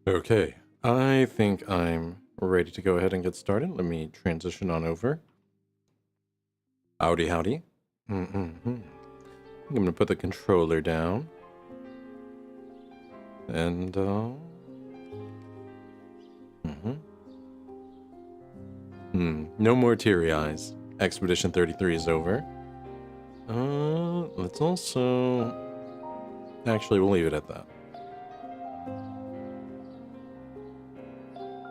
Okay, I think I'm ready to go ahead and get started. Let me transition on over. Howdy, howdy. I'm gonna put the controller down. And, no more teary eyes. Expedition 33 is over. Let's also... Actually, we'll leave it at that.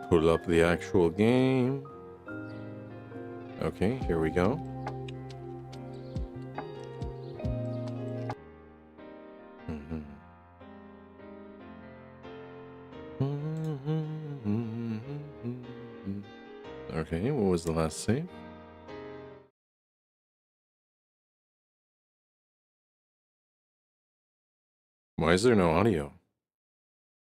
Pull up the actual game. Okay, here we go. Okay, what was the last save? Why is there no audio?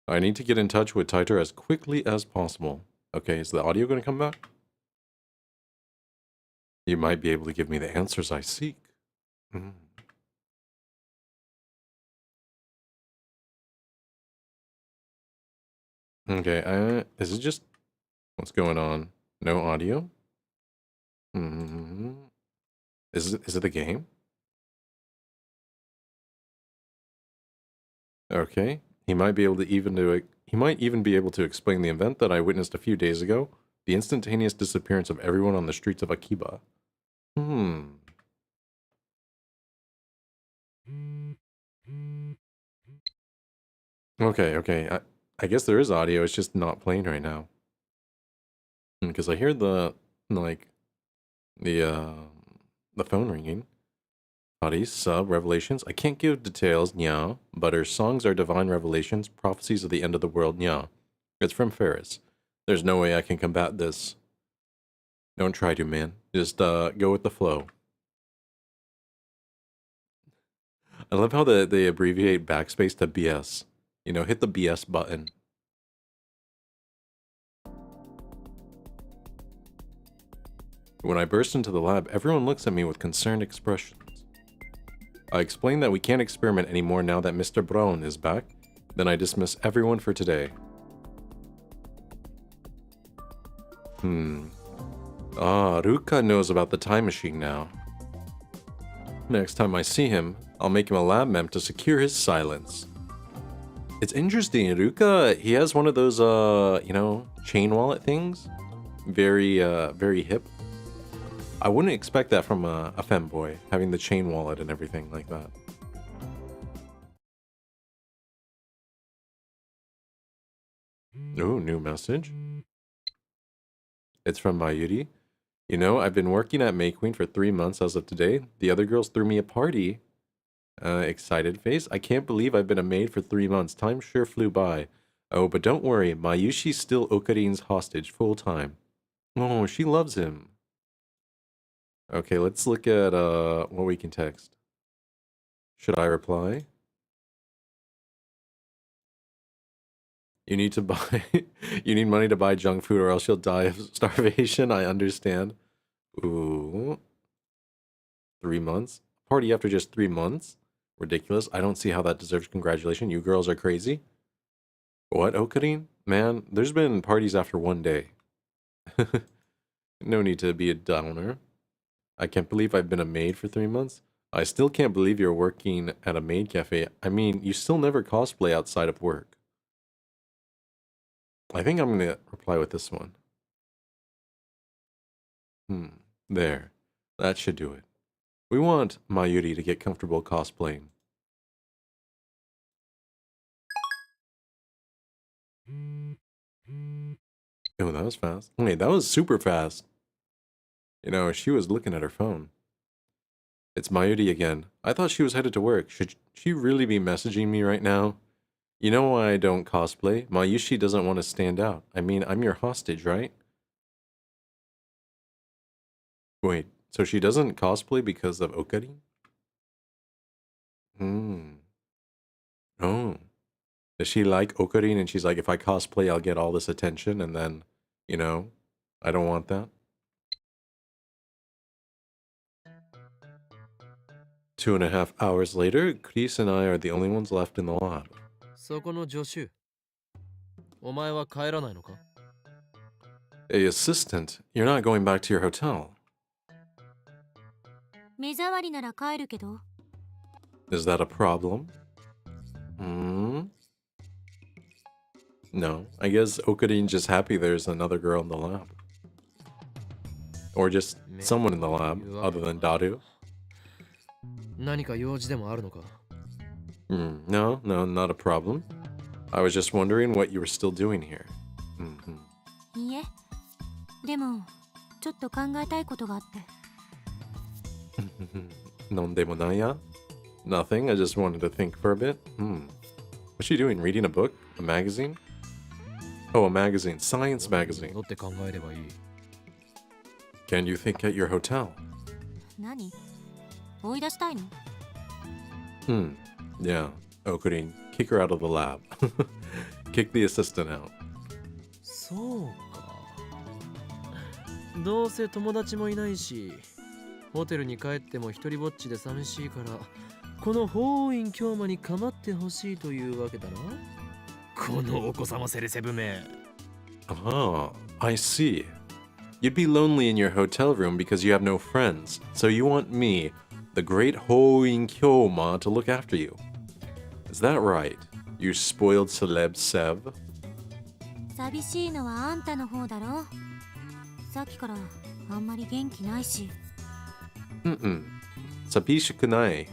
I need to get in touch with Titor as quickly as possible. Okay, is the audio going to come back? You might be able to give me the answers I seek. Okay, is it just... What's going on? No audio? Is it the game? Okay, he might be able to even do it. He might even be able to explain the event that I witnessed a few days ago. The instantaneous disappearance of everyone on the streets of Akiba. Okay. I guess there is audio, it's just not playing right now. Because I hear the, like, the phone ringing. Bodies, sub, revelations. I can't give details, nya, but her songs are divine revelations, prophecies of the end of the world, nya. It's from Ferris. There's no way I can combat this. Don't try to, man. Just, go with the flow. I love how they abbreviate backspace to BS. You know, hit the BS button. When I burst into the lab, everyone looks at me with concerned expressions. I explain that we can't experiment anymore now that Mr. Brown is back. Then I dismiss everyone for today. Ruka knows about the time machine now. Next time I see him, I'll make him a lab mem to secure his silence. It's interesting, Ruka, he has one of those, you know, chain wallet things. Very hip. I wouldn't expect that from a femboy, having the chain wallet and everything like that. Ooh, new message. It's from Mayuri. You know, I've been working at May Queen for 3 months as of today. The other girls threw me a party. Excited face. I can't believe I've been a maid for 3 months. Time sure flew by. Oh, but don't worry. Mayushi's still Okarin's hostage full time. Oh, she loves him. Okay, let's look at what we can text. Should I reply? You need to buy you need money to buy junk food or else you'll die of starvation. I understand. Ooh. 3 months? Party after just 3 months? Ridiculous. I don't see how that deserves congratulations. You girls are crazy. What, Okarin? Man, there's been parties after 1 day. No need to be a downer. I can't believe I've been a maid for 3 months. I still can't believe you're working at a maid cafe. I mean, you still never cosplay outside of work. I think I'm gonna reply with this one. There. That should do it. We want Mayuri to get comfortable cosplaying. Oh, that was fast. Wait, that was super fast. You know, she was looking at her phone. It's Mayuri again. I thought she was headed to work. Should she really be messaging me right now? You know why I don't cosplay? Mayushi doesn't want to stand out. I mean, I'm your hostage, right? Wait, so she doesn't cosplay because of Okarin? Oh. Does she like Okarin and she's like, if I cosplay, I'll get all this attention and then, you know, I don't want that? 2.5 hours later, Chris and I are the only ones left in the lab. そこの助手。お前は帰らないのか? Hey, assistant, you're not going back to your hotel. 目障りなら帰るけど。 Is that a problem? Hmm? No, I guess Okarin's just happy there's another girl in the lab. Or just someone in the lab, other than Daru. 何か用事でもあるのか? No, not a problem. I was just wondering what you were still doing here. いいえ。でも、ちょっと考えたいことがあって。Nondemonaya? Nothing, I just wanted to think for a bit. What's she doing? Reading a book? A magazine? Oh, a magazine. Science magazine. 戻って考えればいい。Can you think at your hotel? 何？追い出したいの？ Yeah. Okarin, kick her out of the lab. Kick the assistant out. そうか。どうせ友達もいないし、ホテルに帰っても一人ぼっちで寂しいから、この法院京馬に構ってほしいというわけだな。このお子様セレセブめ。Ah, I see. You'd be lonely in your hotel room because you have no friends, so you want me, the great Hoin Kyoma, to look after you. Is that right, you spoiled celeb Sev? 寂しいのはあんたの方だろ。さっきからあんまり元気ないし。Sapishikunai.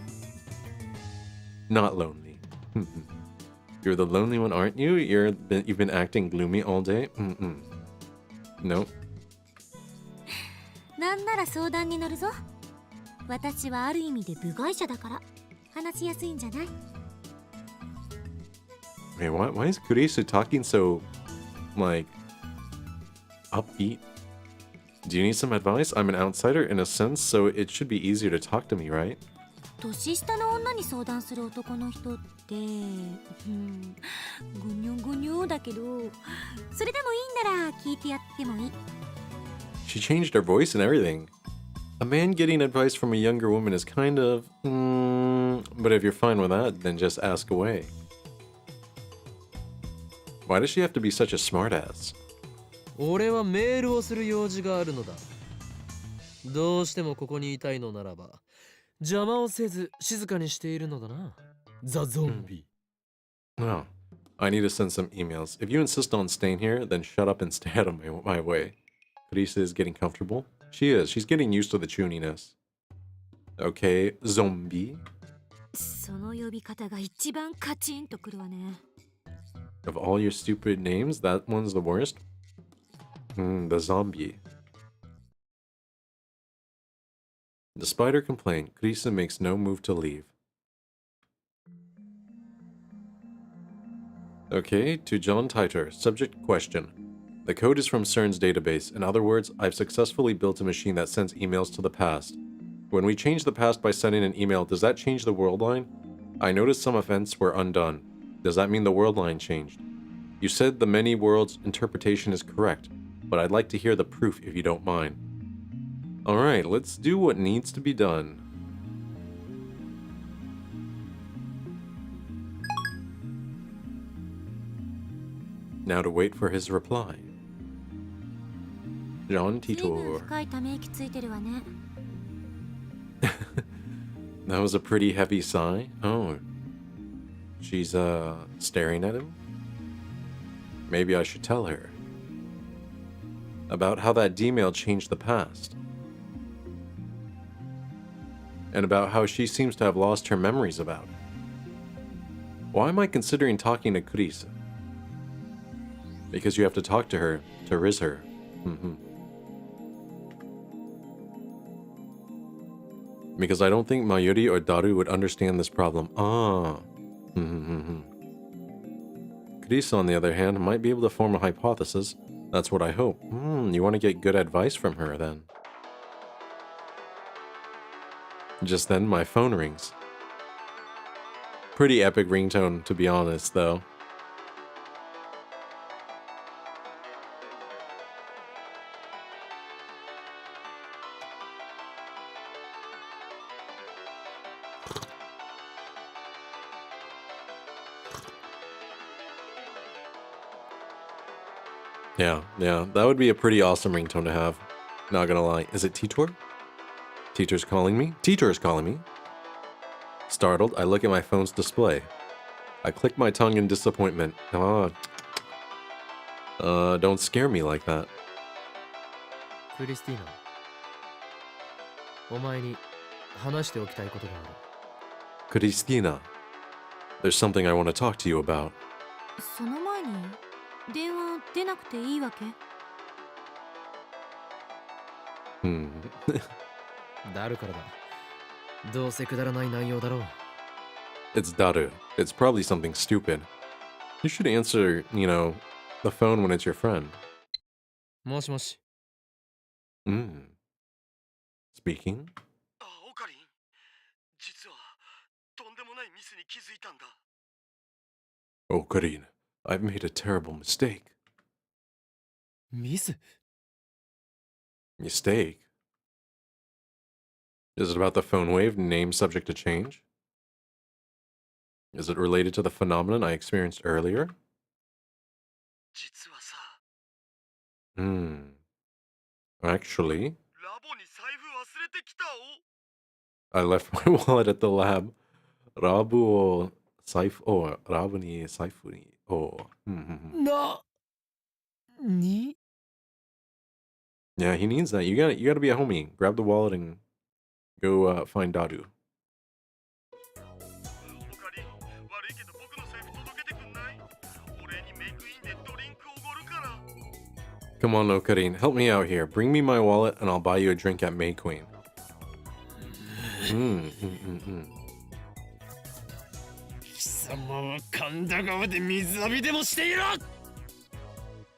Not lonely. You're the lonely one, aren't you? You've been acting gloomy all day? Nope. なんなら相談に乗るぞ。私はある意味で部外者だから話しやすいんじゃない？ Wait, why is Kurisu talking so, like, upbeat? Do you need some advice? I'm an outsider in a sense, so it should be easier to talk to me, right? 年下の女に相談する男の人って、ぐにょぐにょだけど、それでもいいんなら聞いてやってもいい。She changed her voice and everything. A man getting advice from a younger woman is kind of, but if you're fine with that, then just ask away. Why does she have to be such a smartass? 俺はメールをする用事があるのだ。どうしてもここにいたいのならば、邪魔をせず静かにしているのだな。ザ・ゾンビ。No, I need to send some emails. If you insist on staying here, then shut up and stay out of my way. Karisa is getting comfortable. She is. She's getting used to the chuniness. Okay, zombie. その呼び方が一番カチンとくるわね。Of all your stupid names, that one's the worst? The zombie. Despite her complaint, Karisa makes no move to leave. Okay, to John Titer. Subject question. The code is from CERN's database. In other words, I've successfully built a machine that sends emails to the past. When we change the past by sending an email, does that change the world line? I noticed some events were undone. Does that mean the world line changed? You said the many worlds interpretation is correct, but I'd like to hear the proof if you don't mind. Alright, let's do what needs to be done. Now to wait for his reply. John 随分 Titor. 深いため息ついてるわね。That was a pretty heavy sigh. Oh. She's, staring at him? Maybe I should tell her. About how that D-mail changed the past. And about how she seems to have lost her memories about it. Why am I considering talking to Kurisa? Because you have to talk to her, to Rizz her. Because I don't think Mayuri or Daru would understand this problem. Kurisa, on the other hand, might be able to form a hypothesis. That's what I hope. You want to get good advice from her, then. Just then, my phone rings. Pretty epic ringtone, to be honest, though. Yeah, that would be a pretty awesome ringtone to have. Not gonna lie. Is it Titor? Teacher's calling me? Teacher is calling me. Startled, I look at my phone's display. I click my tongue in disappointment. Don't scare me like that. クリスティーナ、お前に話しておきたいことがある。Christina, there's something I want to talk to you about. その前に電話出なくていいわけ？ダルからだ。どうせくだらない内容だろう。It's Daru. It's probably something stupid. You should answer, the phone when it's your friend. もしもし。Speaking? オカリン、実はとんでもないミスに気づいたんだ。Okarin, I've made a terrible mistake. ミス？ Mistake? Is it about the phone wave, name subject to change? Is it related to the phenomenon I experienced earlier? 実はさ、Actually, ラボに財布忘れてきたお。I left my wallet at the lab. Rabu o saifu o Rabu ni saifu ni o. Ni? Yeah, he needs that. You gotta be a homie. Grab the wallet and go find Daru. オカリン、悪いけど僕の財布届けてくんない？お礼にメイクインでドリンクおごるから。Come on, Okarin, help me out here. Bring me my wallet and I'll buy you a drink at May Queen.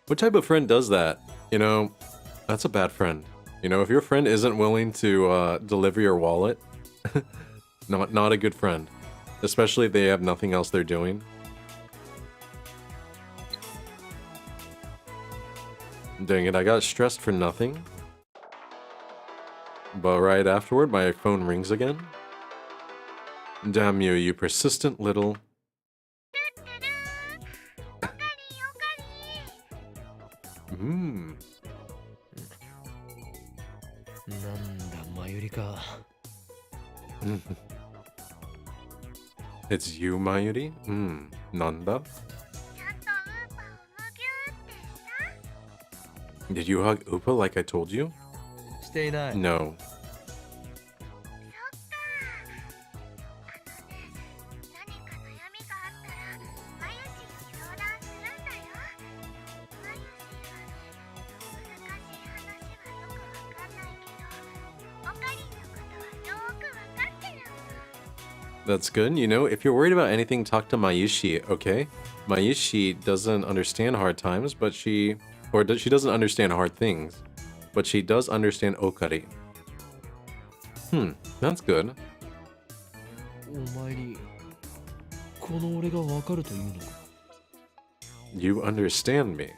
What type of friend does that? That's a bad friend. If your friend isn't willing to deliver your wallet, not a good friend. Especially if they have nothing else they're doing. Dang it, I got stressed for nothing. But right afterward, my phone rings again. Damn you, you persistent little... It's you, Mayuri? Nanda? Did you hug Upa like I told you? していない。 No. That's good. If you're worried about anything, talk to Mayushi, okay? Mayushi doesn't understand hard times, but she doesn't understand hard things, but she does understand Okarin. That's good. お前にこの俺がわかるというのか。 You understand me.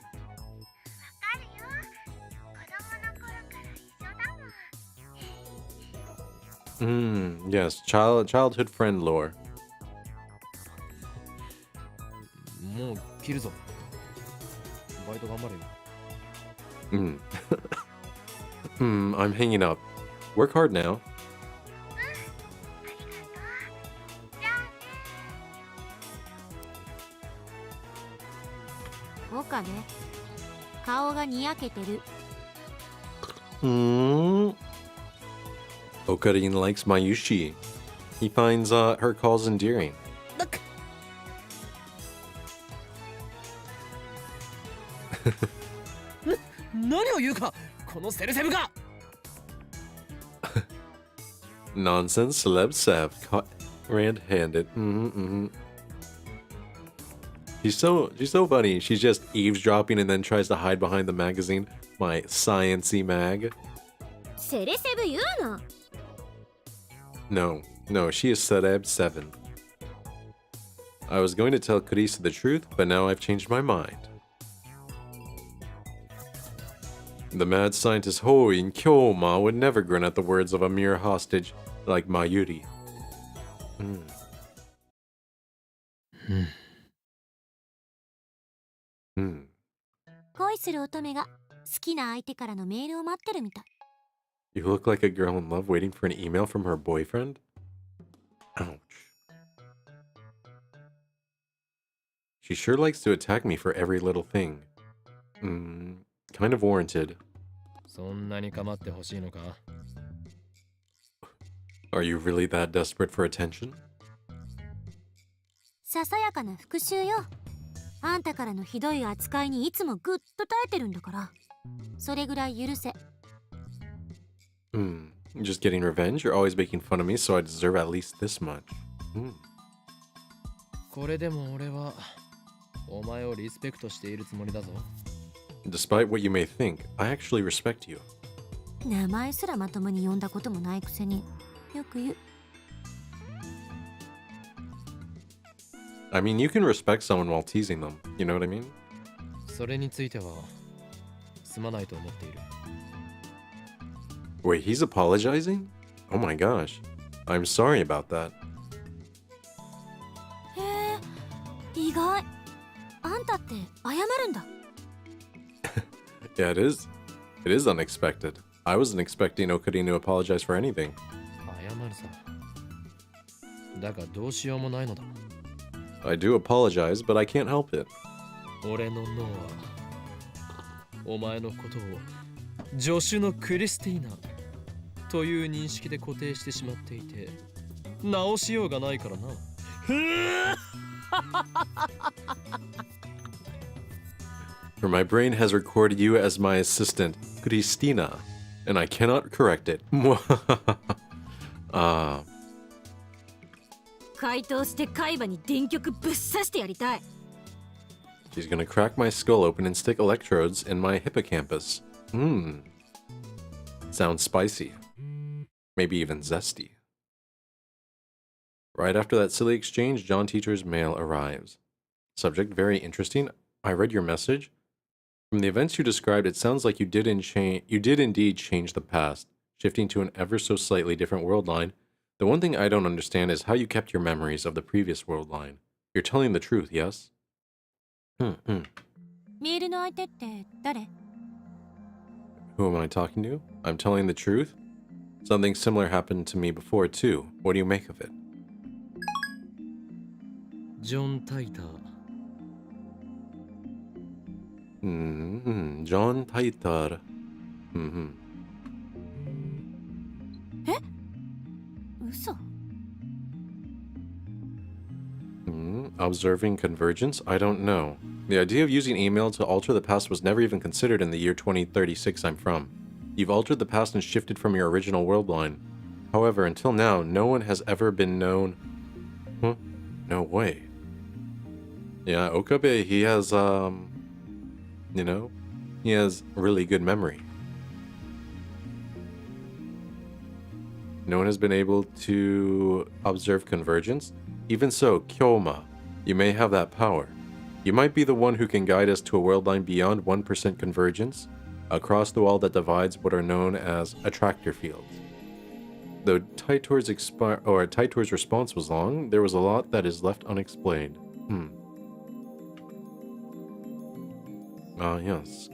Yes, childhood friend lore. もう切るぞ。バイト頑張れよ。I'm hanging up. Work hard now. 岡部、顔がにやけてる。Okarin likes Mayushi. He finds her calls endearing. 何を言うか、このセルセブが。 Nonsense, celeb Sev, caught red-handed. She's so funny. She's just eavesdropping and then tries to hide behind the magazine. My science-y mag. セレセブ言うな。 No, she is Celeb 7. I was going to tell Carissa the truth, but now I've changed my mind. The mad scientist Hoi and Kyoma would never grin at the words of a mere hostage like Mayuri. こ恋する乙女が好きな相手からのメールを待ってるみたい。 You look like a girl in love waiting for an email from her boyfriend? Ouch. She sure likes to attack me for every little thing. Kind of warranted. そんなに構ってほしいのか？ Are you really that desperate for attention? ささやかな復讐よ。あんたからのひどい扱いにいつもぐっと耐えてるんだから、それぐらい許せ。Just getting revenge? You're always making fun of me, so I deserve at least this much. これでも俺はお前をリスペクトしているつもりだぞ。 Despite what you may think, I actually respect you. 名前すらまともに呼んだこともないくせによく言う。 I mean, you can respect someone while teasing them. You know what I mean? それについてはすまないと思っている。 Wait, he's apologizing? Oh my gosh. I'm sorry about that. へえ、意外。あんたって謝るんだ。 Yeah, it is. It is unexpected. I wasn't expecting Okarin to apologize for anything. 謝るさ。だがどうしようもないのだ。 I do apologize, but I can't help it. 俺の脳はお前のことを助手のクリスティーナという認識で固定してしまっていて直しようがないからな。 For my brain has recorded you as my assistant, Cristina, and I cannot correct it. 回答して海馬に電極ぶっ刺してやりたい。 She's gonna crack my skull open and stick electrodes in my hippocampus. Sounds spicy. Maybe even zesty. Right after that silly exchange, John Teacher's mail arrives. Subject, very interesting. I read your message. From the events you described, it sounds like you did indeed change the past, shifting to an ever so slightly different world line. The one thing I don't understand is how you kept your memories of the previous world line. You're telling the truth, yes? メールの相手って誰？ Who am I talking to? I'm telling the truth? Something similar happened to me before, too. What do you make of it? ジョン・タイター。 John Taitar. 嘘。 Observing convergence? I don't know. The idea of using email to alter the past was never even considered in the year 2036 I'm from. You've altered the past and shifted from your original world line. However, until now, no one has ever been known... No way. Yeah, Okabe, he has, you know, he has really good memory. No one has been able to observe convergence. Even so, Kyoma, you may have that power. You might be the one who can guide us to a world line beyond 1% convergence, across the wall that divides what are known as attractor fields. Though Taitor's response was long, there was a lot that is left unexplained. Yes.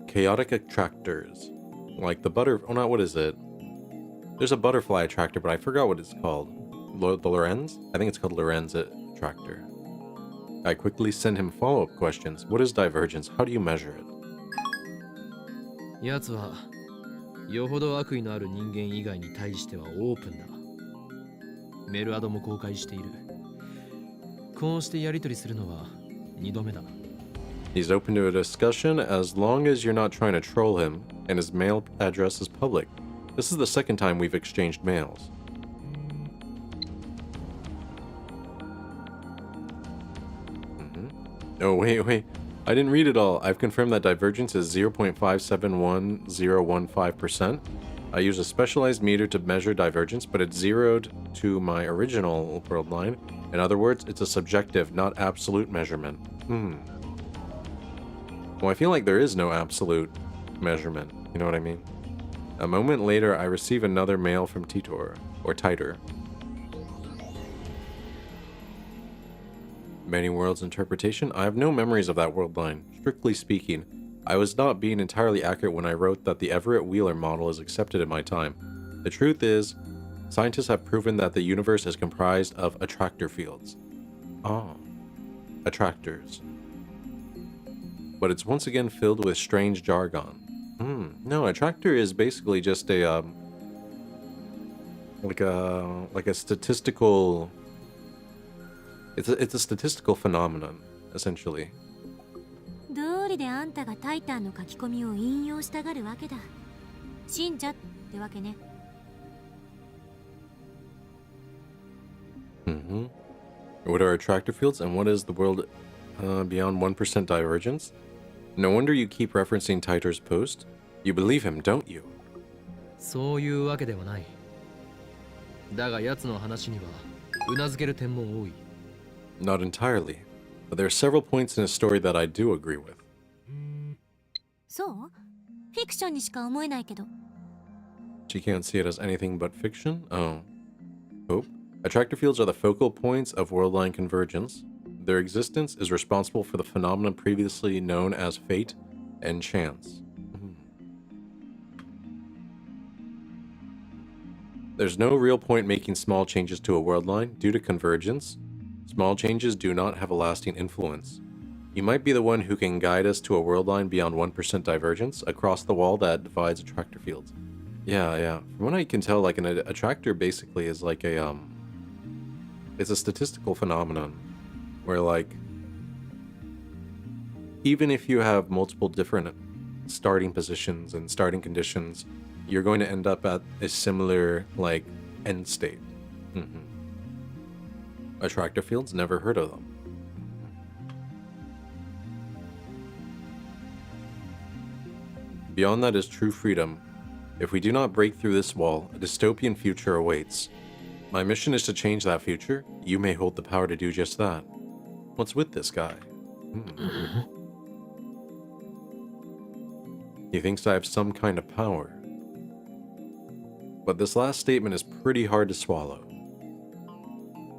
Chaotic attractors. Like the what is it? There's a butterfly attractor, but I forgot what it's called. The Lorenz? I think it's called Lorenz attractor. I quickly send him follow-up questions. What is divergence? How do you measure it? やつはよほど悪意のある人間以外に対してはオープンだ。メルアドも公開している。こうしてやり取りするのは2度目だ。He's open to a discussion as long as you're not trying to troll him, and his mail address is public. This is the second time we've exchanged mails. Oh, wait. I didn't read it all. I've confirmed that divergence is 0.571015%. I use a specialized meter to measure divergence, but it's zeroed to my original world line. In other words, it's a subjective, not absolute measurement. Well, I feel like there is no absolute measurement. You know what I mean? A moment later, I receive another mail from Titor, or Titer. Many worlds interpretation. I have no memories of that world line. strictly speaking, I was not being entirely accurate when I wrote that the Everett-Wheeler model is accepted in my time. The truth is, scientists have proven that the universe is comprised of attractor fields. Ah, attractors. But it's once again filled with strange jargon. No, attractor is basically just a like a statistical. It's a statistical phenomenon, essentially. どうりであんたがタイタンの書き込みを引用したがるわけだ。信者ってわけね。What are attractor fields and what is the world beyond 1% divergence? No wonder you keep referencing Titer's post. You believe him, don't you? そういうわけではない。だが奴の話にはうなずける点も多い。Not entirely, but there are several points in his story that I do agree with. そう？フィクションにしか思えないけど。She can't see it as anything but fiction? Oh. Attractor fields are the focal points of worldline convergence. Their existence is responsible for the phenomenon previously known as fate and chance. There's no real point making small changes to a world line due to convergence. Small changes do not have a lasting influence. You might be the one who can guide us to a world line beyond 1% divergence across the wall that divides attractor fields. Yeah. From what I can tell, like an attractor basically is like a it's a statistical phenomenon where, like, even if you have multiple different starting positions and starting conditions, you're going to end up at a similar, like, end state. Attractor fields, never heard of them. Beyond that is true freedom. If we do not break through this wall, a dystopian future awaits. My mission is to change that future. You may hold the power to do just that. What's with this guy? He thinks I have some kind of power. But this last statement is pretty hard to swallow.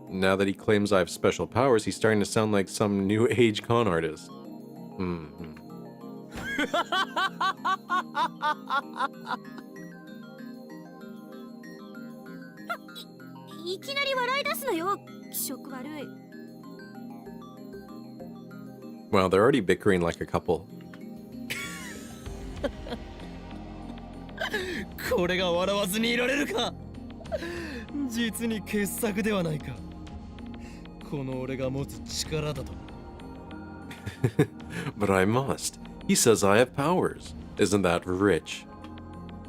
Now that he claims I have special powers, he's starting to sound like some new age con artist. いきなり笑い出すのよ。気色悪い。Wow, they're already bickering like a couple. これが笑わずにいられるか。実に傑作ではないか。この俺が持つ力だと。But I must. He says I have powers. Isn't that rich?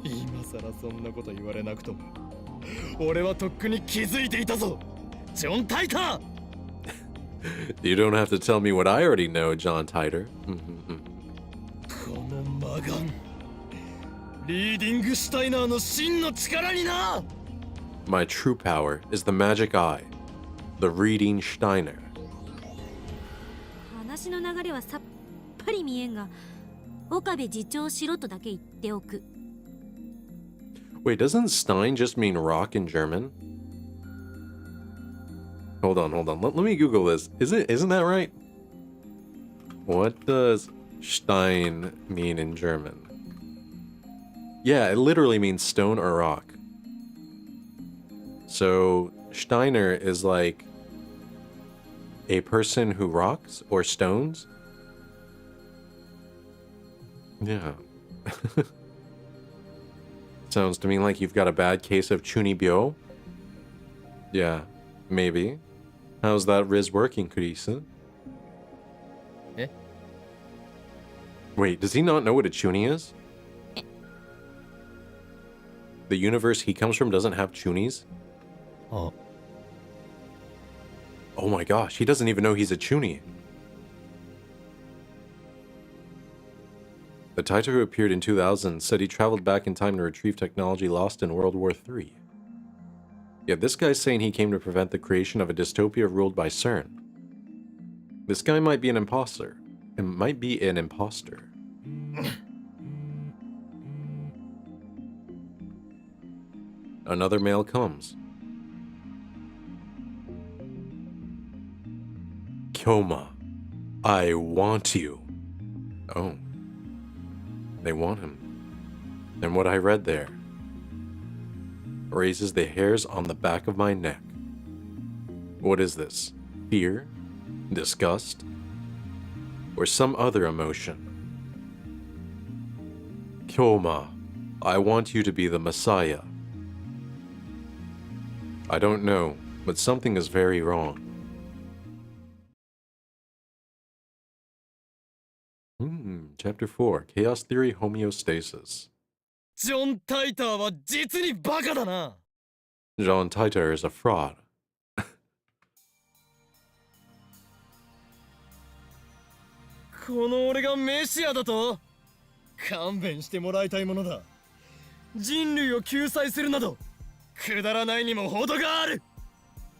今さらそんなこと言われなくとも。俺はとっくに気づいていたぞ。ジョン・タイター。You don't have to tell me what I already know, John Titer. この魔眼。リーディングシュタイナーの真の力にな。My true power is the magic eye, the reading Steiner. 話の流れはさっぱり見えんが、岡部次長しろとだけ言っておく。Wait, doesn't Stein just mean rock in German? Hold on. Let me Google this. Isn't that right? What does Stein mean in German? Yeah, it literally means stone or rock. So Steiner is like a person who rocks or stones? Yeah. Sounds to me like you've got a bad case of Chuuni Rizz. Yeah, maybe. How's that Rizz working, Kurisa? Eh? Wait, does he not know what a Chuuni is? The universe he comes from doesn't have Chuunis? Oh. Oh my gosh, he doesn't even know he's a Chuuni. The Taito who appeared in 2000 said he traveled back in time to retrieve technology lost in World War III. Yet this guy's saying he came to prevent the creation of a dystopia ruled by CERN. This guy might be an imposter. It might be an imposter. Another mail comes. Kyoma, I want you. Oh. They want him. And what I read there raises the hairs on the back of my neck. What is this? Fear? Disgust? Or some other emotion? Kyoma, I want you to be the Messiah. I don't know, but something is very wrong. Chapter 4, Chaos Theory Homeostasis. ジョン・タイターは実にバカだな。 John Titor is a fraud. この俺がメシアだと？勘弁してもらいたいものだ。人類を救済するなどくだらないにも程がある。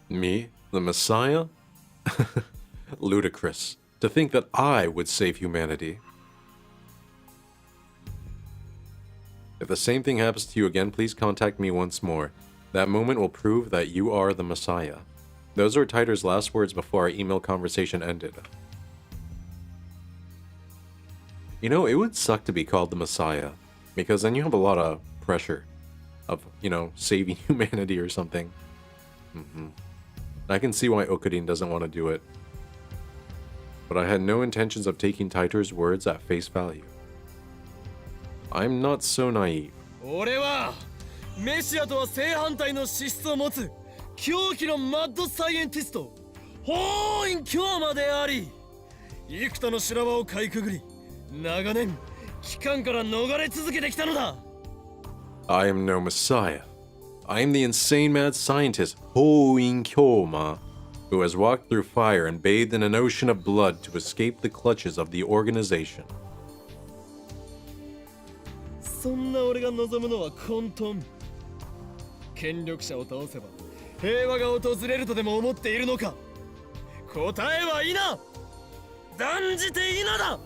Me? The Messiah? Ludicrous. To think that I would save humanity. If the same thing happens to you again, please contact me once more. That moment will prove that you are the Messiah. Those were Titor's last words before our email conversation ended. You know, it would suck to be called the Messiah, because then you have a lot of pressure of, you know, saving humanity or something. I can see why Okarin doesn't want to do it. But I had no intentions of taking Titor's words at face value. I'm not so naive. 俺はメシアとは正反対の資質を持つ狂気のマッドサイエンティスト法院教魔であり、幾多の修羅場をかいくぐり長年機関から逃れ続けてきたのだ。 I am no messiah. I am the insane mad scientist Hoin Kyoma, who has walked through fire and bathed in an ocean of blood to escape the clutches of the organization. そんな俺が望むのは混沌。権力者を倒せば平和が訪れるとでも思っているのか。答えは否。断じて否だ。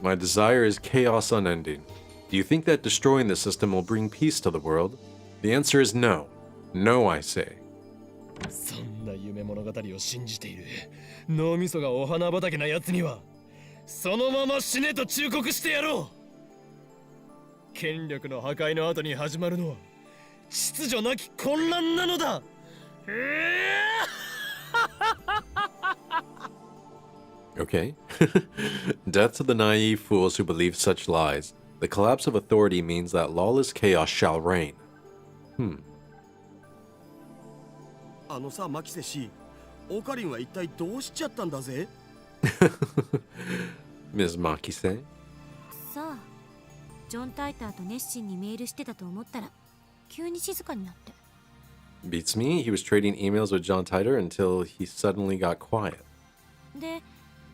My desire is chaos unending. Do you think that destroying the system will bring peace to the world? The answer is no. No, I say. そんな夢物語を信じている脳みそがお花畑なやつにはそのまま死ねと忠告してやろう。権力の破壊の後に始まるのは秩序なき混乱なのだ。Okay. Death to the naive fools who believe such lies. The collapse of authority means that lawless chaos shall reign. あのさ、マキセ氏、オカリンは一体どうしちゃったんだぜ？ Ms. Makise? さあ、ジョン・タイターと熱心にメールしてたと思ったら急に静かになって。 Beats me, he was trading emails with John Titor until he suddenly got quiet. で、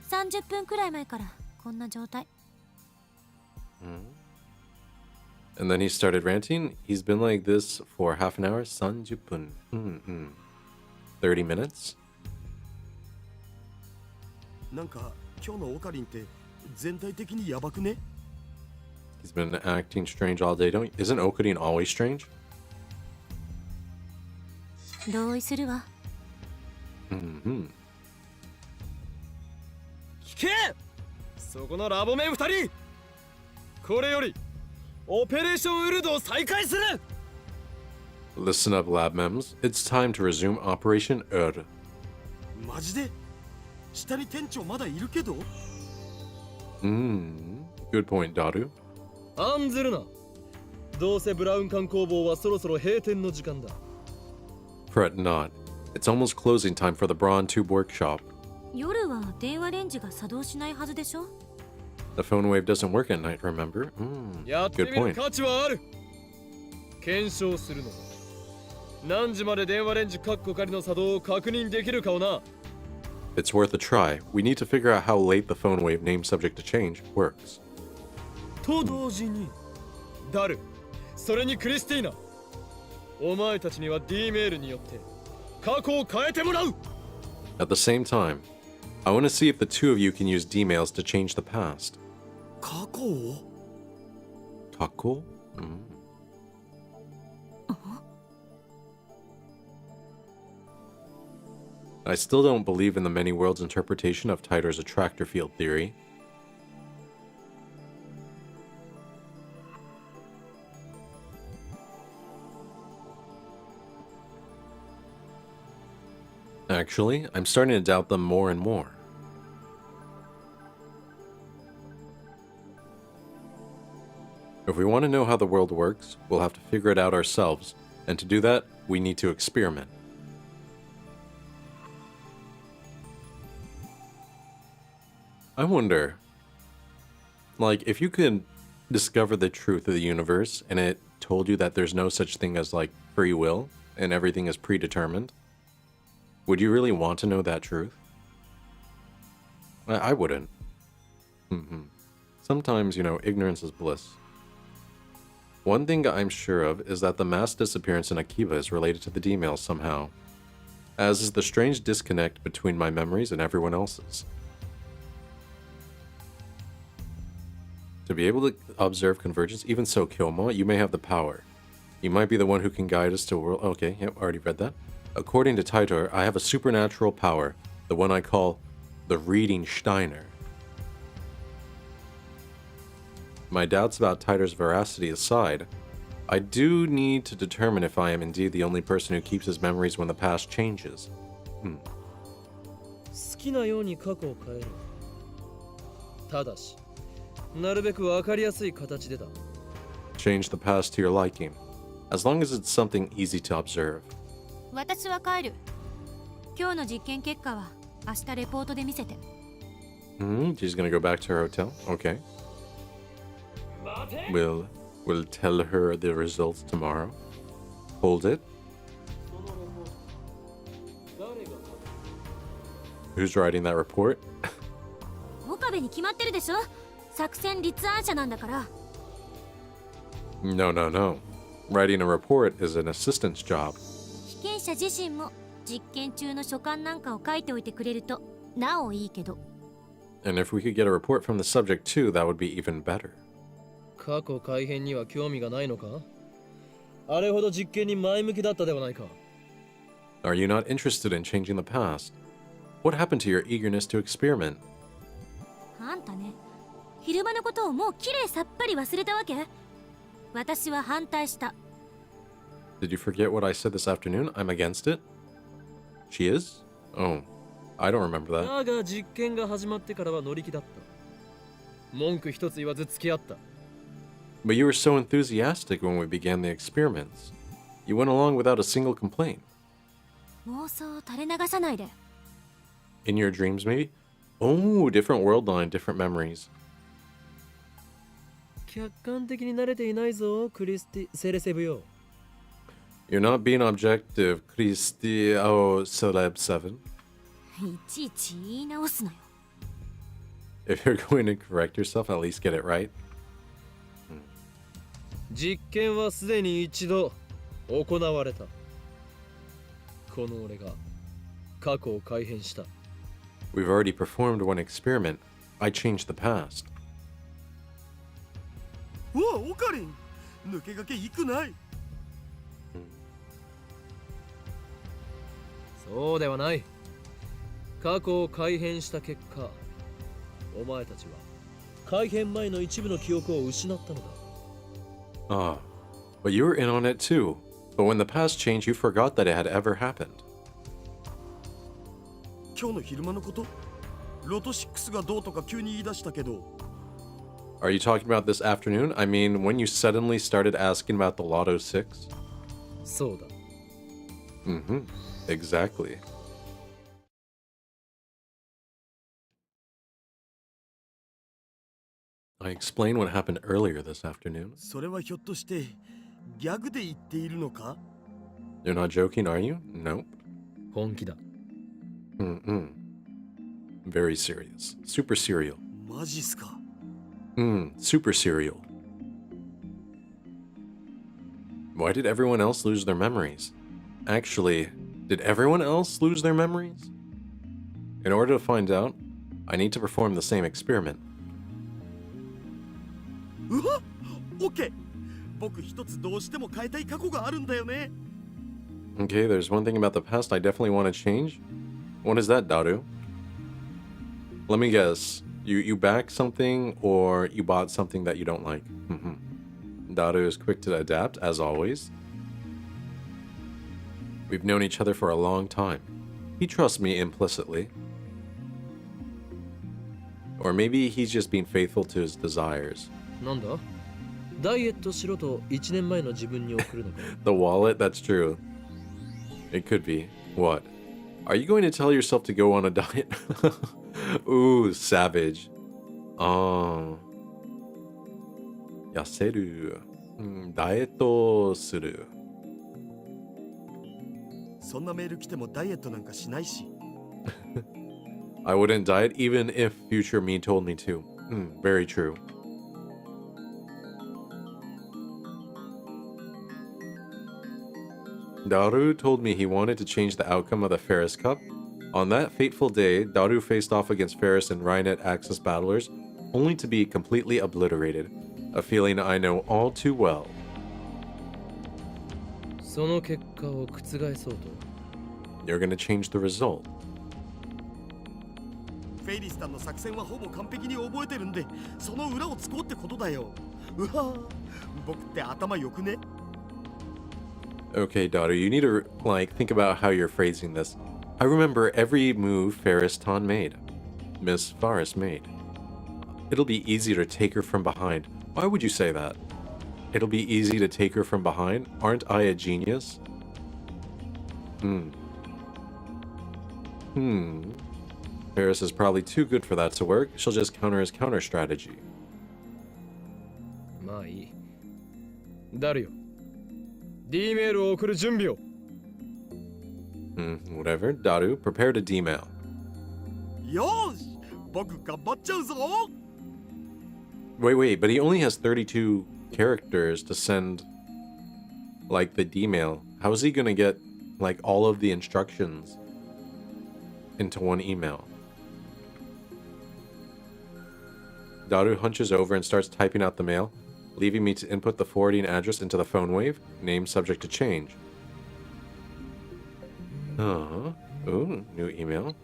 30分くらい前からこんな状態。 And then he started ranting. He's been like this for half an hour. 30分. 30 minutes? なんか今日のオカリンって全体的にヤバくね？ He's been acting strange all day. Isn't Okarin always strange? 同意するわ。聞け！そこのラボメン2人！これよりオペレーションウルドを再開する！ Listen up, lab mems. It's time to resume Operation Ur. マジで？下に店長まだいるけど？ Good point, Daru. 案ずるな。どうせブラウン管工房はそろそろ閉店の時間だ。 Fret not. It's almost closing time for the Brawn Tube workshop. 夜は電話レンジが作動しないはずでしょ？ The phone wave doesn't work at night, remember? やってみ Good る point. 価値はある。検証するのだ。何時まで電話レンジカッコ仮の作動を確認できるかをな。 It's worth a try. We need to figure out how late the phone wave, name subject to change, works. と同時に、ダル、それにクリスティーナ、お前たちには D メールによって過去を変えてもらう。 At the same time, I want to see if the two of you can use D-mails to change the past. 過去を？ Kako? I still don't believe in the many worlds interpretation of Titor's attractor field theory. Actually, I'm starting to doubt them more and more. If we want to know how the world works, we'll have to figure it out ourselves, and to do that, we need to experiment. I wonder, like, if you could discover the truth of the universe and it told you that there's no such thing as, like, free will and everything is predetermined, would you really want to know that truth? I wouldn't. Sometimes, ignorance is bliss. One thing I'm sure of is that the mass disappearance in Akiba is related to the D-mail somehow, as is the strange disconnect between my memories and everyone else's. To be able to observe convergence, even so, Kyoma, you may have the power. You might be the one who can guide us to a world. Okay, yep, already read that. According to Titor, I have a supernatural power, the one I call the Reading Steiner. My doubts about Titor's veracity aside, I do need to determine if I am indeed the only person who keeps his memories when the past changes. 好きなように過去を変える。ただし、なるべく分かりやすい形でだ。Change the past to your liking, as long as it's something easy to observe. 私は帰る。今日の実験結果は明日レポートで見せて。She's gonna go back to her hotel? Okay. We'll tell her the results tomorrow. Hold it. Who's writing that report? 岡部に決まってるでしょ。作戦立案者なんだから。No. Writing a report is an assistant's job. 被験者自身も実験中の所感なんかを書いておいてくれるとなおいいけど。And if we could get a report from the subject too, that would be even better. 過去改変には興味がないのか？あれほど実験に前向きだったではないか。Are you not interested in changing the past? What happened to your eagerness to experiment? あんたね、昼間のことをもうきれいさっぱり忘れたわけ？私は反対した。Did you forget what I said this afternoon? I'm against it? She is? Oh, I don't remember that. だが実験が始まってからは乗り気だった。文句一つ言わず付き合った。But you were so enthusiastic when we began the experiments. You went along without a single complaint. 妄想を垂れ流さないで。In your dreams, maybe? Oh, different world line, different memories. 客観的に慣れていないぞ、クリスティ・セレセブよ。You're not being objective, Christy. Oh, Celeb 7. いちいち言い直すのよ。If you're going to correct yourself, at least get it right. 実験はすでに一度行われた。この俺が過去を改変した。We've already performed one experiment. I changed the past. うわ、オカリン、抜け駆け行くない。そうではない。過去を改変した結果、お前たちは改変前の一部の記憶を失ったのだ。Ah, but you were in on it too. But when the past changed, you forgot that it had ever happened. 今日の昼間のこと？ロト6がどうとか急に言い出したけど。Are you talking about this afternoon? I mean, when you suddenly started asking about the Lotto 6? そうだ。Exactly. I explained what happened earlier this afternoon. それはひょっとしてギャグで言っているのか？ You're not joking, are you? Nope. 本気だ。Very serious. Super serial. マジっすか？Super serial. Why did everyone else lose their memories? Actually, did everyone else lose their memories? In order to find out, I need to perform the same experiment. うわ、オッケー。僕一つどうしても変えたい過去があるんだよね。Okay, there's one thing about the past I definitely want to change. What is that, Daru? Let me guess. You back something or you bought something that you don't like? Daru is quick to adapt, as always. We've known each other for a long time. He trusts me implicitly. Or maybe he's just being faithful to his desires. なんだダイエットしろと1年前の自分に送るのか The wallet? That's true. It could be. What? Are you going to tell yourself to go on a diet? Ooh, savage. Oh. Yaseru. Diet suru. そんなメール来てもダイエットなんかしないし。I wouldn't diet even if future me told me to. Very true. Daru told me he wanted to change the outcome of the Ferris Cup. On that fateful day, Daru faced off against Ferris and Rhinet Axis battlers, only to be completely obliterated. A feeling I know all too well. その結果を覆そうと You're gonna change the result. フェイリスタンの作戦はほぼ完璧に覚えてるんで、その裏を突こうってことだよ。うわぁ、僕って頭良くね？ Okay, daughter, you need to, think about how you're phrasing this. I remember every move Ferris-tan made. Miss Faris made. It'll be easier to take her from behind. Why would you say that? It'll be easy to take her from behind? Aren't I a genius? Ferris is probably too good for that to work. She'll just counter his counter strategy. まあいいダルよ D メールを送る準備を Whatever. Daru, prepare to D-mail. よーし、僕頑張っちゃうぞ。 Wait, but he only has 32 characters to send, the D-mail. How is he gonna get, all of the instructions into one email? Daru hunches over and starts typing out the mail, leaving me to input the forwarding address into the phone wave, name subject to change. Ooh, new email.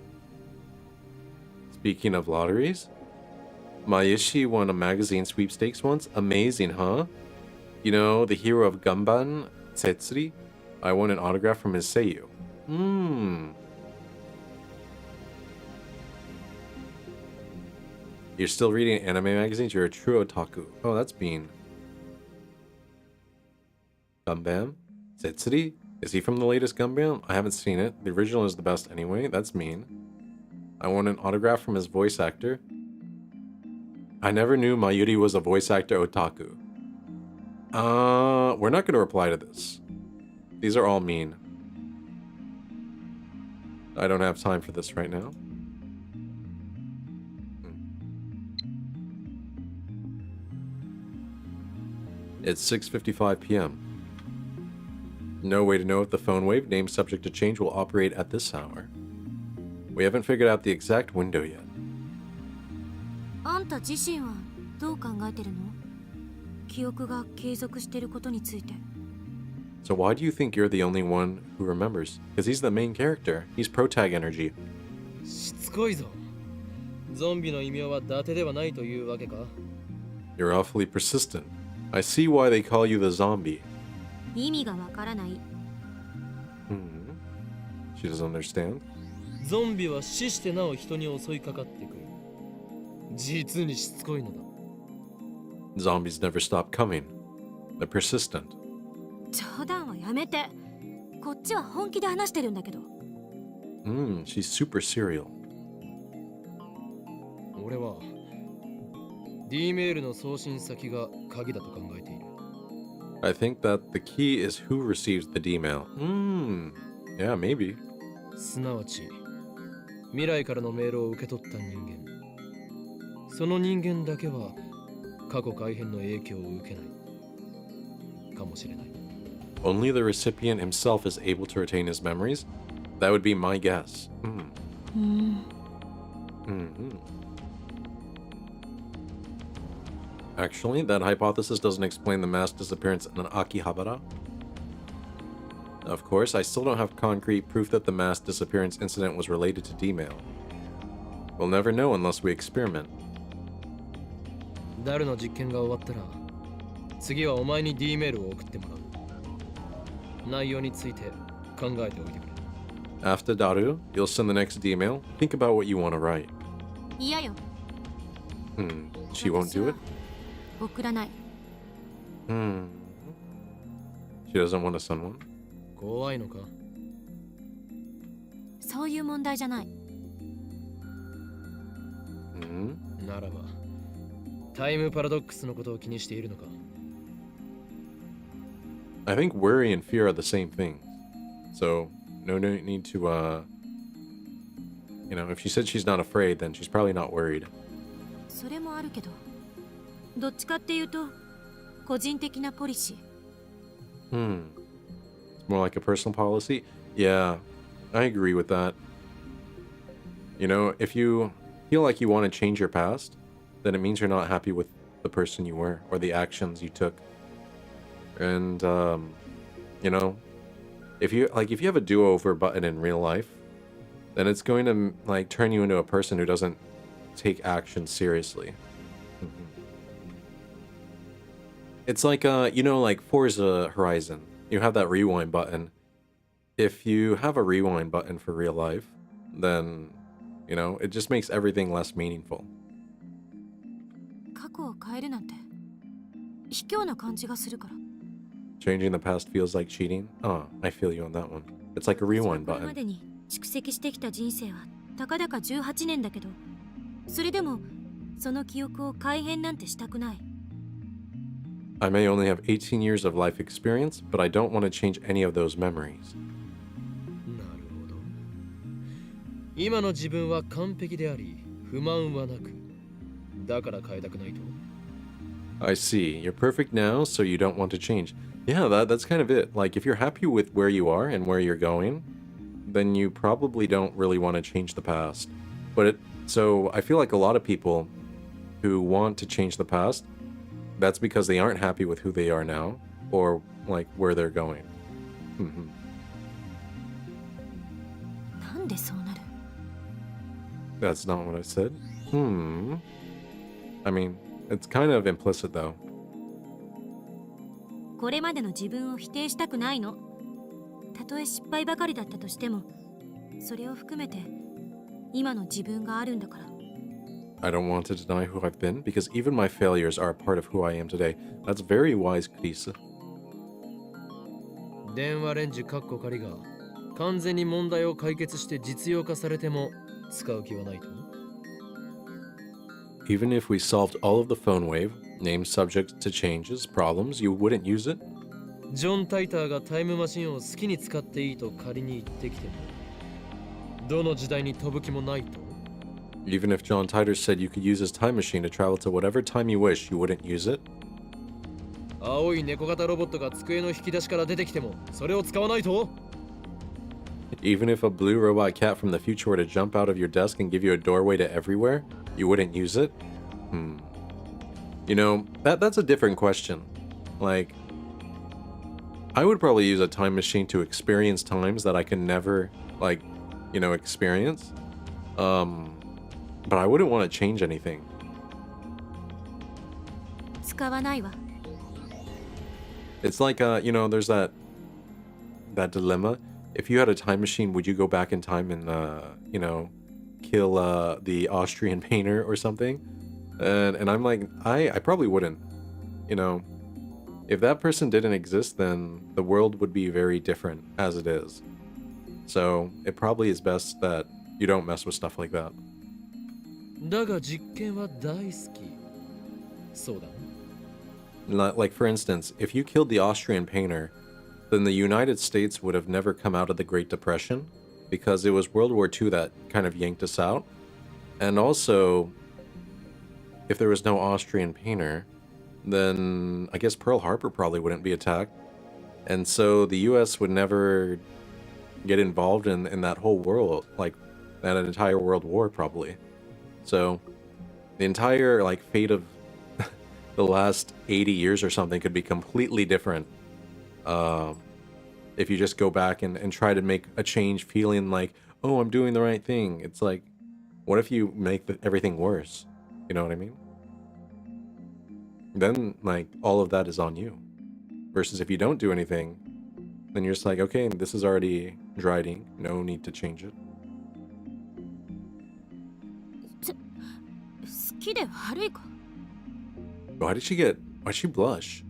Speaking of lotteries, Mayishi won a magazine sweepstakes once. Amazing, huh? You know, the hero of Gumban, Tetsuri? I won an autograph from his seiyu. You're still reading anime magazines? You're a true otaku. Oh, that's Bean. Gundam? Tetsuri? Is he from the latest Gundam? I haven't seen it. The original is the best anyway. That's mean. I want an autograph from his voice actor. I never knew Mayuri was a voice actor otaku. We're not going to reply to this. These are all mean. I don't have time for this right now. It's 6:55 p.m. No way to know if the phone wave, name subject to change, will operate at this hour. We haven't figured out the exact window yet. あんた自身はどう考えてるの？記憶が継続してることについて。 So why do you think you're the only one who remembers? Because he's the main character. He's protag energy. しつこいぞゾンビの異名は伊達ではないというわけか You're awfully persistent. I see why they call you the zombie. 意味がわからない。She doesn't understand. ゾンビは死してなお人に襲いかかってくる実にしつこいのだ Zombies never stop coming. They're persistent. 冗談はやめて。こっちは本気で話してるんだけど。She's super serial. 俺は D メールの送信先が鍵だと考えている I think that the key is who receives the D-mail. Yeah, maybe. すなわち未来からのメールを受け取った人間その人間だけは過去改変の影響を受けないかもしれない Only the recipient himself is able to retain his memories? That would be my guess. Actually, that hypothesis doesn't explain the mass disappearance in Akihabara. Of course, I still don't have concrete proof that the mass disappearance incident was related to D-mail. We'll never know unless we experiment. ダルの実験が終わったら次はお前に D メールを送ってもらう内容について考えておいてくれ After Daru, you'll send the next email. Think about what you want to write. 嫌よ。 She won't do it? 送らない。 Hmm. She doesn't want to send one? 怖いのか？そういう問題じゃない。ならば、タイムパラドックスのことを気にしているのか？ I think worry and fear are the same thing. So, no need to, if she said she's not afraid, then she's probably not worried. それもあるけど、どっちかっていうと個人的なポリシー。 It's more like a personal policy? Yeah, I agree with that. If you feel like you want to change your past, then it means you're not happy with the person you were or the actions you took. And, if you have a do-over button in real life, then it's going to turn you into a person who doesn't take action seriously. It's like Forza Horizon. You have that rewind button. If you have a rewind button for real life, then it just makes everything less meaningful. 過去を変えるなんて卑怯な感じがするから。 Changing the past feels like cheating? Oh, I feel you on that one. It's like a rewind これま button. でに蓄積してきた人生はたかだか18年だけど、それでもその記憶を改変なんてしたくない。 I may only have 18 years of life experience, but I don't want to change any of those memories. なるほど。今の自分は完璧であり、不満はなく、だから変えたくないと。 I see. You're perfect now, so you don't want to change. Yeah, that's kind of it. Like, if you're happy with where you are and where you're going, then you probably don't really want to change the past. So I feel like a lot of people who want to change the past, that's because they aren't happy with who they are now or like where they're going. なんでそうなる？ That's not what I said. I mean, it's kind of implicit though. これまでの自分を否定したくないの。たとえ失敗ばかりだったとしても、それを含めて今の自分があるんだから。 I don't want to deny who I've been because even my failures are a part of who I am today. That's very wise, Chris. 電話レンジカッコ仮が完全に問題を解決して実用化されても使う気はないと？ Even if we solved all of the phone wave, named subject to changes, problems, you wouldn't use it? ジョン・タイターがタイムマシンを好きに使っていいと仮に言ってきても、どの時代に飛ぶ気もないと？ Even if John Titor said you could use his time machine to travel to whatever time you wish, you wouldn't use it? 青い猫型ロボットが机の引き出しから出てきても、それを使わないと？ Even if a blue robot cat from the future were to jump out of your desk and give you a doorway to everywhere, you wouldn't use it? That's a different question. Like, I would probably use a time machine to experience times that I can never, experience. But I wouldn't want to change anything. 使わないわ。 It's like, there's that dilemma. If you had a time machine, would you go back in time and, kill the Austrian painter or something? And I'm like, I probably wouldn't. If that person didn't exist, then the world would be very different as it is. So it probably is best that you don't mess with stuff like that. だが実験は大好き。そうだね。 Like, for instance, if you killed the Austrian painter, then the United States would have never come out of the Great Depression because it was World War II that kind of yanked us out. And also, if there was no Austrian painter, then I guess Pearl Harbor probably wouldn't be attacked. And so the US would never get involved in that whole world, like that entire world war probably. So the entire fate of the last 80 years or something could be completely different if you just go back and try to make a change feeling like, oh, I'm doing the right thing. It's like, what if you make everything worse? You know what I mean? Then all of that is on you. Versus if you don't do anything, then you're just like, okay, this is already dried ink. No need to change it. 好きで悪いか？ Why'd she blush?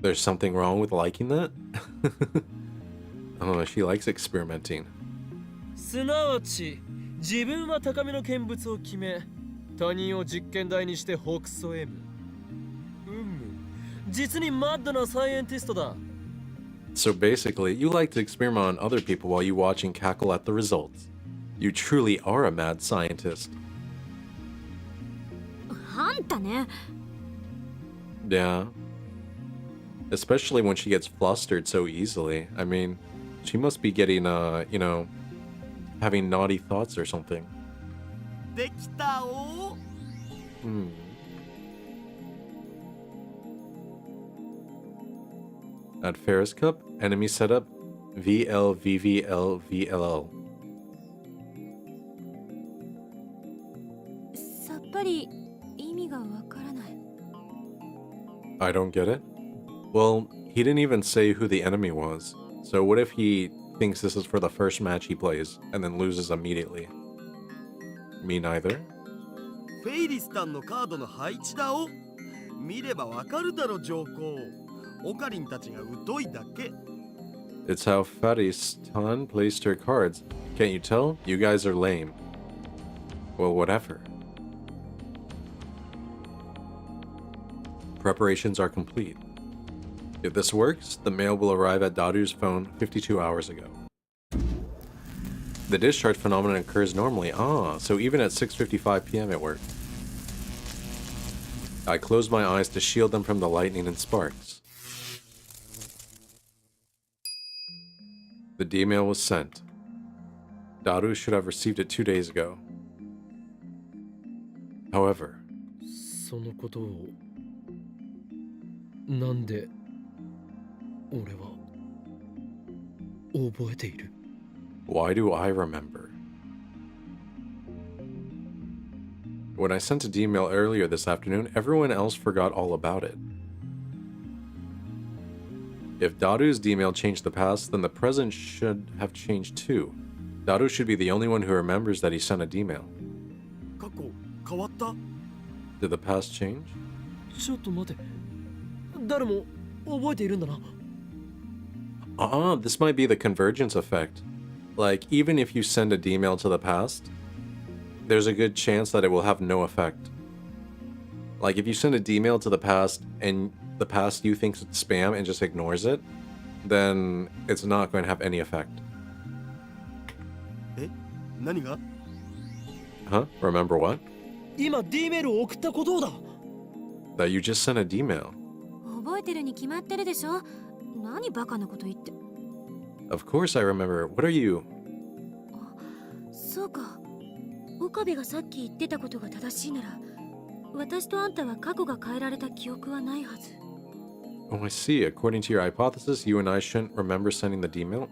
There's something wrong with liking that? Oh, she likes experimenting. すなわち自分は高めの見物を決め他人を実験台にして北総へむ。実にマッドなサイエンティストだ。 So basically, you like to experiment on other people while you watch and cackle at the results. You truly are a mad scientist. あんたね。 Yeah. Especially when she gets flustered so easily. I mean, she must be getting, having naughty thoughts or something. できたお。 At Ferris Cup, enemy setup VLVVLVLL. さっぱり意味がわからない。 I don't get it. Well, he didn't even say who the enemy was. So what if he thinks this is for the first match he plays and then loses immediately? Me neither. フェイリスタンのカードの配置だお。見ればわかるだろ上皇。オカリンたちが疎いだけ。 It's how Faristan placed her cards. Can't you tell? You guys are lame. Well, whatever. Preparations are complete. If this works, the mail will arrive at Daru's phone 52 hours ago. The discharge phenomenon occurs normally. Ah, so even at 6:55 p.m. it worked. I closed my eyes to shield them from the lightning and sparks. The D-mail was sent. Daru should have received it 2 days ago. However, そのことをなんで俺は覚えている。 why do I remember? When I sent a D-mail earlier this afternoon, everyone else forgot all about it. If Daru's D-mail changed the past, then the present should have changed too. Daru should be the only one who remembers that he sent a D-mail. 過去変わった？ Did the past change? ちょっと待て。誰も覚えているんだな。 This might be the convergence effect. Like, even if you send a D-mail to the past, there's a good chance that it will have no effect. Like, if you send a D-mail to the past and the past you thinks it's spam and just ignores it, then it's not going to have any effect. え？何が？ Huh? Remember what? 今 D メールを送ったことだ。 That you just sent a D-mail. 覚えてるに決まってるでしょ。何バカなこと言って。 Of course I remember. What are you? そうか。岡部がさっき言ってたことが正しいなら、私とあんたは過去が変えられた記憶はないはず。 Oh, I see. According to your hypothesis, you and I shouldn't remember sending the D-mail?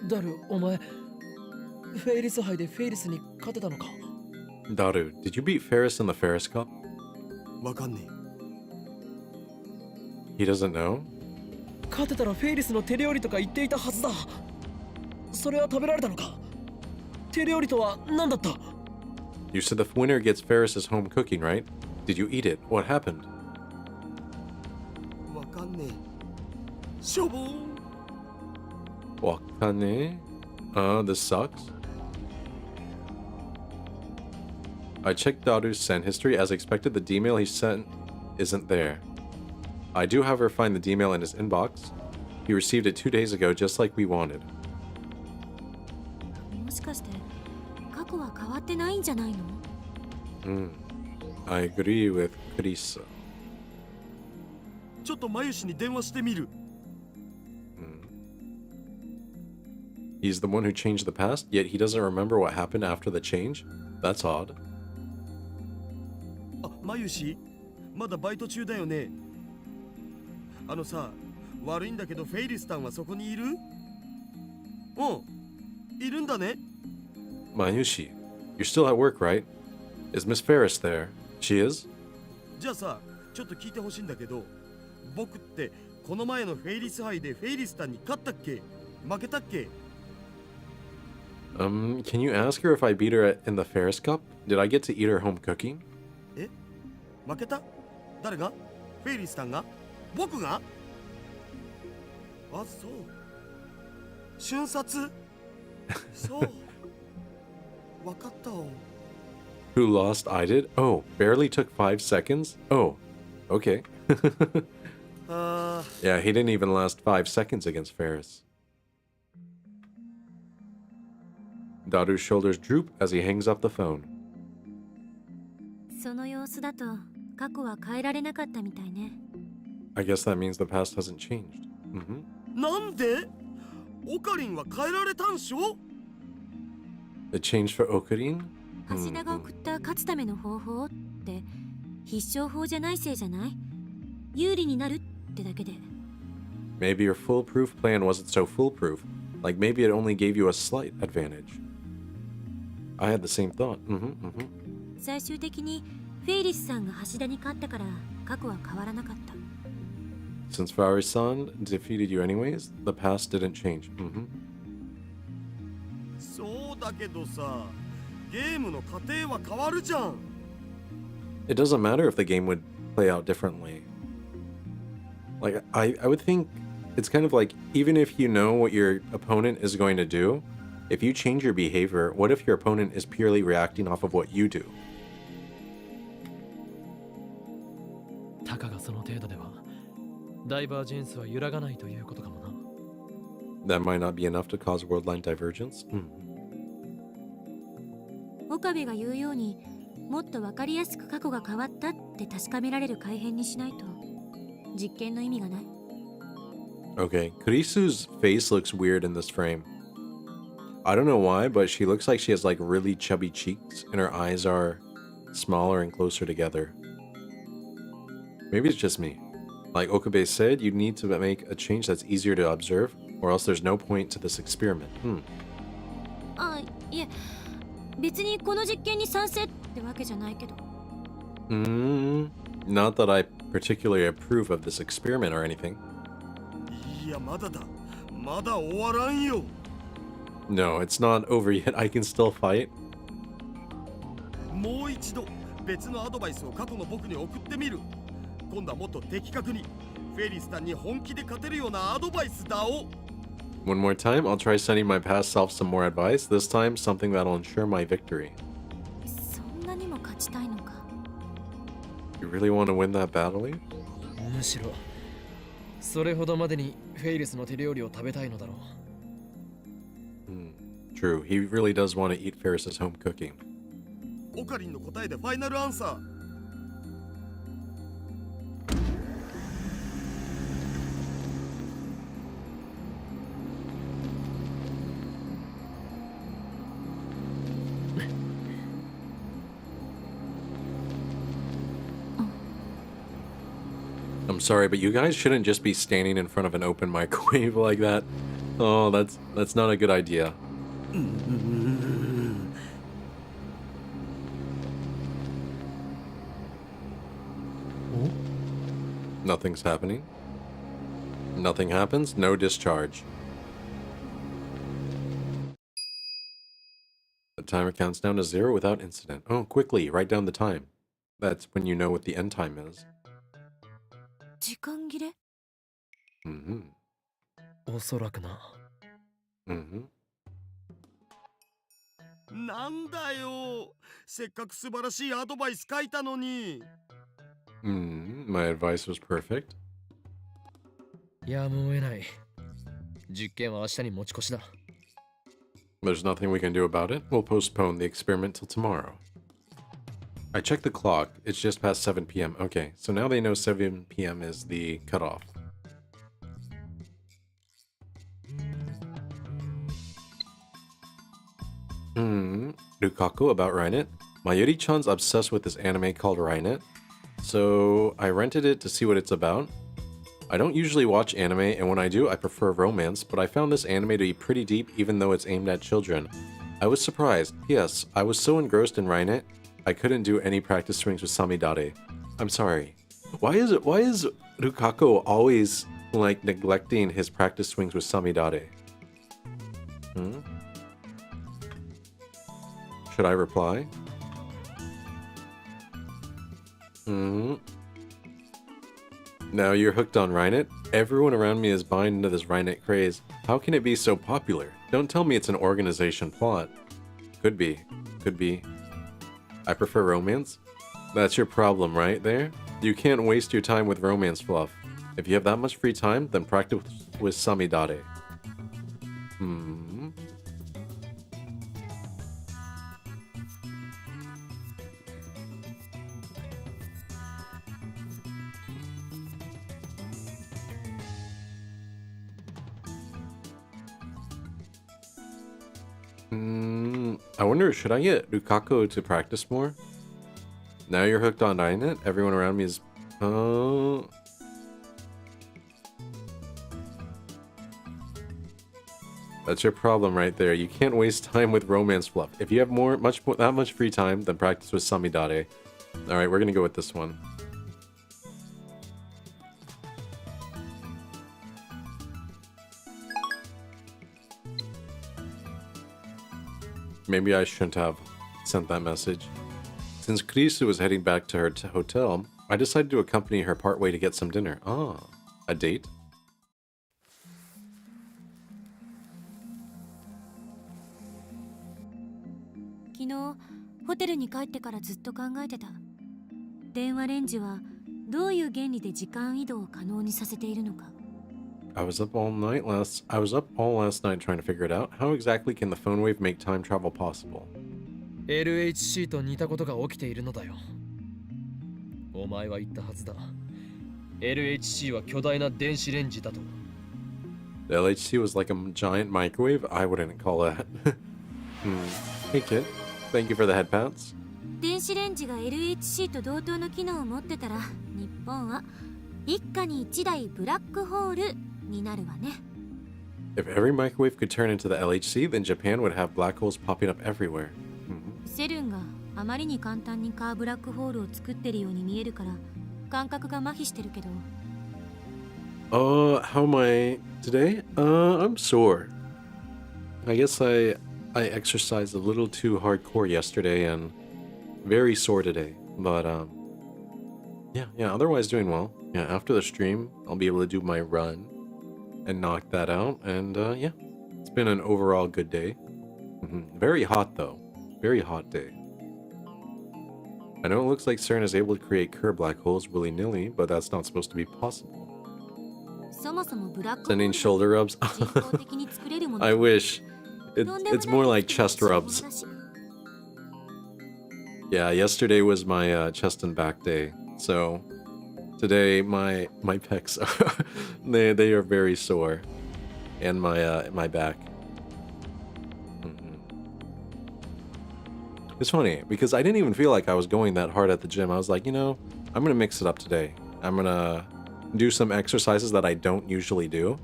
ダル、お前、フェイリス杯でフェイリスに勝てたのか？ Daru, did you beat Ferris in the Ferris Cup? わかんねえ。 He doesn't know? 勝てたらフェイリスの手料理とか言っていたはずだ。それは食べられたのか？手料理とは何だった？ You said the winner gets Ferris's home cooking, right? Did you eat it? What happened? わかんねえ。しょぼーん。 Wakane? This sucks. I checked Daru's send history. As expected, the D-mail he sent isn't there. I do, however, find the D-mail in his inbox. He received it 2 days ago, just like we wanted. もしかして過去は変わってないんじゃないの？ I agree with Krisa. ちょっとマユシに電話してみる。 He's the one who changed the past, yet he doesn't remember what happened after the change? That's odd. あ、マユシ、まだバイト中だよね。あのさ、悪いんだけどフェイリスタンはそこにいる？うん、いるんだね。 Mayushi, you're still at work, right? Is Miss Ferris there? She is? じゃあさ、ちょっと聞いてほしいんだけど、僕ってこの前のフェイリス杯でフェイリスタンに勝ったっけ負けたっけ Can you ask her if I beat her in the Ferris Cup? Did I get to eat her home cooking? え負けた誰がフェイリスタンが僕があ、そう。瞬殺そう。わかったわ。Who lost? I did? Oh, barely took 5 seconds? Oh, okay. Yeah, he didn't even last 5 seconds against Ferris. Daru's shoulders droop as he hangs up the phone. その様子だと過去は変えられなかったみたいね。I guess that means the past hasn't changed. Mm-hmm. なんでオカリンは変えられたんしょ It changed for Okarin? 橋田が送った勝つための方法って必勝法じゃないせいじゃない？有利になるってだけで。Maybe your foolproof plan wasn't so foolproof. Like maybe it only gave you a slight advantage. I had the same thought. 最終的にフェイリスさんが橋田に勝ったから過去は変わらなかった。Since Faris-san defeated you anyways, the past didn't change. そうだけどさ、ゲームの過程は変わるじゃん。It doesn't matter if the game would play out differently. Like, I would think it's kind of like, even if you know what your opponent is going to do, if you change your behavior, what if your opponent is purely reacting off of what you do? たかがその程度ではダイバージェンスは揺らがないということかもな。That might not be enough to cause world line divergence. 岡部が言うようにもっと分かりやすく過去が変わったって確かめられる改変にしないと実験の意味がない。Okay, Kurisu's face looks weird in this frame. I don't know why, but she looks like she has like really chubby cheeks and her eyes are smaller and closer together. Maybe it's just me. Like Okabe said, you need to make a change that's easier to observe, or else there's no point to this experiment. あ、いえ、別にこの実験に賛成ってわけじゃないけど。Not that I particularly approve of this experiment or anything. いや、まだだ。まだ終わらんよ。No, it's not over yet. I can still fight. もう一度別のアドバイスを過去の僕に送ってみる。今度はもっと的確にフェリスタンに本気で勝てるようなアドバイスだお。One more time, I'll try sending my past self some more advice. This time, something that'll ensure my victory. そんなにも勝ちたいのか。You really want to win that battle? むしろそれほどまでにフェイリスの手料理を食べたいのだろう。True, he really does want to eat Ferris's home cooking. オカリンの答えでファイナルアンサー。I'm sorry, but you guys shouldn't just be standing in front of an open microwave like that. Oh, that's not a good idea. Nothing's happening. Nothing happens, no discharge. The timer counts down to 0 without incident. Oh, quickly, write down the time. That's when you know what the end time is. 時間切れ？おそらくな。なんだよ。せっかく素晴らしいアドバイス書いたのに。My advice was perfect. やむを得ない。実験は明日に持ち越しだ。There's nothing we can do about it. We'll postpone the experiment till tomorrow. I checked the clock. It's just past 7 p.m. Okay, so now they know 7 p.m. is the cutoff. Lukaku about Rainet. Mayuri-chan's obsessed with this anime called Rainet, so I rented it to see what it's about. I don't usually watch anime, and when I do, I prefer romance, but I found this anime to be pretty deep even though it's aimed at children. I was surprised. Yes, I was so engrossed in Rainet, I couldn't do any practice swings with Samidare. I'm sorry. Why is Rukako always like neglecting his practice swings with Samidare? Hmm? Should I reply? Hmm. Now you're hooked on Rhinet? Everyone around me is buying into this Rhinet craze. How can it be so popular? Don't tell me it's an organization plot. Could be. Could be. I prefer romance? That's your problem right there. You can't waste your time with romance fluff. If you have that much free time, then practice with Samidare. Hmm. I wonder, should I get Rukako to practice more? Now you're hooked on Dynet? Everyone around me is... That's your problem right there. You can't waste time with romance fluff. If you have that much free time, then practice with Samidare. Alright, we're gonna go with this one. Maybe I shouldn't have sent that message. Since Krisu was heading back to her hotel, I decided to accompany her partway to get some dinner. Ah, a date? 昨日ホテルに帰ってからずっと考えてた。電話レンジはどういう原理で時間移動を可能にさせているのか。I was up all last night trying to figure it out. How exactly can the phone wave make time travel possible? LHC と似たことが起きているのだよ。お前は言ったはずだ。LHC は巨大な電子レンジだと。The LHC was like a giant microwave? I wouldn't call that. Hey kid, thank you for the head pats. 電子レンジが LHC と同等の機能を持ってたら、日本は一家に一台ブラックホールになるわね。If every microwave could turn into the LHC, then Japan would have black holes popping up everywhere. セルンがあまりに簡単にカーブラックホールを作ってるように見えるから感覚が麻痺してるけど。How am I today? I'm sore. I guess I exercised a little too hardcore yesterday and very sore today. But yeah, otherwise doing well. Yeah, after the stream, I'll be able to do my run and knock that out. And yeah, it's been an overall good day. Very hot though. Very hot day. I know it looks like CERN is able to create Kerr black holes willy-nilly, but that's not supposed to be possible. Sending shoulder rubs? I wish. It's more like chest rubs. Yeah, yesterday was my chest and back day, so today my pecs are they are very sore, and my back. It's funny because I didn't even feel like I was going that hard at the gym. I was like, you know, I'm gonna mix it up today. I'm gonna do some exercises that I don't usually do,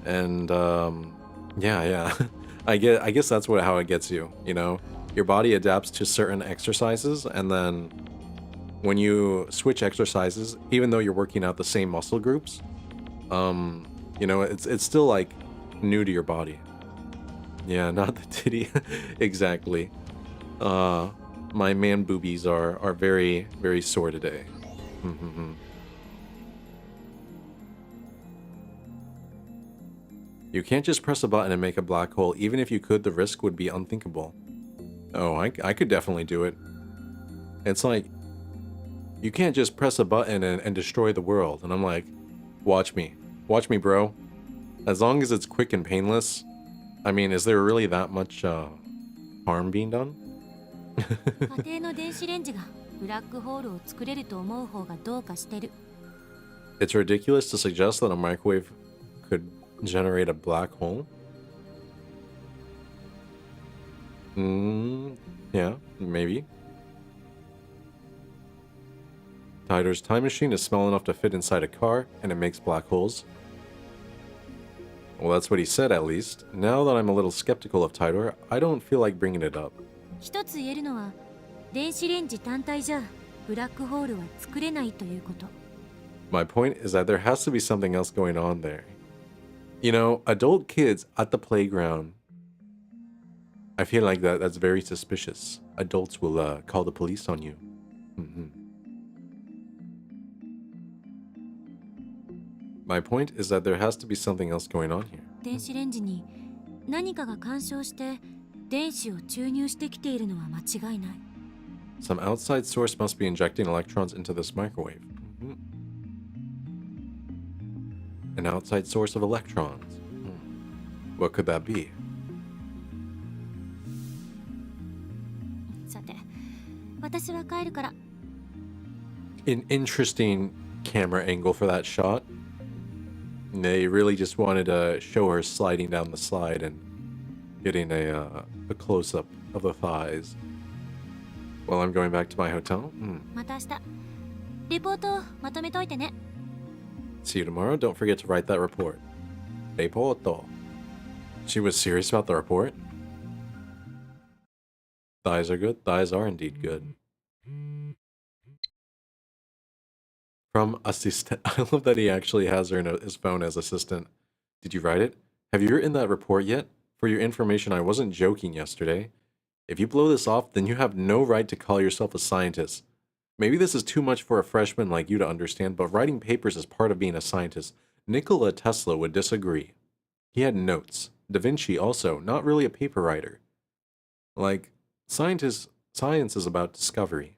and yeah. I guess that's how it gets you. You know, your body adapts to certain exercises, and then when you switch exercises, even though you're working out the same muscle groups, you know, it's still like new to your body. Yeah, not the titty. Exactly. My man boobies are very, very sore today. You can't just press a button and make a black hole. Even if you could, the risk would be unthinkable. Oh, I could definitely do it. It's like, you can't just press a button and destroy the world. And I'm like, watch me. Watch me, bro. As long as it's quick and painless. I mean, is there really that much harm being done? It's ridiculous to suggest that a microwave could generate a black hole. Yeah, maybe. Tidor's time machine is small enough to fit inside a car, and it makes black holes. Well, that's what he said, at least. Now that I'm a little skeptical of Tidor, I don't feel like bringing it up. 一つ言えるのは電子レンジ単体じゃブラックホールは作れないということ。My point is that there has to be something else going on there. You know, adult kids at the playground. I feel like that's very suspicious. Adults will call the police on you. My point is that there has to be something else going on here. 電子レンジに何かが干渉して電子を注入してきているのは間違いない。Some outside source must be injecting electrons into this microwave. An outside source of electrons. What could that be? さて、私は帰るから。An interesting camera angle for that shot. They really just wanted to show her sliding down the slide and getting a close-up of the thighs. While I'm going back to my hotel. また明日。レポートまとめといてね。See you tomorrow. Don't forget to write that report. Reporto. She was serious about the report? Thighs are good. Thighs are indeed good. From assistant. I love that he actually has her in his phone as assistant. Did you write it? Have you written that report yet? For your information, I wasn't joking yesterday. If you blow this off, then you have no right to call yourself a scientist. Maybe this is too much for a freshman like you to understand, but writing papers is part of being a scientist. Nikola Tesla would disagree. He had notes. Da Vinci also, not really a paper writer. Like, science is about discovery.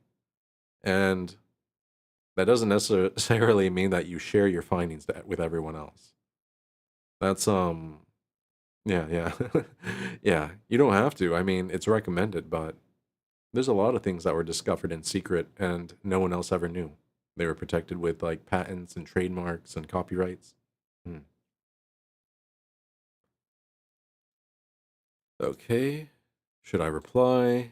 And that doesn't necessarily mean that you share your findings with everyone else. That's, yeah. Yeah, you don't have to. I mean, it's recommended, but there's a lot of things that were discovered in secret and no one else ever knew. They were protected with, like, patents and trademarks and copyrights. Okay. Should I reply?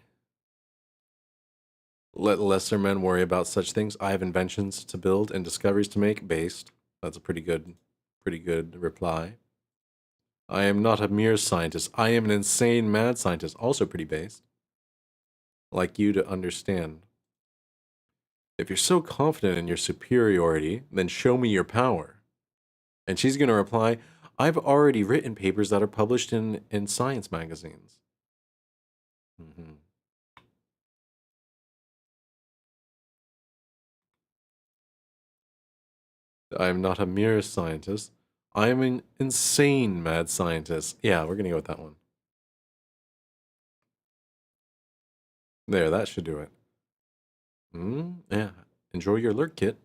Let lesser men worry about such things. I have inventions to build and discoveries to make. Based. That's a pretty good reply. I am not a mere scientist. I am an insane mad scientist. Also pretty based. Like you to understand. If you're so confident in your superiority, then show me your power. And she's going to reply, I've already written papers that are published in science magazines. I am not a mere scientist. I am an insane mad scientist. Yeah, we're going to go with that one. There, that should do it. Yeah. Enjoy your lurk kit.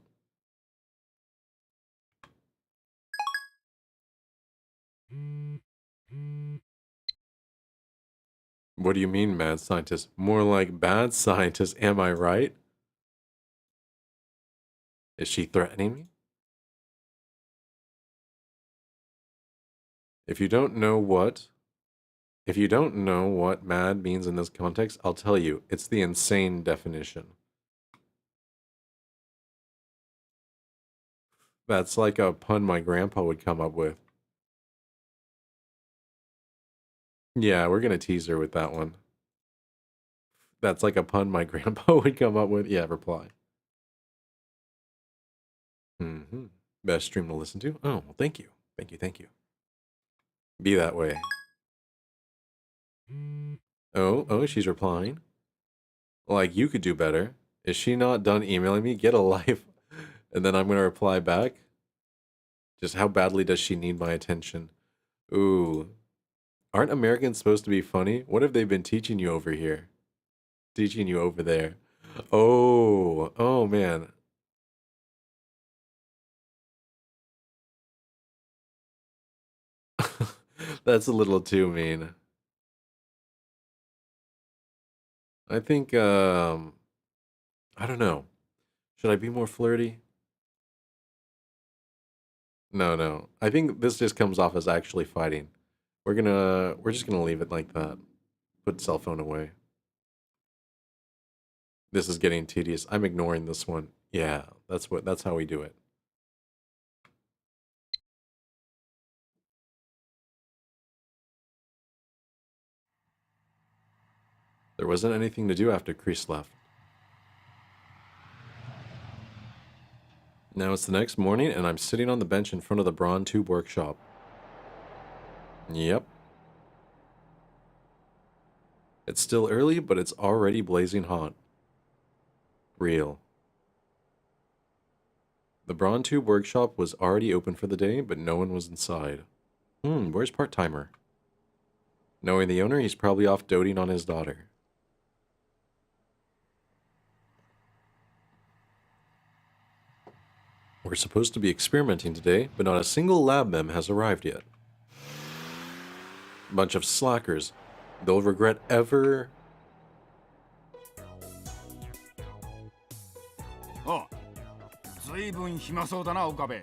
What do you mean, mad scientist? More like bad scientist, am I right? Is she threatening me? If you don't know what mad means in this context, I'll tell you. It's the insane definition. That's like a pun my grandpa would come up with. Yeah, we're gonna tease her with that one. That's like a pun my grandpa would come up with. Yeah, reply. Best stream to listen to? Oh, well, thank you. Thank you. Be that way. Oh, she's replying. Like, you could do better. Is she not done emailing me? Get a life. And then I'm gonna reply back. Just how badly does she need my attention? Ooh. Aren't Americans supposed to be funny? What have they been teaching you over here? Teaching you over there. Oh man. That's a little too mean. I think, I don't know. Should I be more flirty? No. I think this just comes off as actually fighting. We're just gonna leave it like that. Put cell phone away. This is getting tedious. I'm ignoring this one. Yeah, that's how we do it. There wasn't anything to do after Kreese left. Now it's the next morning, and I'm sitting on the bench in front of the Brawn Tube workshop. Yep. It's still early, but it's already blazing hot. Real. The Brawn Tube workshop was already open for the day, but no one was inside. Where's part-timer? Knowing the owner, he's probably off doting on his daughter. We're supposed to be experimenting today, but not a single lab mem has arrived yet. Bunch of slackers. They'll regret ever... Oh, 随分暇そうだな、岡部。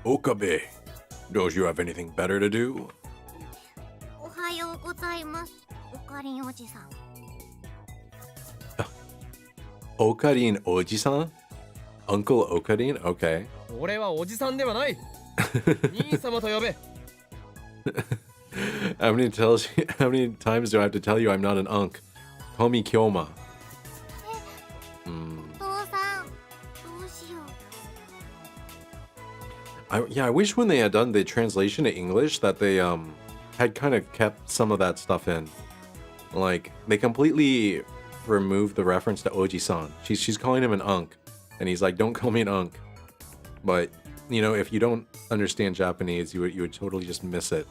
Okabe, don't you have anything better to do? おはようございます、オカリンおじさん。Okarin Oji-san? Uncle Okarin? Okay. 俺はおじさんではない。兄様と呼べ。How many times do I have to tell you I'm not an unk? Call me Kyoma. お父さん、どうしよう。Yeah, I wish when they had done the translation to English that they had kind of kept some of that stuff in. Like, they completely removed the reference to Oji-san. She's calling him an unk. And he's like, don't call me an unk. But, you know, if you don't understand Japanese, you would totally just miss it.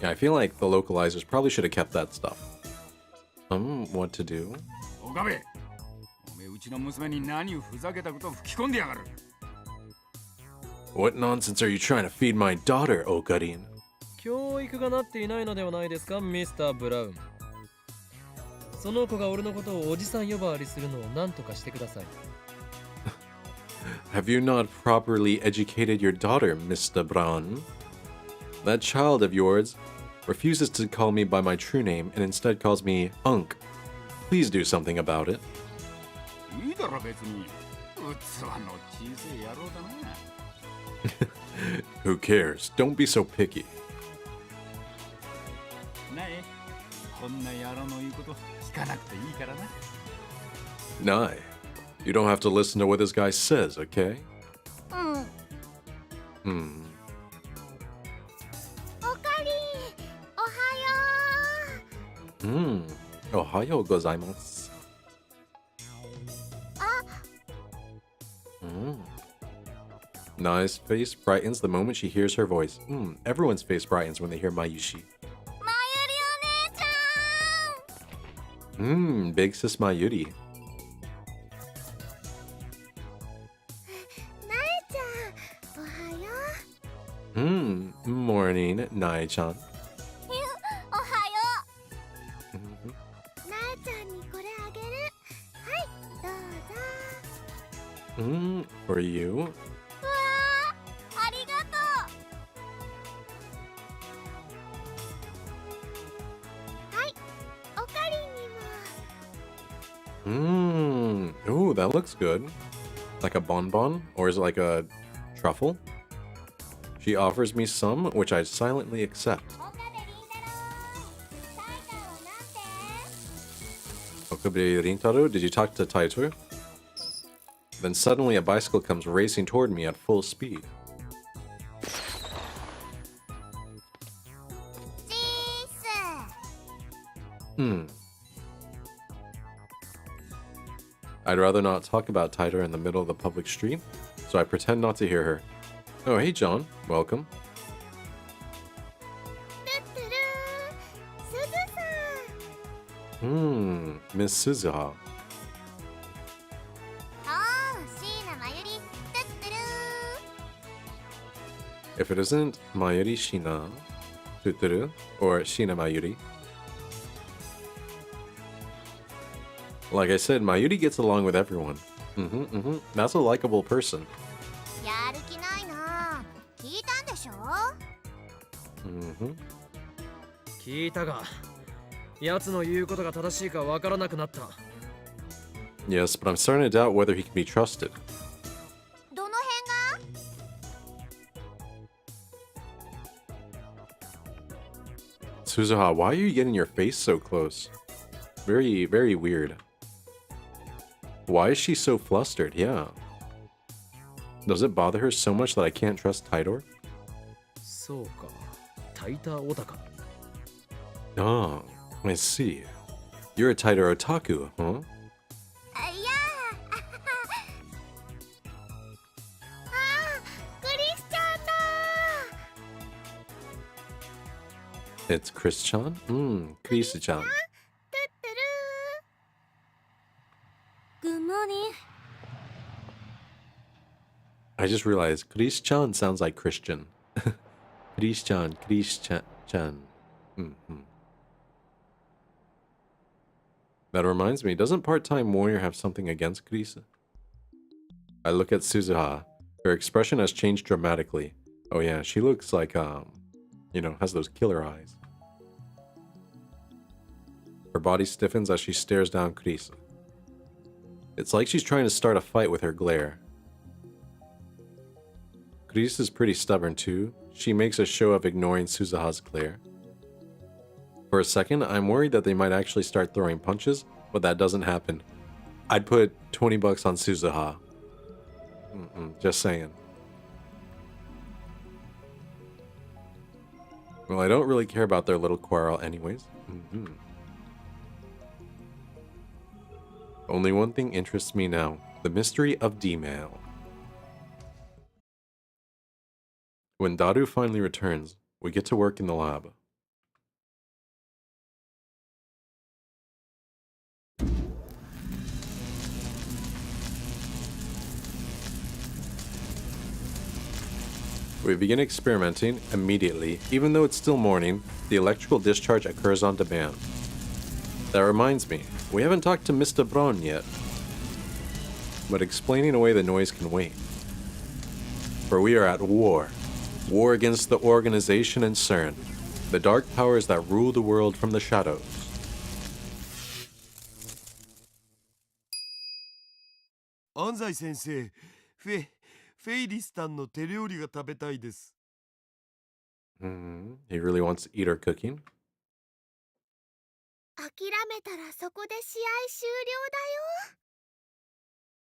Yeah, I feel like the localizers probably should have kept that stuff. What to do? 岡部、おめえうちの娘に何をふざけたことを吹き込んでやがる。What nonsense are you trying to feed my daughter, Okarin? 教育がなっていないのではないですか、ミスター・ブラウン。その子が俺のことをおじさん呼ばわりするのを何とかしてください。Have you not properly educated your daughter, Mr. Braun? That child of yours refuses to call me by my true name and instead calls me Unk. Please do something about it. いいだろ別に。器の小さい野郎だな。Who cares? Don't be so picky. なえ、こんな野郎の言うこと聞かなくていいからな。Nye, you don't have to listen to what this guy says, okay? うん。オカリン、おはよう。Ohayo gozaimasu. Nye's face brightens the moment she hears her voice. Everyone's face brightens when they hear Mayushi. まゆりお姉ちゃん。Big sis Mayuri. なえちゃん、おはよう。Morning, Nae-chan. おはよう。なえちゃんにこれあげる。はい、どうぞ。For you. うわー、ありがとう。はい、オカリンにも。Ooh, that looks good. Like a bonbon? Or is it like a truffle? She offers me some, which I silently accept. 岡部倫太郎、タイタンをなんて。 Okabe Rintaro, did you talk to Taito? Then suddenly a bicycle comes racing toward me at full speed. チース。I'd rather not talk about Taito in the middle of the public street, so I pretend not to hear her. Oh, hey John, welcome. トゥットゥルー、すずさん。Miss Suzuha. おー、椎名まゆり、トゥットゥルー。 If it isn't Mayuri Shina, Tuturu, or Shina Mayuri. Like I said, Mayuri gets along with everyone. That's a likable person. やる気ないな。聞いたんでしょ。聞いたが、奴の言うことが正しいかわからなくなった。Yes, but I'm starting to doubt whether he can be trusted. どの辺が？ Suzuha, why are you getting your face so close? Very, very weird. Why is she so flustered? Yeah. Does it bother her so much that I can't trust Tidor? そうか。タイターオタか。Oh, I see. You're a Tidor otaku, huh? いやあクリスチャンだ It's Chris-chan? Chris-chan. グッモーニング I just realized Chris-chan sounds like Christian. Chris-chan. That reminds me, doesn't part-time warrior have something against Chris? I look at Suzuha. Her expression has changed dramatically. Oh yeah, she looks like, has those killer eyes. Her body stiffens as she stares down Chris. It's like she's trying to start a fight with her glare. Chris is pretty stubborn too. She makes a show of ignoring Suzuha's glare. For a second, I'm worried that they might actually start throwing punches, but that doesn't happen. I'd put 20 bucks on Suzuha. Just saying. Well, I don't really care about their little quarrel anyways. Only one thing interests me now. The mystery of D-Mail. When Daru finally returns, we get to work in the lab. We begin experimenting immediately. Even though it's still morning, the electrical discharge occurs on demand. That reminds me, we haven't talked to Mr. Braun yet. But explaining away the noise can wait. For we are at war. War against the organization and CERN, the dark powers that rule the world from the shadows. 安西先生、フェイリスタンの手料理が食べたいです。He really wants to eat our cooking. 諦めたらそこで試合終了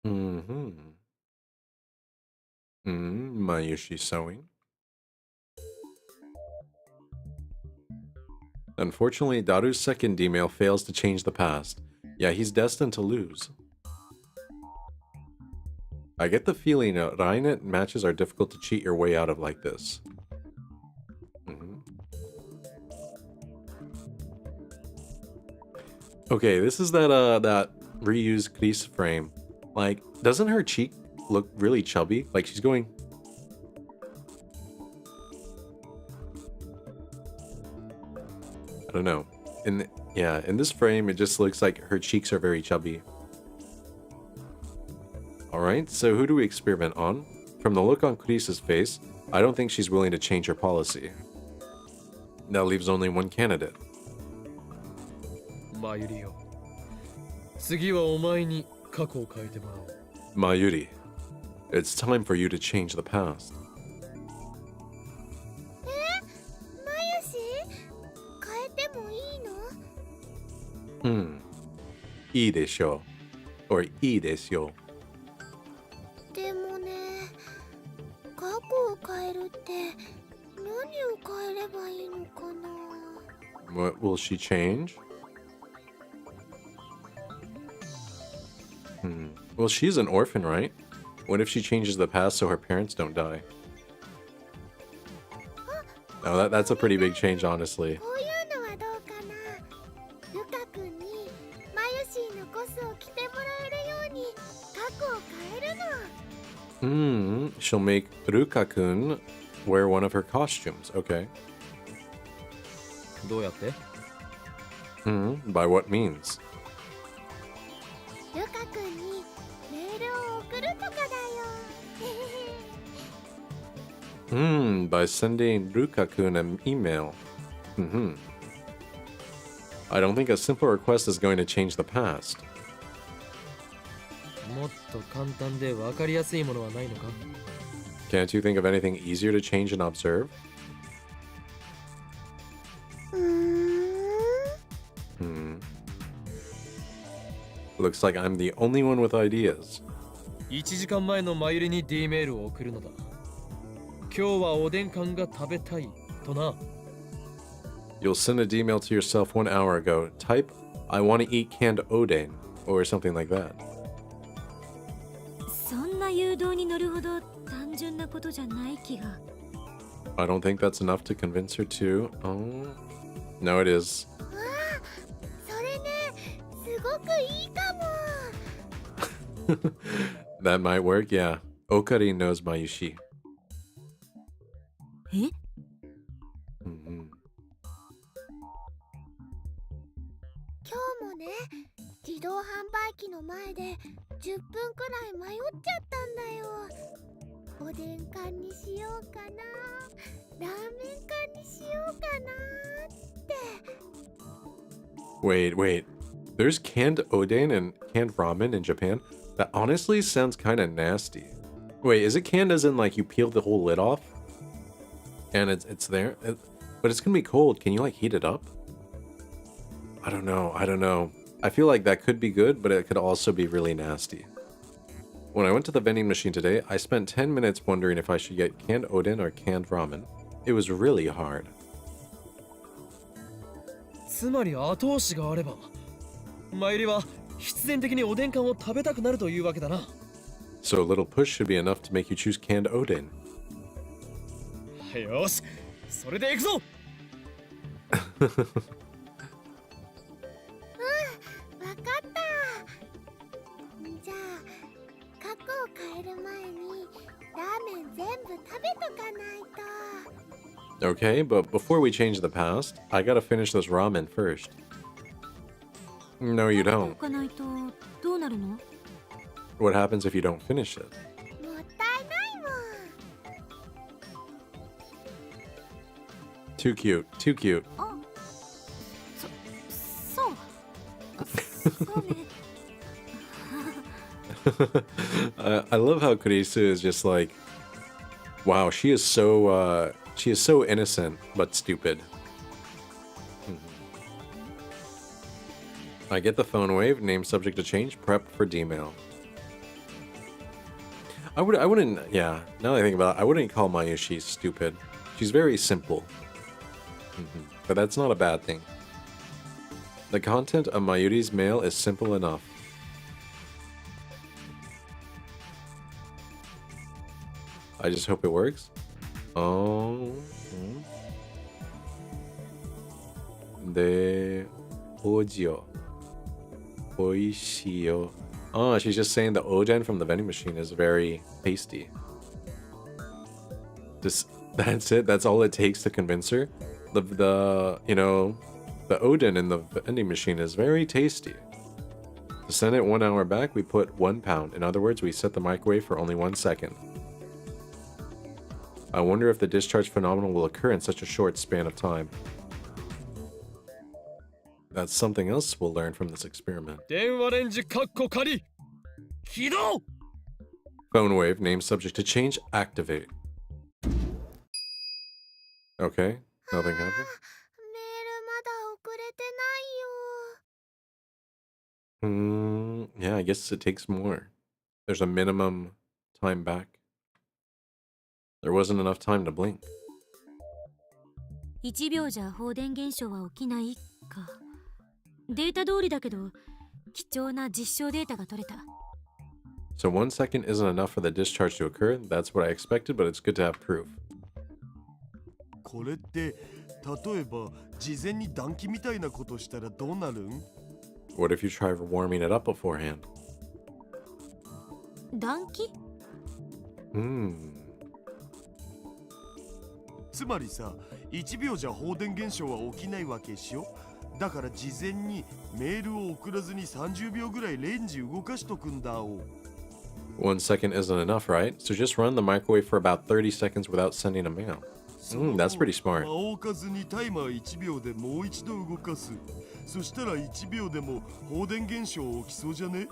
だよ Mayushi sewing. Unfortunately, Daru's second D-mail fails to change the past. Yeah, he's destined to lose. I get the feeling Rainet matches are difficult to cheat your way out of like this. Okay, this is that reused Chris frame. Like, doesn't her cheek look really chubby? Like she's going... I don't know. In this frame, it just looks like her cheeks are very chubby. Alright, so who do we experiment on? From the look on Chris's face, I don't think she's willing to change her policy. That leaves only one candidate. マユリよ。次はお前に過去を変えてもらおう。Mayuri, it's time for you to change the past. マユシ変えてもいいの いいでしょう or いいですよ。でもね、過去を変えるって何を変えればいいのかな What will she change? Well, she's an orphan, right? What if she changes the past so her parents don't die? Oh, that's a pretty big change, honestly. こういうのはどうかなルカ君にマユシーのコスを着てもらえるように過去を変えるの She'll make Ruka-kun wear one of her costumes, okay. どうやって By what means? ルカ君にメールを送るとかだよ By sending Ruka-kun an email. I don't think a simple request is going to change the past. もっと簡単で分かりやすいものはないのか Can't you think of anything easier to change and observe? Looks like I'm the only one with ideas. 1時間前のマユリに D メールを送るのだ。今日はおでん缶が食べたいとな。You'll send a D-mail to yourself 1 hour ago. Type, I want to eat canned oden, or something like that. そんな誘導に乗るほど単純なことじゃない気が。 I don't think that's enough to convince her to... Oh... No, it is. それね、すごくいいかも。That might work, yeah. Okarin knows Mayushi. え？ Mhm. 今日もね、自動販売機の前で10分くらい迷っちゃったんだよ。おでん缶にしようかな、ラーメン缶にしようかなって。 Wait. There's canned oden and canned ramen in Japan? That honestly sounds kind of nasty. Wait, is it canned as in like you peel the whole lid off? And it's there? But it's gonna be cold. Can you like heat it up? I don't know. I feel like that could be good, but it could also be really nasty. When I went to the vending machine today, I spent 10 minutes wondering if I should get canned oden or canned ramen. It was really hard. つまり後押しがあれば、マユリは必然的におでん缶を食べたくなるというわけだな。So a little push should be enough to make you choose canned oden. よし、それで行くぞ。わかった。じゃあ過去を変える前にラーメン全部食べとかないと。 Okay, but before we change the past, I gotta finish this ramen first. No, you 食べ don't. とかないとどうなるの？ What happens if you don't finish it? もったいないもん。 Too cute. あ、そうね。I love how Kurisu is just like, wow, she is so innocent but stupid. I get the phone wave, name subject to change, prep for D-mail. I wouldn't, yeah, now that I think about it, I wouldn't call Mayushi stupid. She's very simple. But that's not a bad thing. The content of Mayuri's mail is simple enough. I just hope it works. Oh. De ojo. Oishio. Oh, she's just saying the oden from the vending machine is very tasty. That's it. That's all it takes to convince her. The oden in the vending machine is very tasty. To send it 1 hour back, we put 1 pound. In other words, we set the microwave for only 1 second. I wonder if the discharge phenomenon will occur in such a short span of time. That's something else we'll learn from this experiment. 電話レンジカッコ仮起動。 Phone wave, name subject to change, activate. Okay, nothing happened. メールまだ送れてないよ。 Yeah, I guess it takes more. There's a minimum time back. There wasn't enough time to blink. 1秒じゃ放電現象は起きないか。データ通りだけど、貴重な実証データが取れた。 So 1 second isn't enough for the discharge to occur. That's what I expected, but it's good to have proof. これって例えば事前に暖気みたいなことしたらどうなるん？ What if you try warming it up beforehand? 暖気？つまりさ、1秒じゃ放電現象は起きないわけしよ。だから事前にメールを送らずに30秒ぐらいレンジ動かしとくんだお。 1 second isn't enough, right? So just run the microwave for about 30 seconds without sending a mail. That's pretty smart. 間を置かずにタイマー1秒でもう一度動かす。そしたら1秒でも放電現象起きそうじゃね？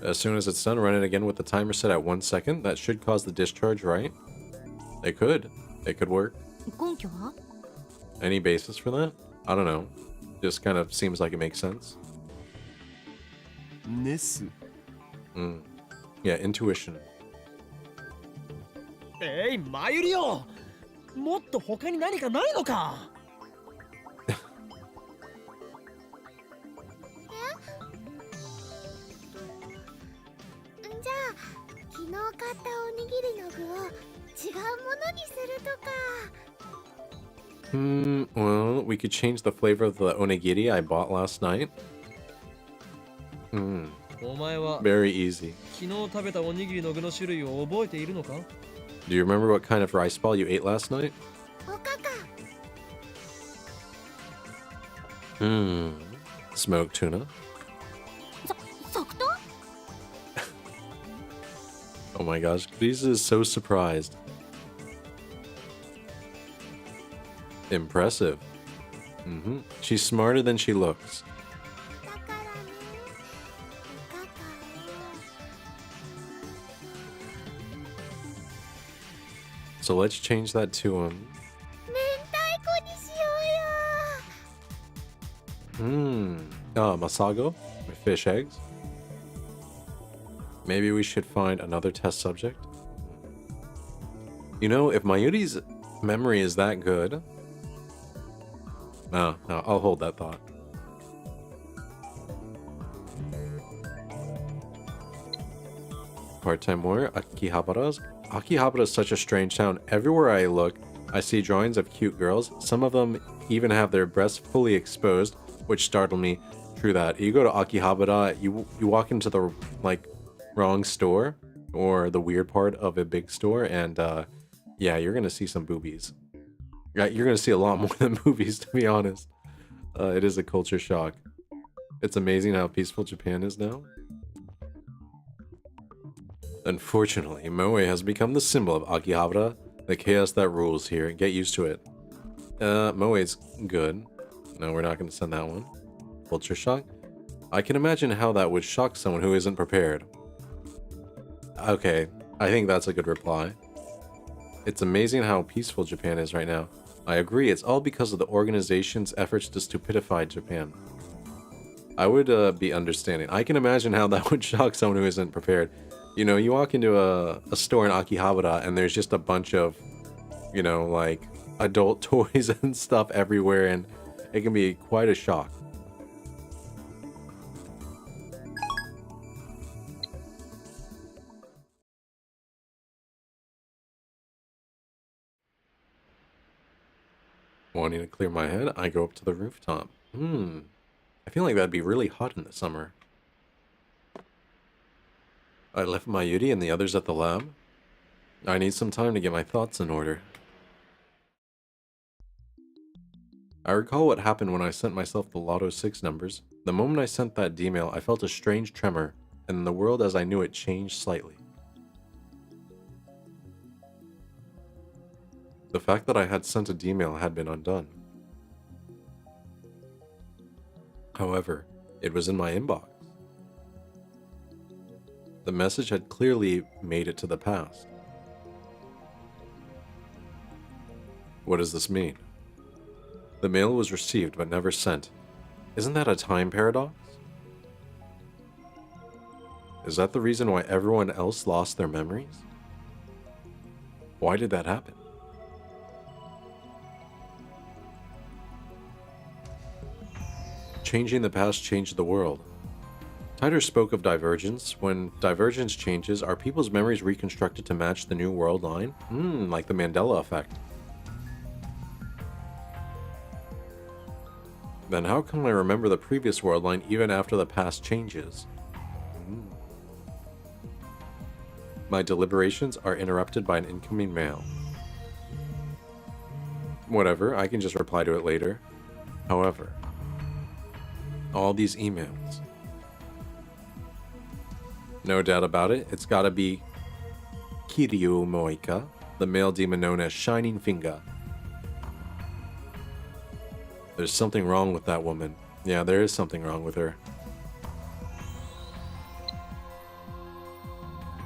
As soon as it's done, run it again with the timer set at 1 second. That should cause the discharge, right? It could. It could work. 根拠は？ Any basis for that? I don't know. Just kind of seems like it makes sense. ネス Yeah, intuition. マユリよ、もっと他に何かないのか。じゃあ昨日買ったおにぎりの具を違うものにするとか。Well, we could change the flavor of the onigiri I bought last night. お前は Very easy. 昨日食べたおにぎりの具の種類を覚えているのか。 Do you remember what kind of rice ball you ate last night? おかか。Smoked tuna. 即答。 Oh my gosh, Rizz is so surprised. Impressive. She's smarter than she looks. だからね、おかかを。 So let's change that to 明太子にしようよ。masago with fish eggs. Maybe we should find another test subject. You know, if Mayuri's memory is that good, no, I'll hold that thought. Part-time warrior, Akihabara's. Akihabara is such a strange town. Everywhere I look, I see drawings of cute girls. Some of them even have their breasts fully exposed, which startled me. True that. You go to Akihabara, you walk into the wrong store or the weird part of a big store, and yeah, you're gonna see some boobies. Yeah, you're gonna see a lot more than movies, to be honest. It is a culture shock. It's amazing how peaceful Japan is now. Unfortunately, Moe has become the symbol of Akihabara, the chaos that rules here. Get used to it. Moe's good. No, we're not gonna send that one. Culture shock? I can imagine how that would shock someone who isn't prepared. Okay, I think that's a good reply. It's amazing how peaceful Japan is right now. I agree, it's all because of the organization's efforts to stupidify Japan. I would be understanding. I can imagine how that would shock someone who isn't prepared. You know, you walk into a store in Akihabara and there's just a bunch of, you know, like adult toys and stuff everywhere, and it can be quite a shock. Wanting to clear my head, I go up to the rooftop. I feel like that'd be really hot in the summer. I left Mayuri and the others at the lab. I need some time to get my thoughts in order. I recall what happened when I sent myself the Lotto 6 numbers. The moment I sent that D-mail, I felt a strange tremor, and the world as I knew it changed slightly. The fact that I had sent a D-mail had been undone. However, it was in my inbox. The message had clearly made it to the past. What does this mean? The mail was received but never sent. Isn't that a time paradox? Is that the reason why everyone else lost their memories? Why did that happen? Changing the past changed the world. Titor spoke of divergence. When divergence changes, are people's memories reconstructed to match the new world line? Like the Mandela effect. Then how come I remember the previous world line even after the past changes? My deliberations are interrupted by an incoming mail. Whatever, I can just reply to it later. However, all these emails. No doubt about it, it's gotta be Kiryu Moika, the male demon known as Shining Finger. There's something wrong with that woman. Yeah, there is something wrong with her.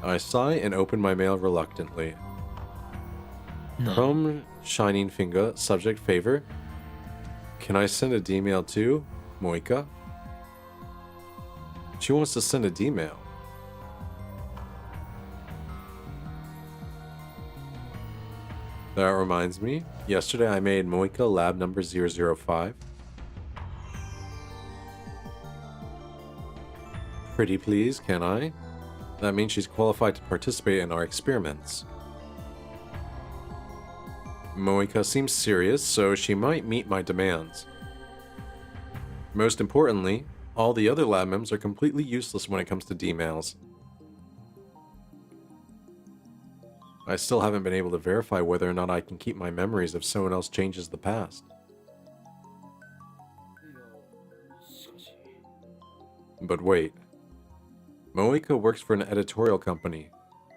I sigh and open my mail reluctantly. From Shining Finger, subject favor. Can I send a D-mail to Moika? She wants to send a D-mail. That reminds me, yesterday I made Moika lab number 005. Pretty please, can I? That means she's qualified to participate in our experiments. Moika seems serious, so she might meet my demands. Most importantly, all the other lab members are completely useless when it comes to D-mails. I still haven't been able to verify whether or not I can keep my memories if someone else changes the past. But wait. Moika works for an editorial company.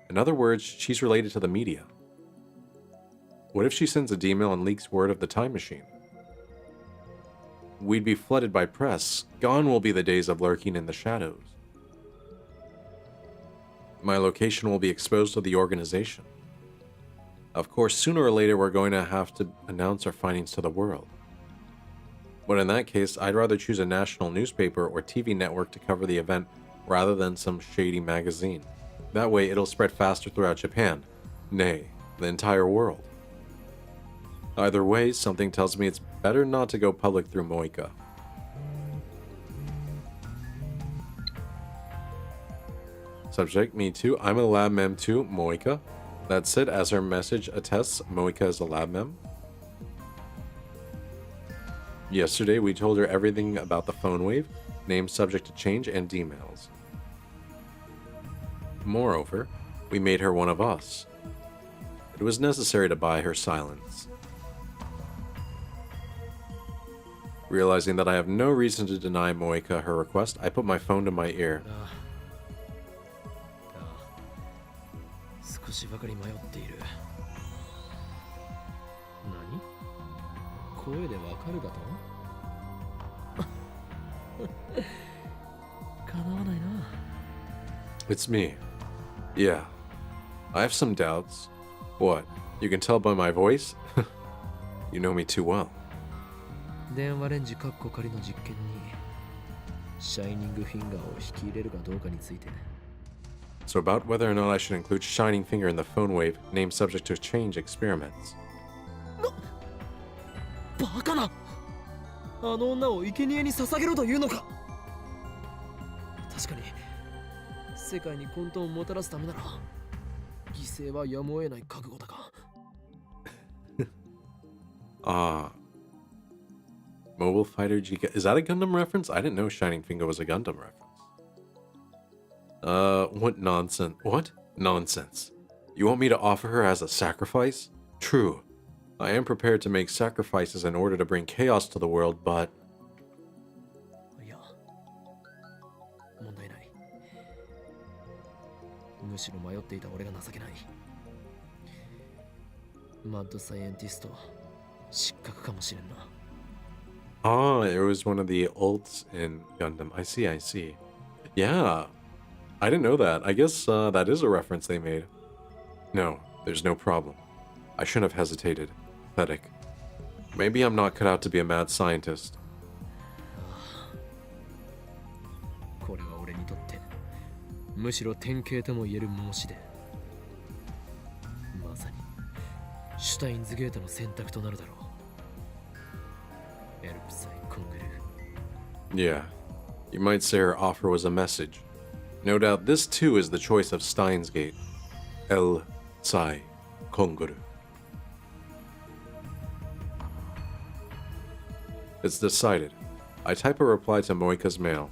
In other words, she's related to the media. What if she sends a D-mail and leaks word of the time machine? We'd be flooded by press. Gone will be the days of lurking in the shadows. My location will be exposed to the organization. Of course, sooner or later we're going to have to announce our findings to the world. But in that case, I'd rather choose a national newspaper or TV network to cover the event rather than some shady magazine. That way it'll spread faster throughout Japan. Nay, the entire world. Either way, something tells me it's better not to go public through Moika. Subject, me too. I'm a lab mem too, Moika. That's it, as her message attests, Moika is a lab mem. Yesterday, we told her everything about the phone wave, name subject to change, and D-mails. Moreover, we made her one of us. It was necessary to buy her silence. Realizing that I have no reason to deny Moika her request, I put my phone to my ear. 少しばかり迷っている。何？声でわかるだと？かなわないな。It's me. Yeah. I have some doubts. What? You can tell by my voice? You know me too well. 電話レンジカッコ仮の実験にシャイニングフィンガーを引き入れるかどうかについて。 So about whether or not I should include Shining Finger in the phone wave, name subject to change experiments. バカな！あの女を生贄に捧げろというのか。確かに世界に混沌をもたらすためなら犠牲はやむを得ない覚悟だが。Mobile Fighter GK. Is that a Gundam reference? I didn't know Shining Finger was a Gundam reference. What nonsense? What? Nonsense. You want me to offer her as a sacrifice? True. I am prepared to make sacrifices in order to bring chaos to the world, but... いや、問題ない。むしろ迷っていた俺が情けない。マッドサイエンティスト、失格かもしれんな。Ah, it was one of the ults in Gundam. I see, I see. Yeah. I didn't know that. I guess that is a reference they made. No, there's no problem. I shouldn't have hesitated. Pathetic. Maybe I'm not cut out to be a mad scientist. これは俺にとってむしろ典型とも言える申し出。まさにシュタインズゲートの選択となるだろう。エルプサイコングル。 Yeah. You might say her offer was a message. No doubt this too is the choice of Stein's Gate. El Sai Konguru. It's decided. I type a reply to Moika's mail.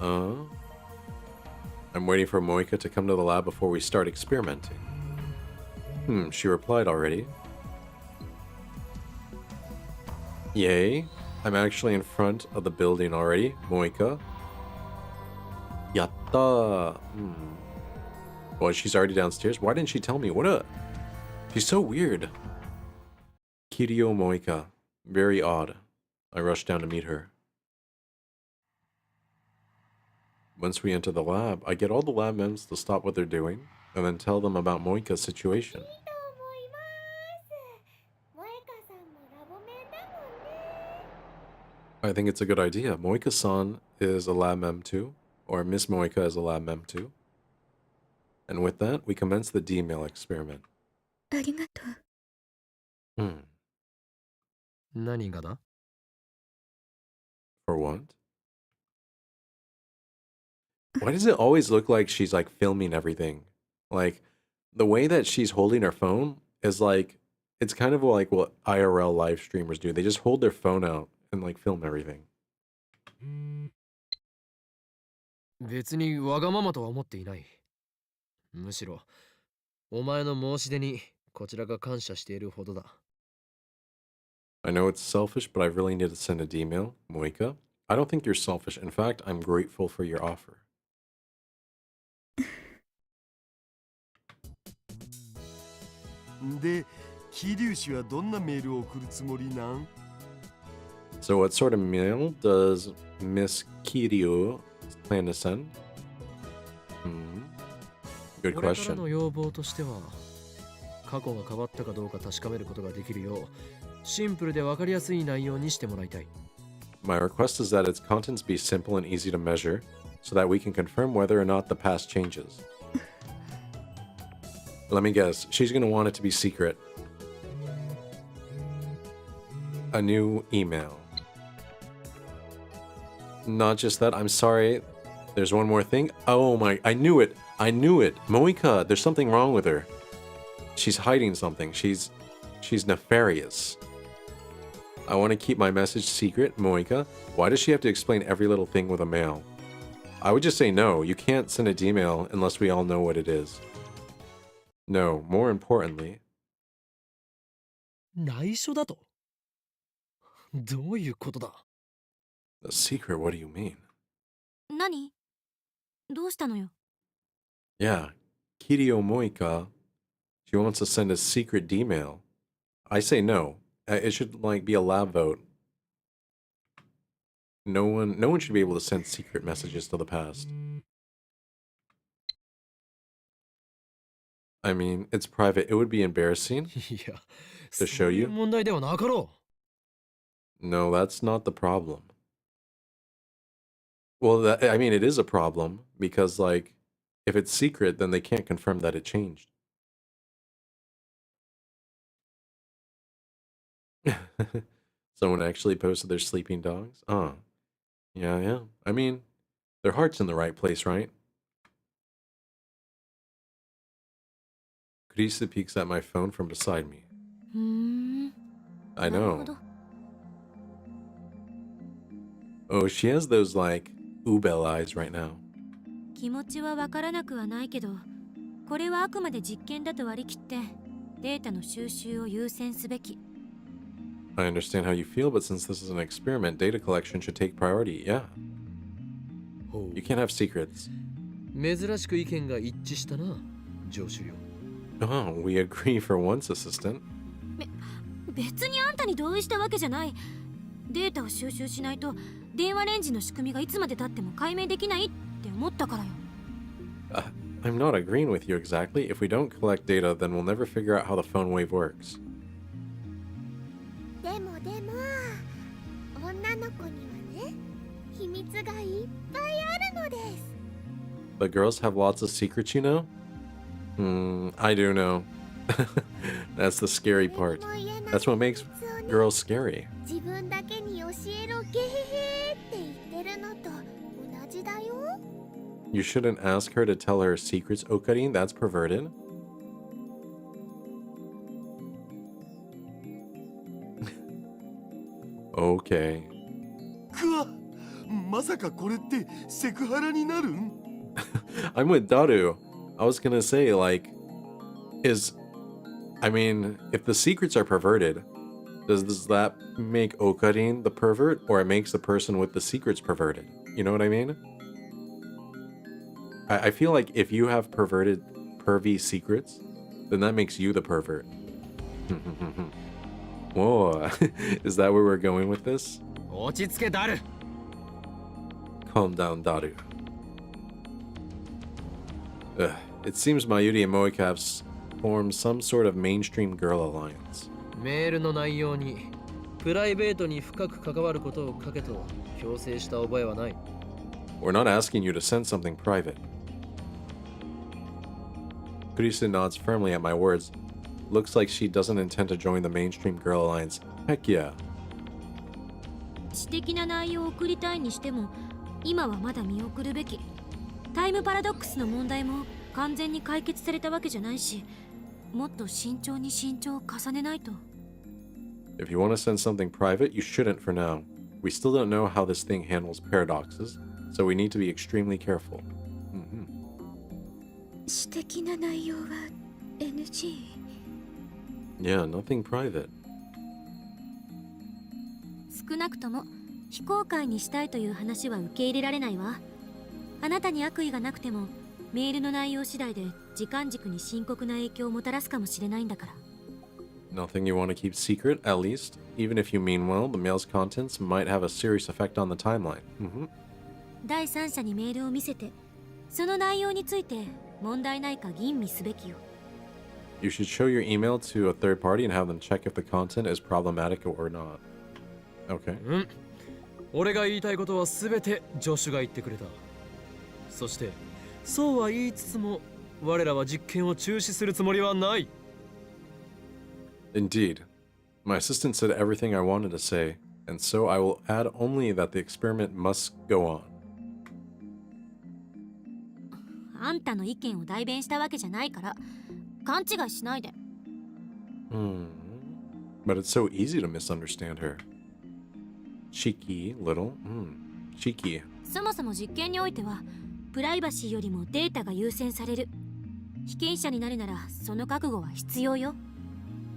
I'm waiting for Moika to come to the lab before we start experimenting. She replied already. Yay. I'm actually in front of the building already. Moika. Yatta. Well, she's already downstairs. Why didn't she tell me? She's so weird. Kirio Moika. Very odd. I rushed down to meet her. Once we enter the lab, I get all the lab members to stop what they're doing and then tell them about Moika's situation. I think it's a good idea. Moika-san is a lab mem too, or Miss Moika is a lab mem too. And with that, we commence the D-mail experiment. ありがとう。 Hmm. 何がだ？ For what? Why does it always look like she's like filming everything? Like the way that she's holding her phone is like it's kind of like what IRL live streamers do. They just hold their phone out and like film everything. 別にわがままとは思っていない。むしろ、お前の申し出にこちらが感謝しているほどだ。I know it's selfish, but I really need to send a D-mail, Moika. I don't think you're selfish. In fact, I'm grateful for your offer. で、桐生氏はどんなメールを送るつもりなん？ So what sort of mail does Miss Kiryu plan to send? Good これからの question. 要望としては、過去が変わったかどうか確かめることができるよう、シンプルでわかりやすい内容にしてもらいたい。My request is that its contents be simple and easy to measure, so that we can confirm whether or not the past changes. Let me guess, she's gonna want it to be secret. A new email. Not just that, I'm sorry. There's one more thing. Oh my, I knew it. I knew it. Moika, there's something wrong with her. She's hiding something. She's nefarious. I want to keep my message secret, Moika. Why does she have to explain every little thing with a mail? I would just say no. You can't send a D-mail unless we all know what it is. No, more importantly. 内緒だと？どういうことだ？ The secret, what do you mean? 何？どうしたのよ？ Yeah, Kiryu Moika, she wants to send a secret D-mail. I say no. It should like be a lab vote. No one should be able to send secret messages to the past. I mean, it's private. It would be embarrassing いや、 to show そういう you. 問題ではなかろ No, that's not the problem. Well, I mean, it is a problem because, like, if it's secret, then they can't confirm that it changed. Someone actually posted their sleeping dogs? Oh. Yeah. I mean, their heart's in the right place, right? Krisa peeks at my phone from beside me. ふーん。 I なるほ know. ど。 Oh, she has those, like, Ubel eyes right now. 気持ちはわからなくはないけど、これはあくまで実験だと割り切ってデータの収集を優先すべき。 I understand how you feel, but since this is an experiment, data collection should take priority, yeah. う。 You can't have secrets. 珍しく意見が一致したな、上司よ。 Oh, we agree for once, assistant. 別にあんたに同意したわけじゃない。データを収集しないと電話レンジの仕組みがいつまで経っても解明できないって思ったからよ。I'm not agreeing with you exactly. If we don't collect data, then we'll never figure out how the phone wave works. でも女の子にはね、秘密がいっぱいあるのです。 But girls have lots of secrets, you know? I do know. That's the scary part. That's what makes girls scary. 自分だけに教えろゲヘヘって言ってるのと同じだよ。 You shouldn't ask her to tell her secrets, Okarin. That's perverted. Okay. くわ、まさかこれってセクハラになるん？ I'm with Daru. I was gonna say, like, I mean, if the secrets are perverted, does that make Okarin the pervert, or it makes the person with the secrets perverted? You know what I mean? I feel like if you have pervy secrets, then that makes you the pervert. Whoa, is that where we're going with this? 落ち着けダル。 Calm down, Daru. Ugh, it seems Mayuri and Moika have formed some sort of mainstream girl alliance. メールの内容にプライベートに深く関わることを書けと強制した覚えはない。 We're not asking you to send something private. Kurisa nods firmly at my words. Looks like she doesn't intend to join the mainstream girl alliance. Heck yeah. 私的な内容を送りたいにしても今はまだ見送るべき。タイムパラドックスの問題も完全に解決されたわけじゃないし、もっと慎重に慎重を重ねないと。 If you want to send something private, you shouldn't for now. We still don't know how this thing handles paradoxes, so we need to be extremely careful. 私的な内容は NG。 Yeah, nothing private. 少なくとも非公開にしたいという話は受け入れられないわ。あなたに悪意がなくてもメールの内容次第で時間軸に深刻な影響をもたらすかもしれないんだから。 Nothing you want to keep secret, at least. Even if you mean well, the mail's contents might have a serious effect on the timeline. 第三者にメールを見せてその内容について問題ないか吟味すべきよ。 You should show your email to a third party and have them check if the content is problematic or not. Okay. 俺が言いたいことは全て助手が言ってくれた。そしてそうは言いつつも我らは実験を中止するつもりはない。 Indeed. My assistant said everything I wanted to say, and so I will add only that the experiment must go on. あんたの意見を代弁したわけじゃないから勘違いしないで。 But it's so easy to misunderstand her. Cheeky, little. Cheeky. そもそも実験においてはプライバシーよりもデータが優先される。被験者になるならその覚悟は必要よ。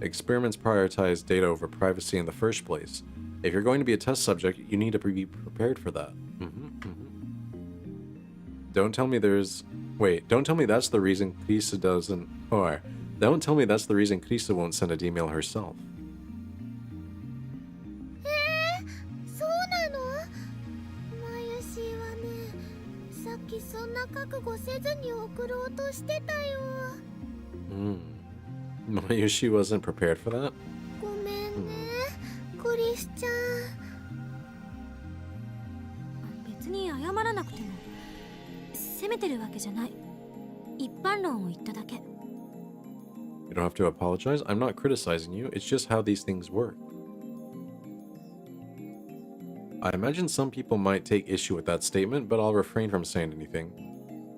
Experiments prioritize data over privacy in the first place. If you're going to be a test subject, you need to be prepared for that. Don't tell me there's... Wait, don't tell me that's the reason Krisa doesn't... Or, don't tell me that's the reason Krisa won't send an email herself. そうなの？マユシーはね、さっきそんな覚悟せずに送ろうとしてたよ。Mayushi wasn't prepared for that? ごめんね、クリスちゃん。別に謝らなくても責めてるわけじゃない。一般論を言っただけ。 You don't have to apologize. I'm not criticizing you. It's just how these things work. I imagine some people might take issue with that statement, but I'll refrain from saying anything.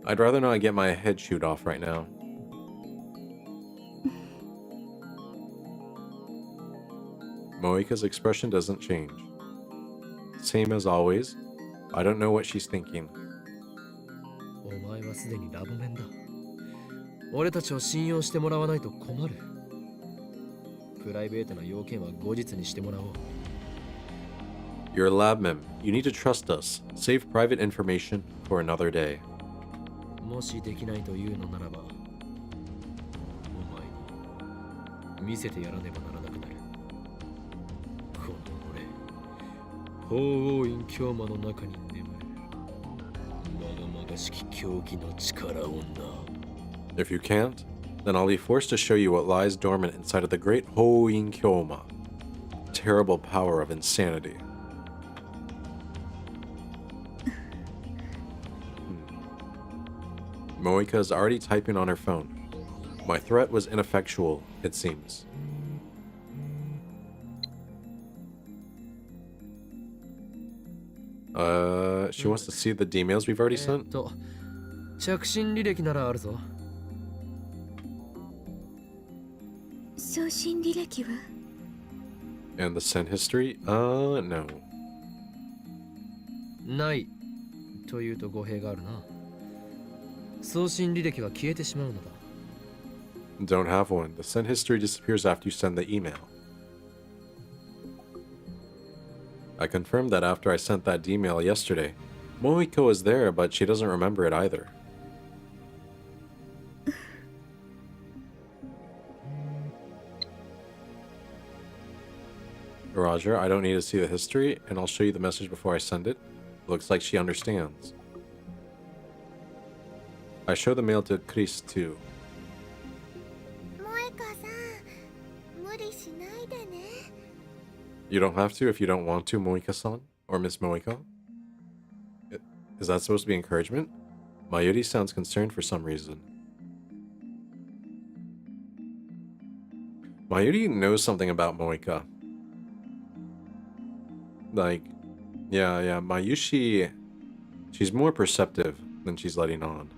I'd rather not get my head chewed off right now. Moika's expression doesn't change. Same as always. I don't know what she's thinking. お前はすでにラブメンだ。俺たちを信用してもらわないと困る。プライベートな要件は後日にしてもらおう。 You're a lab mem. You need to trust us. Save private information for another day. もしできないというのならば、お前に見せてやらねばならなくなる。この俺、法王院京魔の中に眠るまがまがしき狂気の力女。 If you can't, then I'll be forced to show you what lies dormant inside of the great Hoin Kyoma. Terrible power of insanity. Moika is already typing on her phone. My threat was ineffectual, it seems. She wants to see the emails we've already sent? 着信履歴ならあるぞ。送信履歴は？ And the send history? No. ないというと語弊があるな。送信履歴は消えてしまうのだ。 Don't have one. The send history disappears after you send the email. I confirmed that after I sent that email yesterday. Moiko is there, but she doesn't remember it either. Roger, I don't need to see the history, and I'll show you the message before I send it. Looks like she understands. I show the mail to Chris too. 萌香さん、無理しないでね。You don't have to if you don't want to, Moika-san or Miss Moika. Is that supposed to be encouragement? Mayuri sounds concerned for some reason. Mayuri knows something about Moika. Like, yeah, Mayushi, she's more perceptive than she's letting on.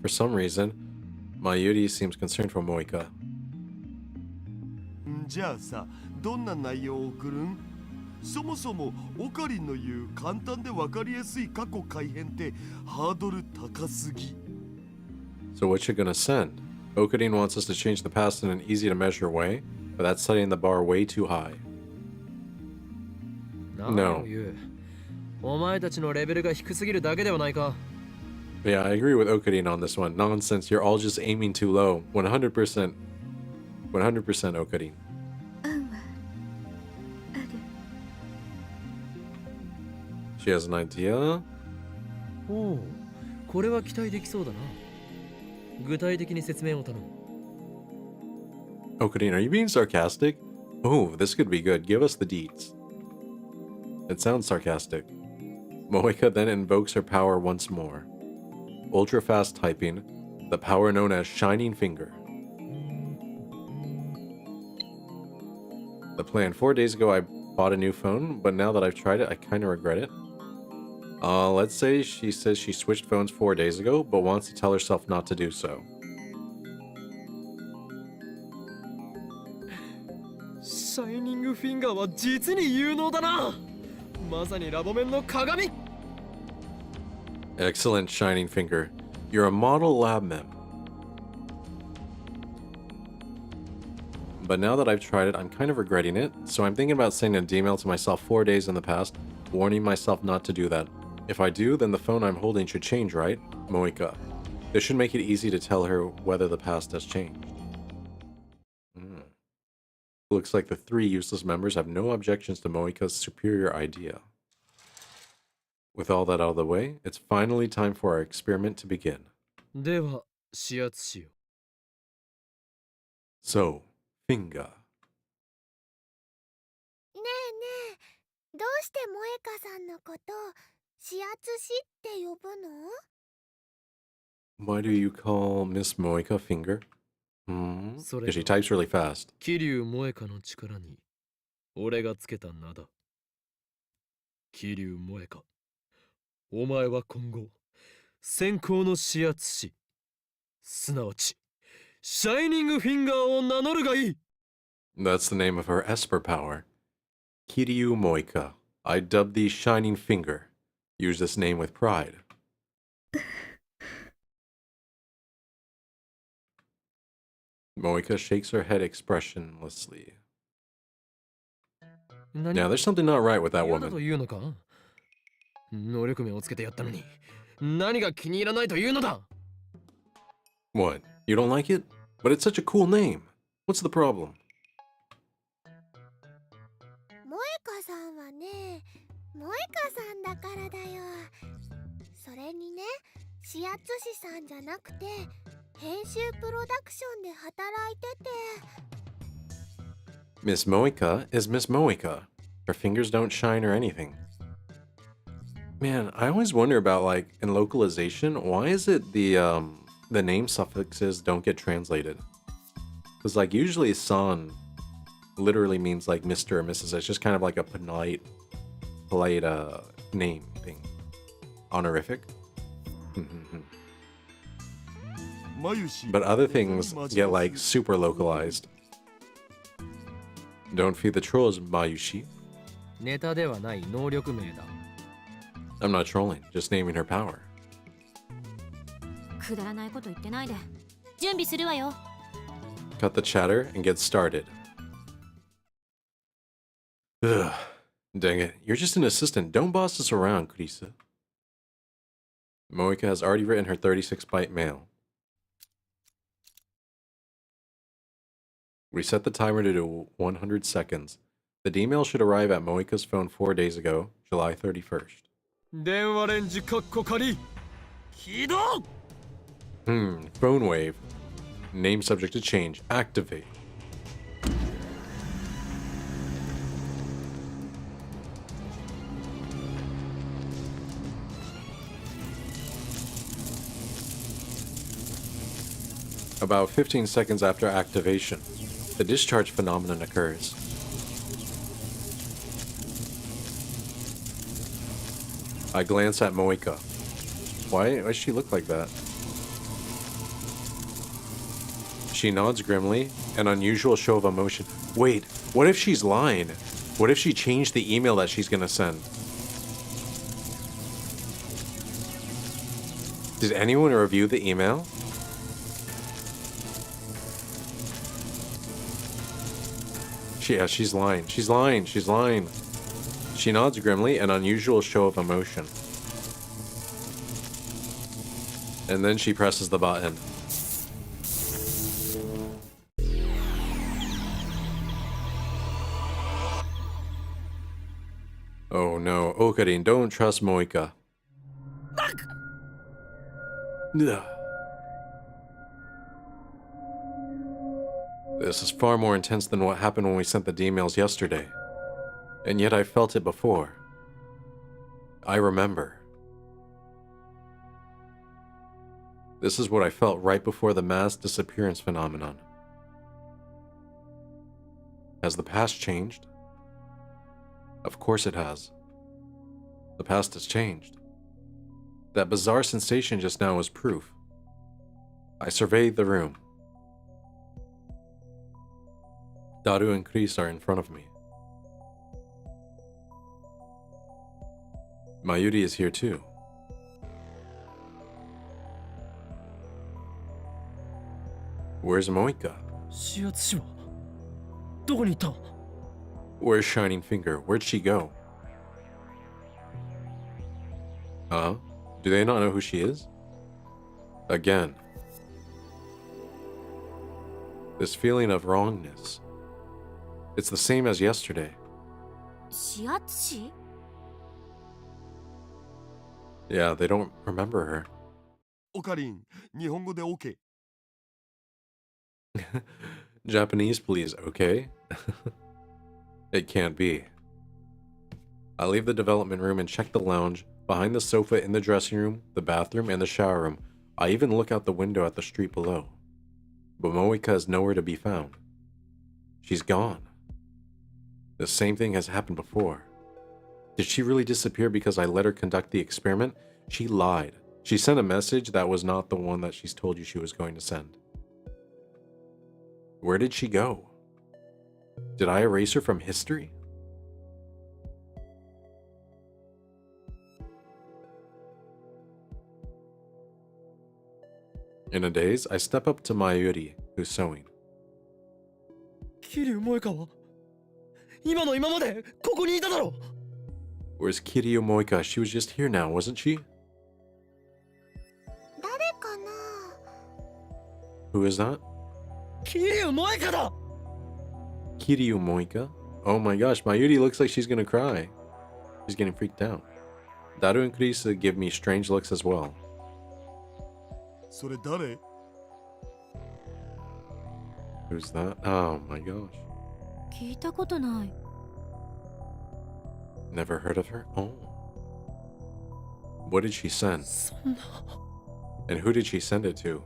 For some reason, Mayuri seems concerned for Moika. じゃあさ、どんな内容を送るん？そもそもオカリンの言う簡単で分かりやすい過去改変ってハードル高すぎ。 So what you gonna send? Okarin wants us to change the past in an easy to measure way, but that's setting the bar way too high. No. お前たちのレベルが低すぎるだけではないか。 Yeah, I agree with Okarin on this one. Nonsense, you're all just aiming too low. 100% Okarin. She has an idea. おお、これは期待できそうだな。具体的に説明を頼む。Okarin, are you being sarcastic? Oh, this could be good. Give us the deets. It sounds sarcastic. Moika then invokes her power once more. Ultra fast typing, the power known as Shining Finger. The plan. 4 days ago I bought a new phone, but now that I've tried it, I kind of regret it. Let's say she says she switched phones 4 days ago, but wants to tell herself not to do so. シャイニングフィンガーは実に有能だな。まさにラボ面の鏡。 Excellent, Shining Finger. You're a model lab mem. But now that I've tried it, I'm kind of regretting it, so I'm thinking about sending an email to myself 4 days in the past, warning myself not to do that. If I do, then the phone I'm holding should change, right? Moika. This should make it easy to tell her whether the past has changed. Looks like the 3 useless members have no objections to Moika's superior idea. With all that out of the way, it's finally time for our experiment to begin. では、指圧しよう。 So, Finger. ねえねえ、どうして萌香さんのこと指圧師って呼ぶの？ Why do you call Miss Moika Finger? Because she types really fast. 桐生萌香の力に俺がつけた名だ。桐生萌香、お前は今後先行の指圧師、すなわちシャイニングフィンガーを名乗るがいい。 That's the name of her Esper power. Kiryu Moika. I dub thee Shining Finger. Use this name with pride. Moika shakes her head expressionlessly. Now, there's something not right with that 嫌だと woman. いうのか？能力名をつけてやったのに何が気に入らないというのだ？ What? You don't like it? But it's such a cool name. What's the problem? 萌香さんはね、萌香さんだからだよ。それにね、指圧師さんじゃなくて編集プロダクションで働いてて。 Miss Moika is Miss Moika. Her fingers don't shine or anything. Man, I always wonder about, like, in localization, why is it the name suffixes don't get translated? Because, like, usually san literally means, like, Mr. or Mrs. It's just kind of like a polite name thing. Honorific. But other things get, like, super localized. Don't feed the trolls, Mayushi. ネタではない能力名だ。 I'm not trolling, just naming her power. くだらないこと言ってないで。準備するわよ。 Cut the chatter and get started. Ugh. Dang it, you're just an assistant. Don't boss us around, Kurisa. Moika has already written her 36-byte mail. We set the timer to 100 seconds. The email should arrive at Moika's phone 4 days ago, July 31st. 電話レンジカッコ仮起動。 Phone wave. Name subject to change. Activate. About 15 seconds after activation, the discharge phenomenon occurs. I glance at Moika. Why does she look like that? She nods grimly, an unusual show of emotion. Wait, what if she's lying? What if she changed the email that she's gonna send? Did anyone review the email? She's lying. She's lying. She's lying. She nods grimly, an unusual show of emotion. And then she presses the button. Oh no, Okarin, don't trust Moika. Ugh. This is far more intense than what happened when we sent the emails yesterday. And yet I felt it before. I remember. This is what I felt right before the mass disappearance phenomenon. Has the past changed? Of course it has. The past has changed. That bizarre sensation just now was proof. I surveyed the room. Daru and Chris are in front of me. Mayuri is here too. Where's Moika? 指圧師はどこに行った？ Where's Shining Finger? Where'd she go? Huh? Do they not know who she is? Again. This feeling of wrongness. It's the same as yesterday. 指圧師？ Yeah, they don't remember her. オカリン、日本語で OK。 Japanese, please, okay? It can't be. I leave the development room and check the lounge, behind the sofa in the dressing room, the bathroom, and the shower room. I even look out the window at the street below. But Moika is nowhere to be found. She's gone. The same thing has happened before. Did she really disappear because I let her conduct the experiment? She lied. She sent a message that was not the one that she's told you she was going to send. Where did she go? Did I erase her from history? In a daze, I step up to Mayuri, who's sewing. 桐生萌香は今の今までここにいただろ。 Where's Kiryu Moika? She was just here now, wasn't she? 誰かな？ Who is that? 桐生萌香だ。 Kiryu Moika? Oh my gosh, Mayuri looks like she's gonna cry. She's getting freaked out. Daru and Chris give me strange looks as well. それ誰？ Who's that? Oh my gosh. 聞いたことない。 Never heard of her? Oh. What did she send? そんな。 And who did she send it to?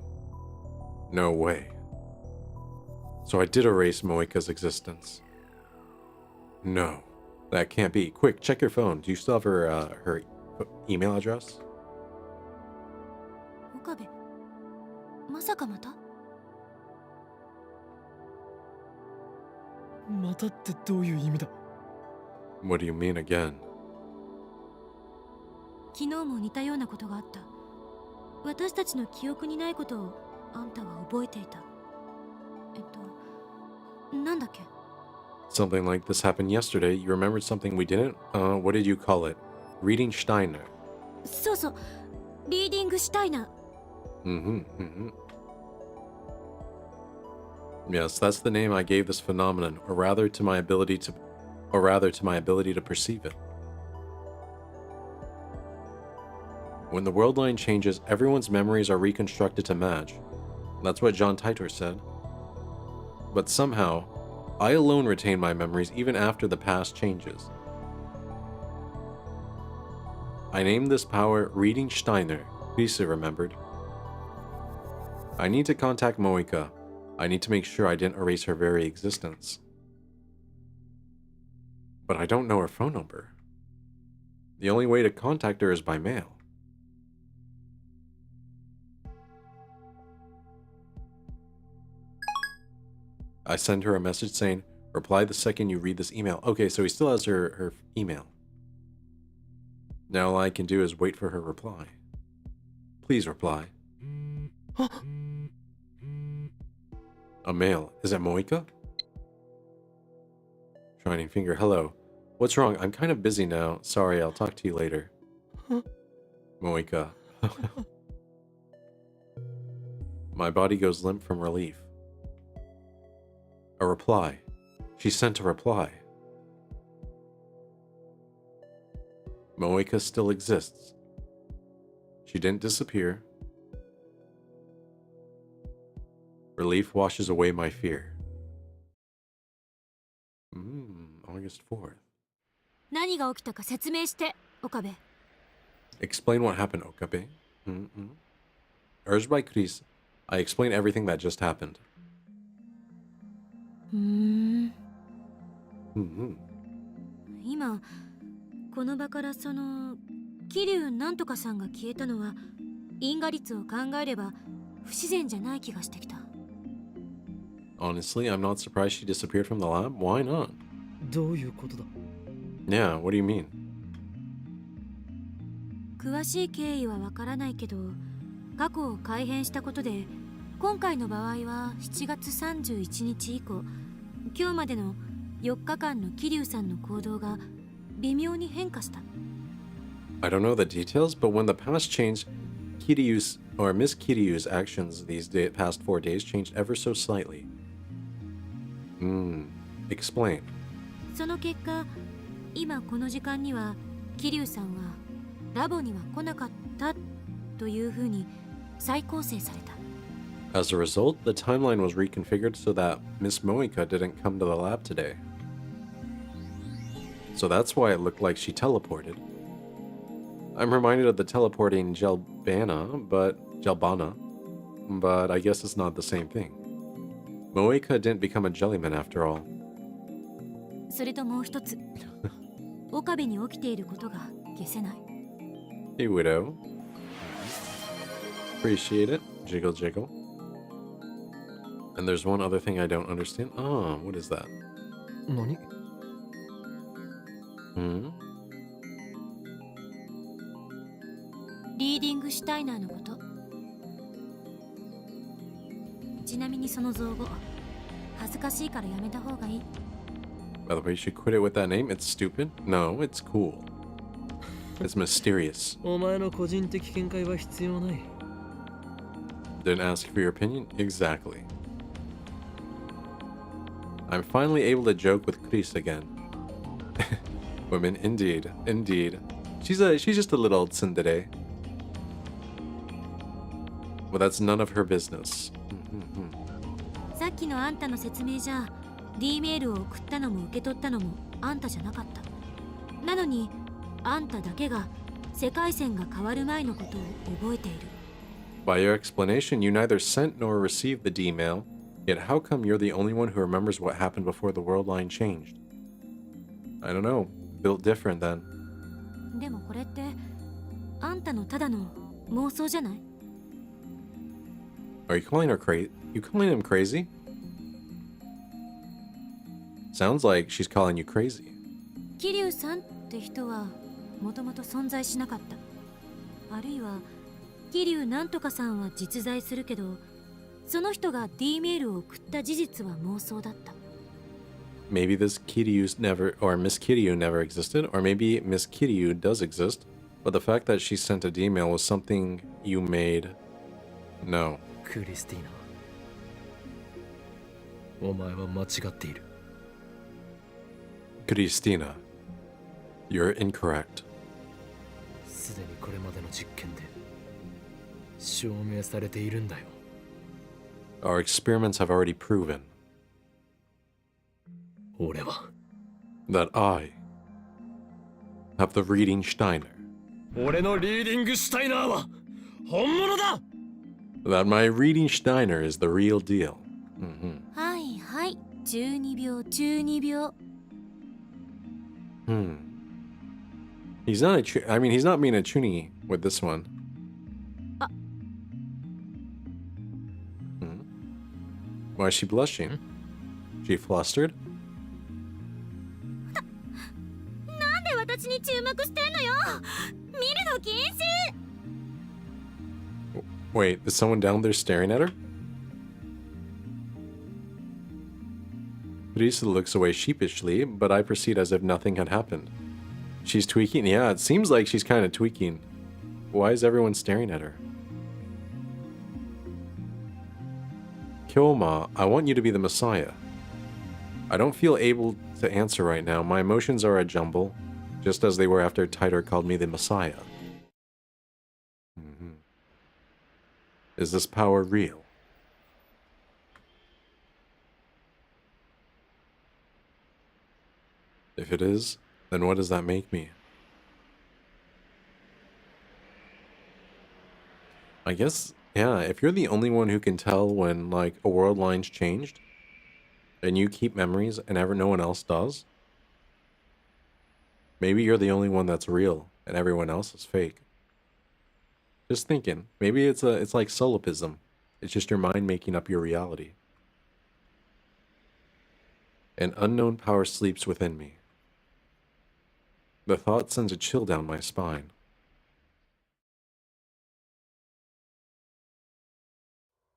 No way. So I did erase Moika's existence. No, that can't be. Quick, check your phone. Do you still have her email address? 岡部、まさかまた？またってどういう意味だ？ What do you mean again? 昨日も似たようなことがあった。私たちの記憶にないことをあんたは覚えていた。なんだっけ？ Something like this happened yesterday. You remembered something we didn't? What did you call it? Reading Steiner. そうそう、リーディングしたいな。Yes, that's the name I gave this phenomenon, or rather to my ability to perceive it. When the world line changes, everyone's memories are reconstructed to match. That's what John Titor said. But somehow, I alone retain my memories even after the past changes. I named this power Reading Steiner, Lisa remembered. I need to contact Moika. I need to make sure I didn't erase her very existence. But I don't know her phone number. The only way to contact her is by mail. I send her a message saying, reply the second you read this email. Okay, so he still has her email. Now all I can do is wait for her reply. Please reply. A mail. Is it Moika? Shining finger. Hello. What's wrong? I'm kind of busy now. Sorry, I'll talk to you later. Moika. My body goes limp from relief. A reply. She sent a reply. Moika still exists. She didn't disappear. Relief washes away my fear. August 4th. 何が起きたか説明して、岡部。Explain what happened, Okabe. Urged by Chris, I explain everything that just happened. 今この場からその桐生なんとかさんが消えたのは因果率を考えれば不自然じゃない気がしてきた。Honestly, I'm not surprised she disappeared from the lab. Why not? どういうことだ？ Yeah, what do you mean? 詳しい経緯はわからないけど、過去を改変したことで今回の場合は7月31日以降、今日までの4日間の桐生さんの行動が微妙に変化した。I don't know the details, but when the past changed, Kiryu's or Miss Kiryu's actions these past 4 days changed ever so slightly. Explain. その結果、今この時間には桐生さんはラボには来なかったというふうに再構成された。As a result, the timeline was reconfigured so that Miss Moika didn't come to the lab today. So that's why it looked like she teleported. I'm reminded of the teleporting Gelbana, but I guess it's not the same thing. Moika didn't become a jellyman after all. それともう一つ、岡部に起きていることが消せない。Hey, Widow. Appreciate it. Jiggle, jiggle. And there's one other thing I don't understand. Oh, what is that? 何？リーディングシュタイナーのこと。ちなみにその造語、恥ずかしいからやめた方がいい。By the way, you should quit it with that name. It's stupid. No, it's cool. It's mysterious. お前の個人的見解は必要ない。Didn't ask for your opinion? Exactly. I'm finally able to joke with Chris again. Women, indeed, indeed. She's just a little tsundere. Well, that's none of her business. さっきのあんたの説明じゃ、D メールを送ったのも受け取ったのもあんたじゃなかった。なのに、あんただけが世界線が変わる前のことを覚えている。By your explanation, you neither sent nor received the D mail. Yet how come you're the only one who remembers what happened before the world line changed? I don't know. Built different then. でもこれってあんたのただの妄想じゃない？ Are you calling her crazy? You calling him crazy? Sounds like she's calling you crazy. 桐生さんって人はもともと存在しなかった。あるいは桐生なんとかさんは実在するけど、その人が D メールを送った事実は妄想だった。Maybe this Kiryu's never, or Miss Kiryu never existed, or maybe Miss Kiryu does exist, but the fact that she sent a D mail was something you made. No. クリスティーナ、お前は間違っている。Christina, you're incorrect. すでにこれまでの実験で証明されているんだよ。Our experiments have already proven 俺は that I have the reading Steiner. 俺のリーディングシュタイナーは本物だ。That my reading Steiner is the real deal. はいはい12秒12秒 He's not I mean, he's not being a Chuuni with this one. Why is she blushing? She flustered? なんで私に注目してんのよ見るの禁止 Wait, is someone down there staring at her? Teresa looks away sheepishly, but I proceed as if nothing had happened. She's tweaking? Yeah, it seems like she's kind of tweaking. Why is everyone staring at her? Kyoma, I want you to be the Messiah. I don't feel able to answer right now. My emotions are a jumble, just as they were after Titor called me the Messiah. Is this power real? If it is, then what does that make me? I guess, yeah, if you're the only one who can tell when, like, a world line's changed, and you keep memories and no one else does, maybe you're the only one that's real and everyone else is fake. Just thinking, maybe it's like solipsism. It's just your mind making up your reality. An unknown power sleeps within me. The thought sends a chill down my spine.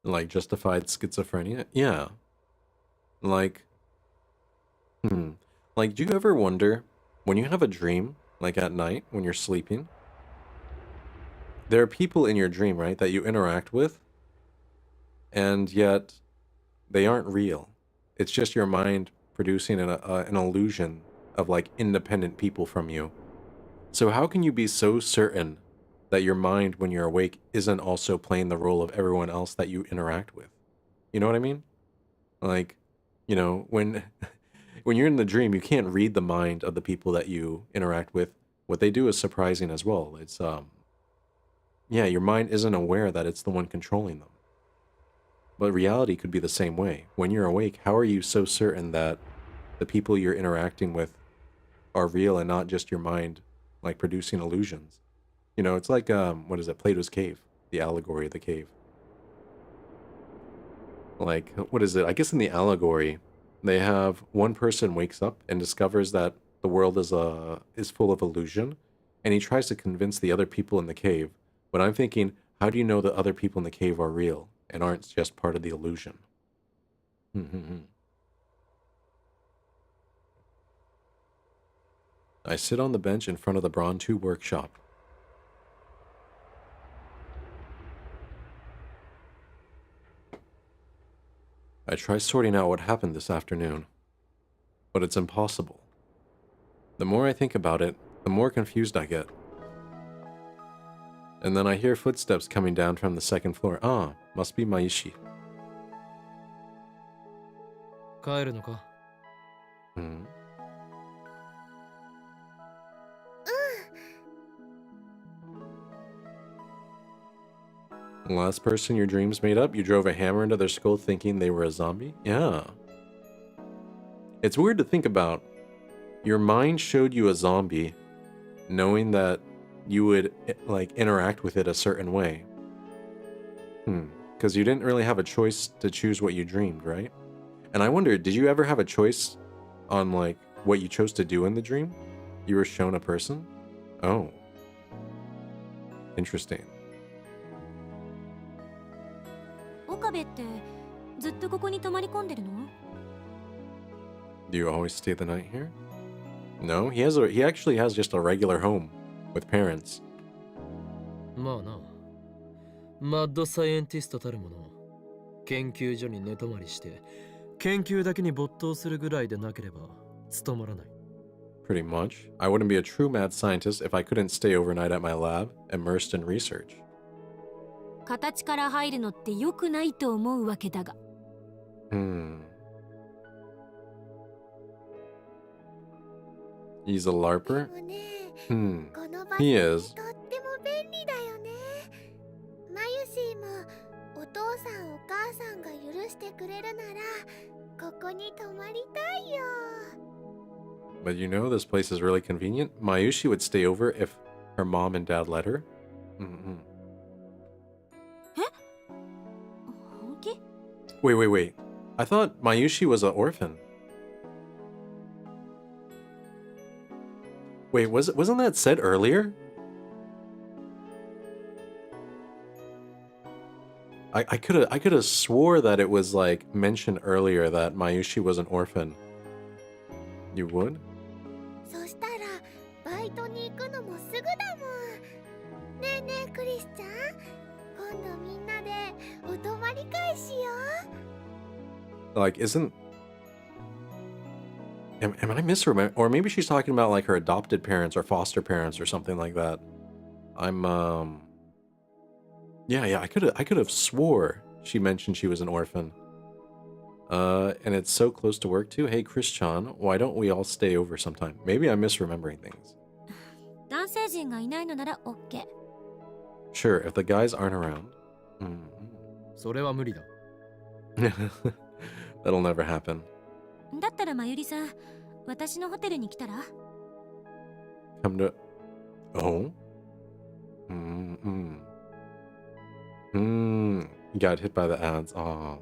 Like justified schizophrenia? Yeah. Like, like, do you ever wonder, when you have a dream, like at night, when you're sleeping, there are people in your dream, right, that you interact with, and yet they aren't real. It's just your mind producing an illusion of, like, independent people from you. So how can you be so certain that your mind, when you're awake, isn't also playing the role of everyone else that you interact with? You know what I mean? Like, you know, when you're in the dream, you can't read the mind of the people that you interact with. What they do is surprising as well. It's, yeah, your mind isn't aware that it's the one controlling them. But reality could be the same way. When you're awake, how are you so certain that the people you're interacting with are real and not just your mind, like, producing illusions? You know, it's like, what is it, Plato's cave, the allegory of the cave. Like, what is it? I guess in the allegory, they have one person wakes up and discovers that the world is full of illusion, and he tries to convince the other people in the cave. But I'm thinking, how do you know the other people in the cave are real and aren't just part of the illusion? I sit on the bench in front of the Braun 2 workshop. I try sorting out what happened this afternoon, but it's impossible. The more I think about it, the more confused I get. And then I hear footsteps coming down from the second floor. Ah, must be Maishi. 帰るのか The last person your dreams made up, you drove a hammer into their skull thinking they were a zombie? Yeah. It's weird to think about. Your mind showed you a zombie, knowing that you would, like, interact with it a certain way. Because you didn't really have a choice to choose what you dreamed, right? And I wonder, did you ever have a choice on, like, what you chose to do in the dream? You were shown a person? Oh. Interesting. 岡部ってずっとここに泊まり込んでるの Do you always stay the night here? No, he actually has just a regular home with parents. まあなマッドサイエンティストたるもの研究所に寝泊まりして研究だけに没頭するぐらいでなければ務まらない Pretty much. I wouldn't be a true mad scientist if I couldn't stay overnight at my lab, immersed in research. 形から入るのって良くないと思うわけだが He's a LARPer? でもね、 この場 He 所 is. とっても便利だよね。マユシーもおこに泊まりたいよ。 But you know, this place is really convenient. Mayushi would stay over if her mom and dad let her. Mm-hmm. 本気？ Wait. I thought Mayushi was an orphan. Wait, wasn't that said earlier? I could have swore that it was like mentioned earlier that Mayushi was an orphan. You would? そしたらバイトに行くのもすぐだもん。ねえねえクリスちゃん、今度みんなでお泊まり会しよう。 Like, am I misremembering? Or maybe she's talking about like her adopted parents or foster parents or something like that. Yeah, I could have swore she mentioned she was an orphan. And it's so close to work too. Hey, Chris-chan, why don't we all stay over sometime? Maybe I'm misremembering things. 男性陣がいないのなら OK。 Sure, if the guys aren't around. それは無理だ。 That'll never happen. だったらまゆりさん、私のホテルに来たら？ Come to... Oh? Got hit by the ads. Aw.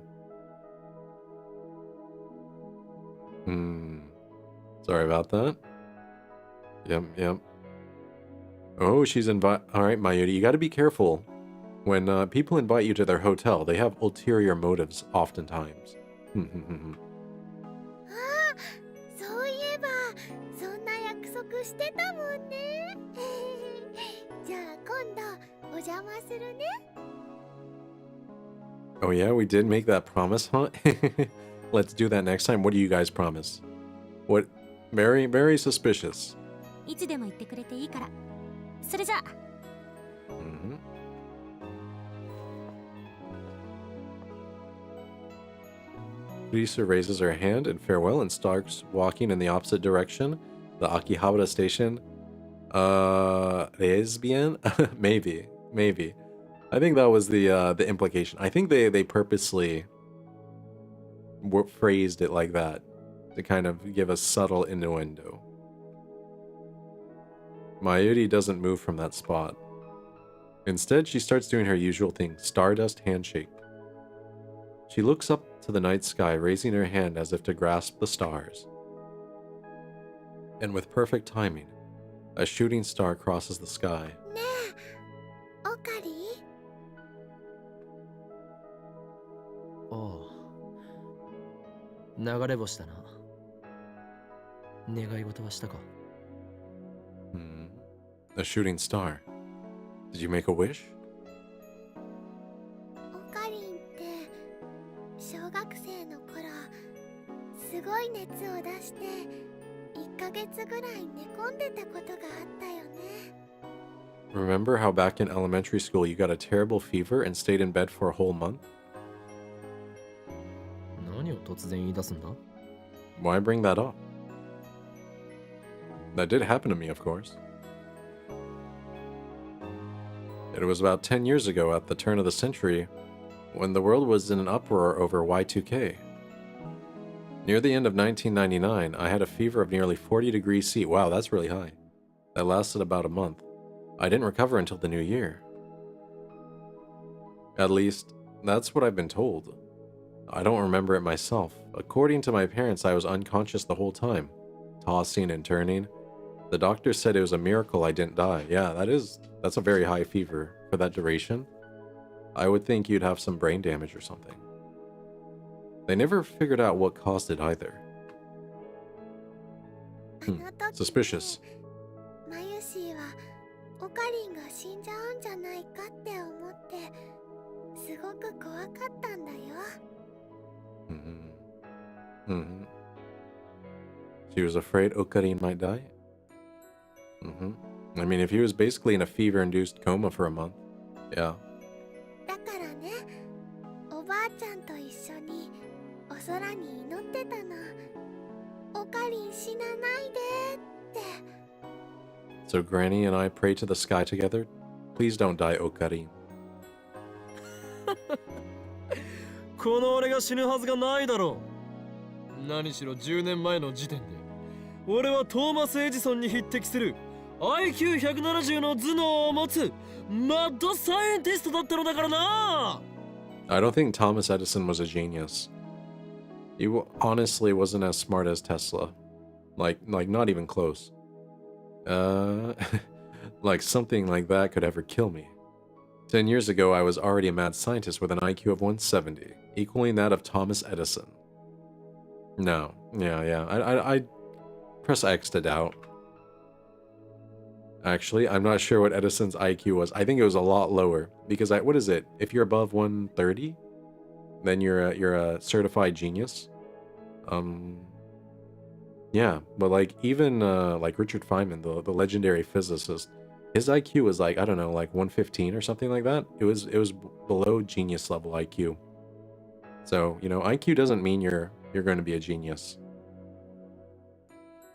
Sorry about that. Yep. Oh, she's Alright, Mayuri, you gotta be careful. When people invite you to their hotel, they have ulterior motives oftentimes. ああ、そういえばそんな約束してたもんね。じゃあ今度お邪魔するね。 Oh yeah, we did make that promise, huh? Let's do that next time. What do you guys promise? What? Very suspicious. いつでも言ってくれていいから。それじゃあ。Lisa raises her hand in farewell and starts walking in the opposite direction. The Akihabara station. Lesbian? Maybe. I think that was the implication. I think they purposely phrased it like that to kind of give a subtle innuendo. Mayuri doesn't move from that spot. Instead, she starts doing her usual thing, stardust handshake. She looks up to the night sky, raising her hand as if to grasp the stars. And with perfect timing, a shooting star crosses the sky. ねえ、オカリン。ああ、流れ星だな。願い事はしたか？ A shooting star. Did you make a wish? オカリンって小学生の頃すごい熱を出して1ヶ月ぐらい寝込んでたことがあったよね。 Remember how back in elementary school you got a terrible fever and stayed in bed for a whole month? 何を突然言い出すんだ？ Why bring that up? That did happen to me, of course. It was about 10 years ago at the turn of the century when the world was in an uproar over Y2K. Near the end of 1999, I had a fever of nearly 40 degrees C. Wow, that's really high. That lasted about a month. I didn't recover until the new year. At least, that's what I've been told. I don't remember it myself. According to my parents, I was unconscious the whole time, tossing and turning. The doctor said it was a miracle I didn't die. Yeah, that's a very high fever for that duration. I would think you'd have some brain damage or something. They never figured out what caused it either. あの時 Suspicious. マユシーはオカリンが死んじゃうんじゃないかって思ってすごく怖かったんだよ。 She was afraid Okarin might die? I mean, if he was basically in a fever-induced coma for a month. Yeah. だからね、おばあちゃんと一緒にお空に祈ってたの。オカリン死なないでって。 So Granny and I prayed to the sky together. Please don't die, Okarin. この俺が死ぬはずがないだろう。何しろ10年前の時点で俺はトーマス・エジソンに匹敵する IQ170 の頭脳を持つマッドサイエンティストだったのだからな。 I don't think Thomas Edison was a genius. He honestly wasn't as smart as Tesla. Like not even close. Like something like that could ever kill me. 10 years ago, I was already a mad scientist with an IQ of 170, equaling that of Thomas Edison. No. Yeah. I press X to doubt. Actually, I'm not sure what Edison's IQ was. I think it was a lot lower because what is it? If you're above 130, then you're a certified genius. Yeah, but like even like Richard Feynman, the legendary physicist, his IQ was like, I don't know, like 115 or something like that. It was below genius level IQ. So, you know, IQ doesn't mean you're going to be a genius.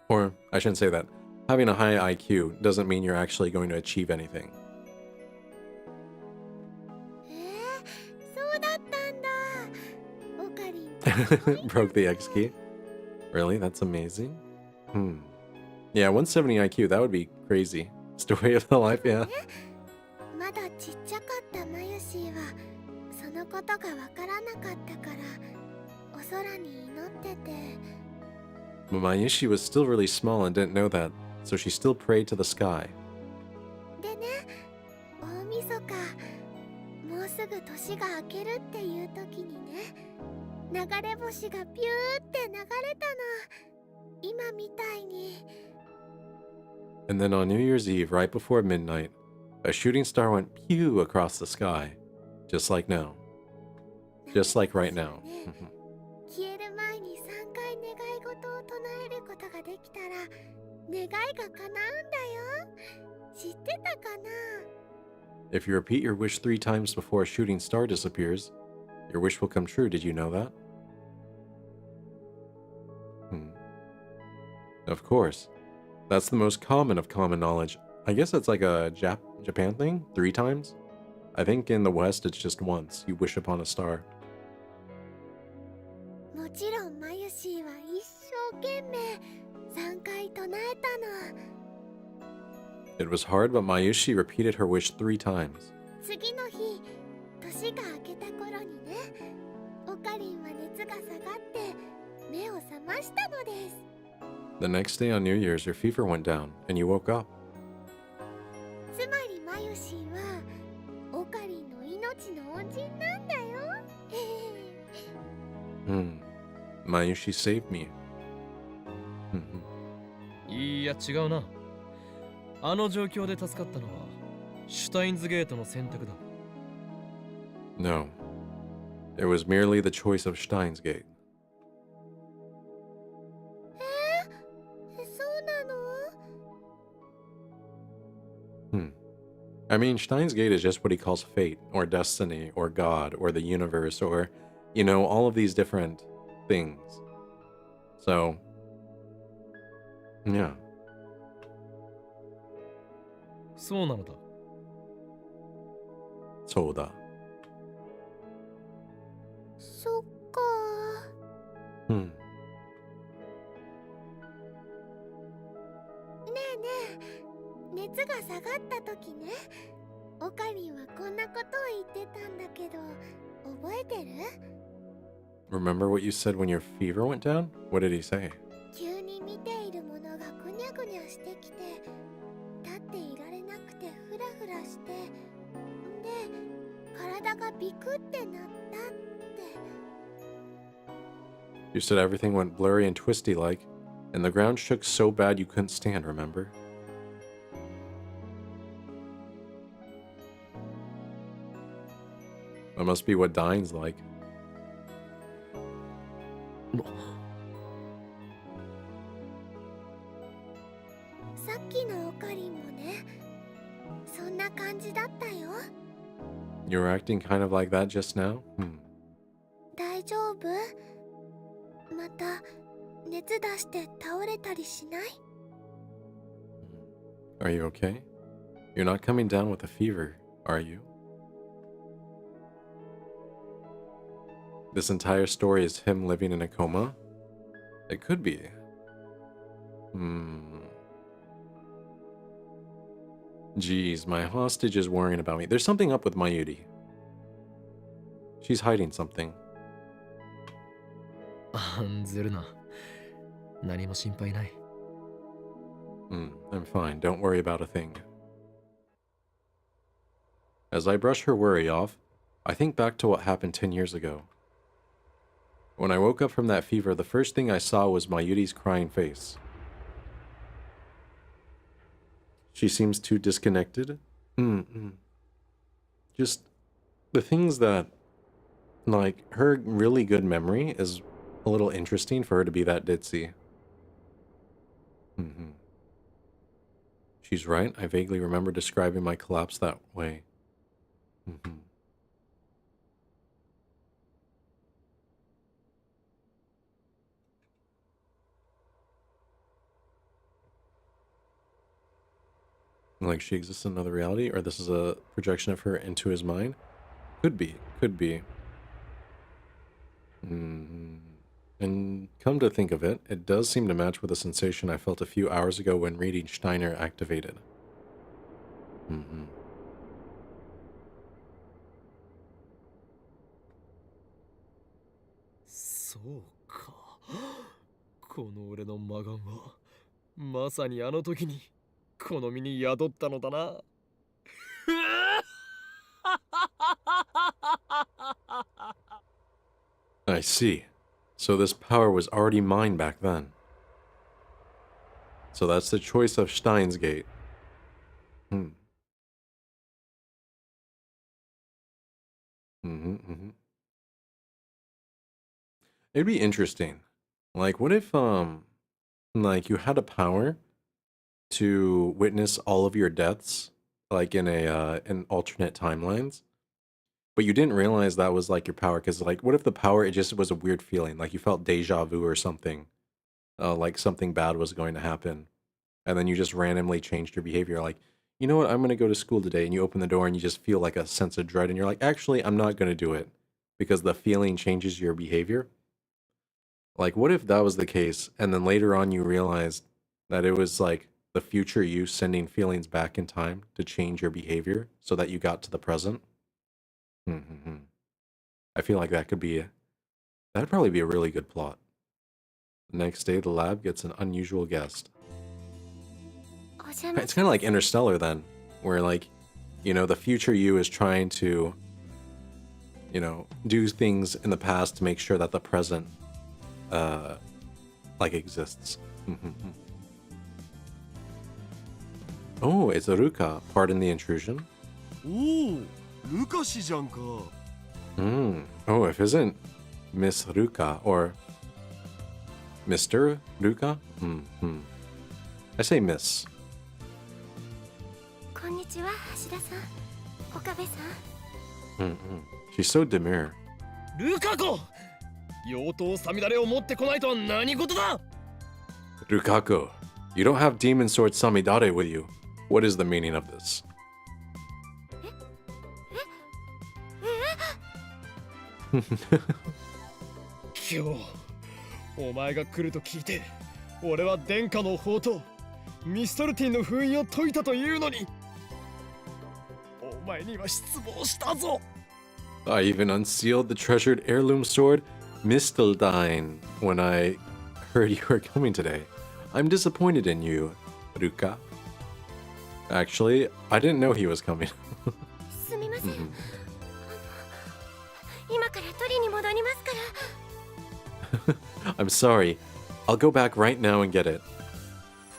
Or I shouldn't say that. Having a high IQ doesn't mean you're actually going to achieve anything. そうだったんだ。オカリン Broke the X key. Really? That's amazing. Yeah, 170 IQ, that would be crazy. Story of the life, yeah. まだちっちゃかったマユシーはそのことがわからなかったからお空に祈ってて。 But Mayushi was still really small and didn't know that, so she still prayed to the sky. でね、大晦日、もうすぐ年が明けるっていう時にね、流れ星がピューって流れたの。今みたいに。 And then on New Year's Eve, right before midnight, a shooting star went pew across the sky. Just like now. Just like right now. 消える前に3回願い事を唱えることができたら願いが叶うんだよ。知ってたかな？ If you repeat your wish 3 times before a shooting star disappears, your wish will come true. Did you know that? Of course. That's the most common of common knowledge. I guess that's like a Japan thing? 3 times? I think in the West it's just once. You wish upon a star. もちろんマユシーは一生懸命3回唱えたの。 It was hard, but Mayushi repeated her wish 3 times. 次の日、年が明けた頃にね、オカリンは熱が下がって目を覚ましたのです。 The next day on New Year's, your fever went down, and you woke up. つまりマユシーはオカリンの命の恩人なんだよ。Mayushi saved me. いや違うな。あの状況で助かったのはシュタインズゲートの選択だ。 No. It was merely the choice of Stein's Gate. そうなの？ I mean, Stein's Gate is just what he calls fate, or destiny, or God, or the universe, or, you know, all of these different things. So, yeah. そうなのだ。そうだ。そっか。ねえねえ、熱が下がった時ね、オカリンはこんなことを言ってたんだけど、覚えてる？ Remember what you said when your fever went down? What did he say? 急に見ているものがぐにゃぐにゃしてきて、立っていられなくてフラフラして、で、体がビクってなったって。 You said everything went blurry and twisty like, and the ground shook so bad you couldn't stand, remember? That must be what dying's like. さっきのオカリンもね、そんな感じだったよ。 You were acting kind of like that just now? 大丈夫？また熱出して倒れたりしない？ Are you okay? You're not coming down with a fever, are you? This entire story is him living in a coma? It could be. Jeez, my hostage is worrying about me. There's something up with Mayuri. She's hiding something. 案ずるな。何も心配ない。I'm fine. Don't worry about a thing. As I brush her worry off, I think back to what happened 10 years ago. When I woke up from that fever, the first thing I saw was Mayuri's crying face. She seems too disconnected. Just the things that, like, her really good memory is a little interesting for her to be that ditzy. She's right. I vaguely remember describing my collapse that way. Like she exists in another reality, or this is a projection of her into his mind? Could be. Could be. And come to think of it, it does seem to match with a sensation I felt a few hours ago when reading Steiner activated. そうか。この俺の魔眼はまさにあの時にこの身に宿ったのだな。I see. So this power was already mine back then. So that's the choice of Stein's Gate. It'd be interesting. Like, what if, like, you had a power to witness all of your deaths, like, in alternate timelines, but you didn't realize that was, like, your power? Because, like, what if the power, it just was a weird feeling? Like, you felt deja vu or something. Like, something bad was going to happen. And then you just randomly changed your behavior. Like, you know what, I'm going to go to school today. And you open the door and you just feel like a sense of dread. And you're like, actually, I'm not going to do it. Because the feeling changes your behavior. Like, what if that was the case, and then later on you realized that it was, like, the future you sending feelings back in time to change your behavior so that you got to the present? I feel like that'd probably be a really good plot. The next day, the lab gets an unusual guest. It's kind of like Interstellar then, where, like, you know, the future you is trying to, you know, do things in the past to make sure that the present like exists. Oh, it's Ruka. Pardon the intrusion. Oh, Rukaじゃんか。Oh, if isn't Miss Ruka or Mr. Ruka? I say Miss. こんにちは、橋田さん。岡部さん。She's so demure. ルカ子、妖刀サミダレを持ってこないとは何事だ。 Rukaku, you don't have demon sword Samidare with you. What is the meaning of this? 今日お前が来ると聞いて、俺は殿下の宝刀ミストルティンの封印を解いたというのに、お前には失望したぞ。 I even unsealed the treasured heirloom sword Mistelstein when I heard you were coming today. I'm disappointed in you, Ruka. Actually, I didn't know he was coming. すみません。今から取りに戻りますから。 I'm sorry. I'll go back right now and get it.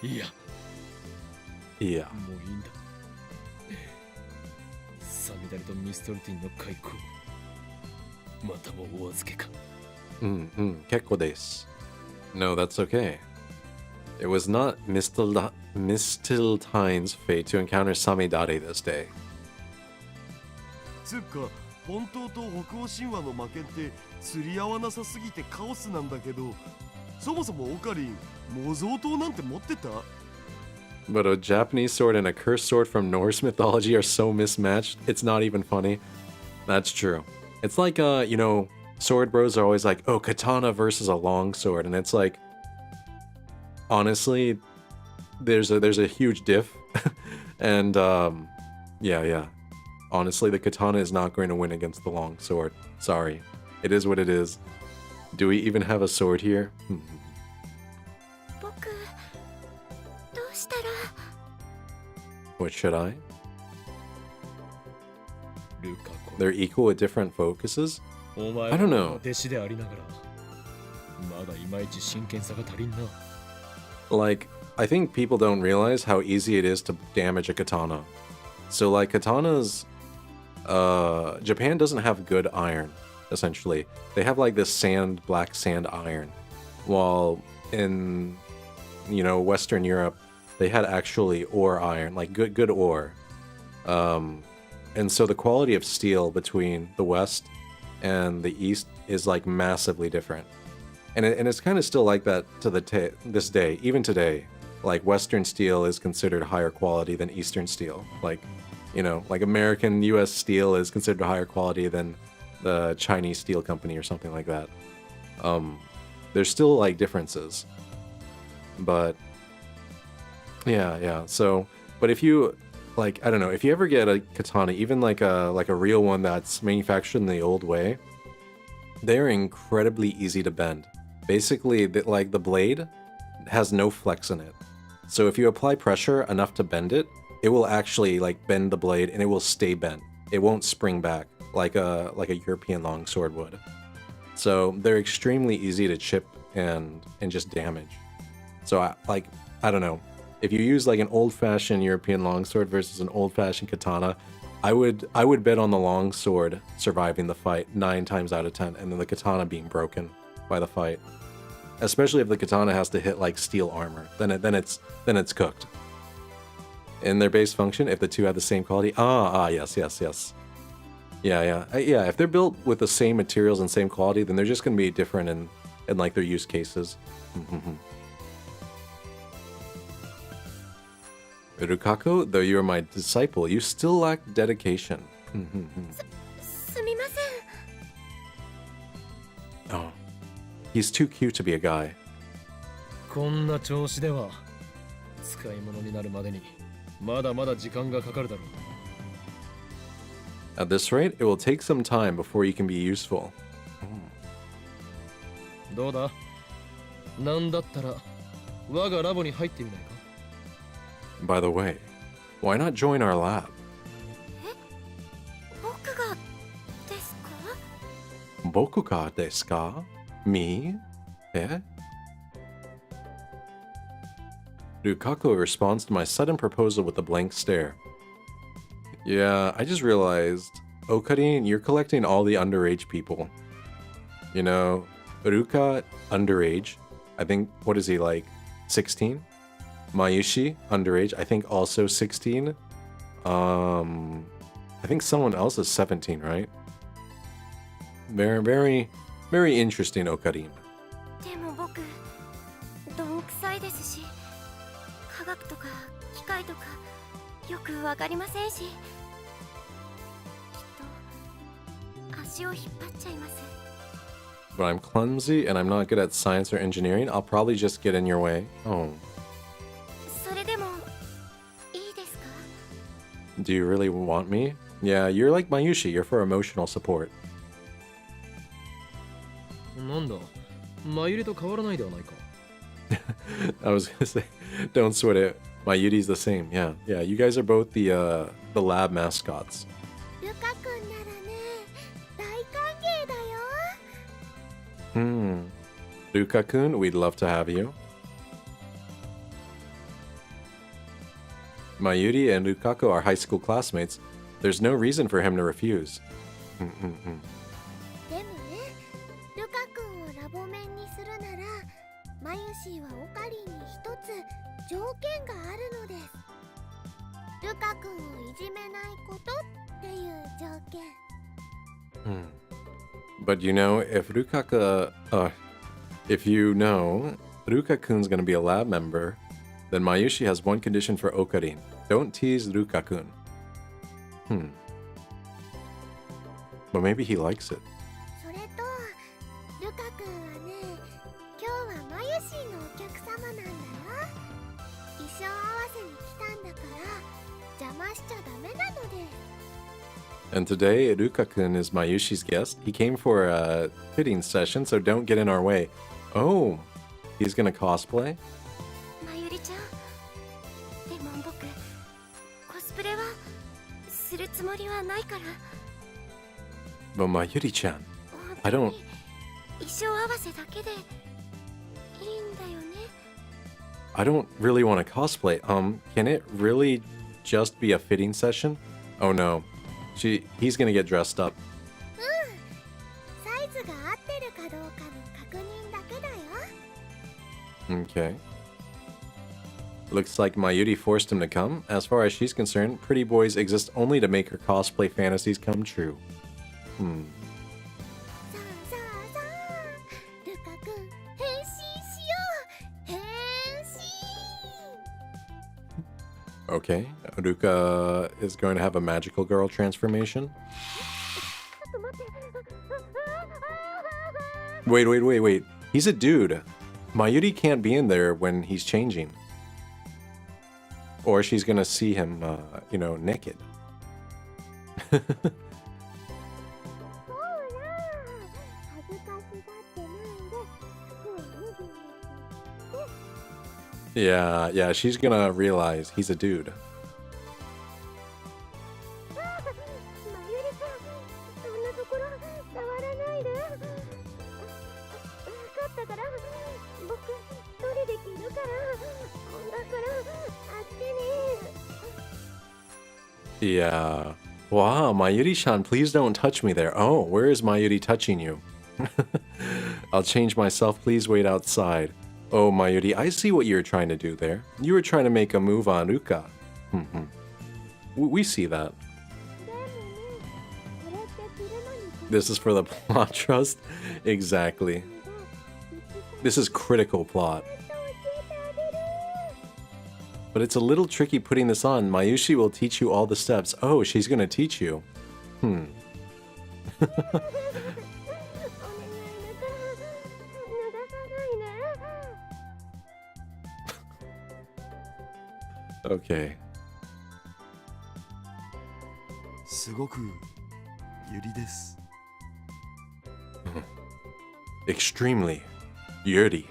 いや、 Yeah. もういいんだ。サミダレとミストルティンの開口、またもお預けか。Kekko desu. No, that's okay. It was not Mistelstein's fate to encounter Samidare this day. つうか、本当と北欧神話の魔剣って釣り合わなさすぎてカオスなんだけど、そもそもオカリン、模造刀なんて持ってた？ But a Japanese sword and a cursed sword from Norse mythology are so mismatched, it's not even funny. That's true. It's like, you know, sword bros are always like, oh, katana versus a long sword. And it's like, honestly, there's a huge diff, and yeah. Honestly, the katana is not going to win against the long sword. Sorry, it is what it is. Do we even have a sword here? 僕どうしたら What should I? ルカ子 They're equal with different focuses? お前 I don't は know. 弟子でありながらまだいまいち真剣さが足りんな Like, I think people don't realize how easy it is to damage a katana. So, like, katanas, Japan doesn't have good iron, essentially. They have, like, this black sand iron. While in, Western Europe, they had actually ore iron, like good ore. And so the quality of steel between the West and the East is, like, massively different. And it's kind of still like that to this day, even today. Like, Western steel is considered higher quality than Eastern steel. Like, like American US steel is considered higher quality than the Chinese steel company or something like that. There's still, like, differences. But yeah. So, but if you, like, I don't know, if you ever get a katana, even like a real one that's manufactured in the old way, they're incredibly easy to bend. Basically, like, the blade has no flex in it. So if you apply pressure enough to bend it, it will actually, like, bend the blade and it will stay bent. It won't spring back like a European longsword would. So they're extremely easy to chip and just damage. So I don't know. If you use, like, an old-fashioned European longsword versus an old-fashioned katana, I would bet on the longsword surviving the fight 9 times out of 10, and then the katana being broken by the fight. Especially if the katana has to hit, like, steel armor, then it's cooked. In their base function, if the two have the same quality, yes. Yeah. If they're built with the same materials and same quality, then they're just gonna be different in like their use cases. Rukaku, though you are my disciple, you still lack dedication. すみません Oh, he's too cute to be a guy. こんな調子では使い物になるまでにまだまだ時間がかかるだろう At this rate, it will take some time before you can be useful. どうだなんだったら我がラボに入ってみないか By the way, why not join our lab? 僕がですか Boku ka desu ka? Me? Eh? Rukaku responds to my sudden proposal with a blank stare. Yeah, I just realized, Okarin, you're collecting all the underage people. Ruka, underage. I think, what is he, like, 16? Mayushi, underage. I think also 16. I think someone else is 17, right? Very, very, very interesting, Okarin. でも僕どんくさいですし科学とか機械とかよくわかりませんしきっと足を引っ張っちゃいます But I'm clumsy and I'm not good at science or engineering. I'll probably just get in your way. Oh. それでもいいですか Do you really want me? Yeah, you're like Mayushi. You're for emotional support. なんだマユリと変わらないではないか I was gonna say, don't sweat it. Mayuri's the same. Yeah. You guys are both the lab mascots. ルカ君ならね大歓迎だよ Ruka-kun, we'd love to have you. Mayuri and Rukaku are high school classmates. There's no reason for him to refuse. でもねルカ君をラボ面にするならマユシーはオカリンに一つ条件があるのですルカ君をいじめないことっていう条件 But if Ruka-kun's gonna be a lab member, then Mayushi has one condition for Okarin. Don't tease Ruka-kun. But maybe he likes it. それとルカ君はね今日はマユシーのお客様なんだよ And today, Iruka-kun is Mayushi's guest. He came for a fitting session, so don't get in our way. Oh, he's gonna cosplay? まゆりちゃんでも僕コスプレはするつもりはないから But Mayuri-chan, 本 I 当 don't... に衣装合わせだけでいいんだよね I don't really want to cosplay. Can it really just be a fitting session? Oh no. He's gonna get dressed up. サイズが合ってるかどうかの確認だけだよ Okay. Looks like Mayuri forced him to come. As far as she's concerned, pretty boys exist only to make her cosplay fantasies come true. さあさあさあルカ君変身しよう変身 Okay. Ruka is going to have a magical girl transformation. ちょっと待って Wait. He's a dude. Mayuri can't be in there when he's changing. Or she's gonna see him, naked. ほら恥ずかしがってないで服を脱ぐんです Yeah, she's gonna realize he's a dude. まゆりちゃんそんなところ触らないでわかったから僕一人で着るからだからあっちに Yeah. Wow, Mayuri-chan, please don't touch me there. Oh, where is Mayuri touching you? I'll change myself, please wait outside. Oh, Mayuri, I see what you were trying to do there. You were trying to make a move on Ruka. We see that. でもねこれって着るのに This is for the plot trust? Exactly. This is critical plot. 教えてあげる But it's a little tricky putting this on. Mayushi will teach you all the steps. Oh, she's gonna teach you. お願いだから脱がさないね Okay. すごくゆりです Extremely yurdy.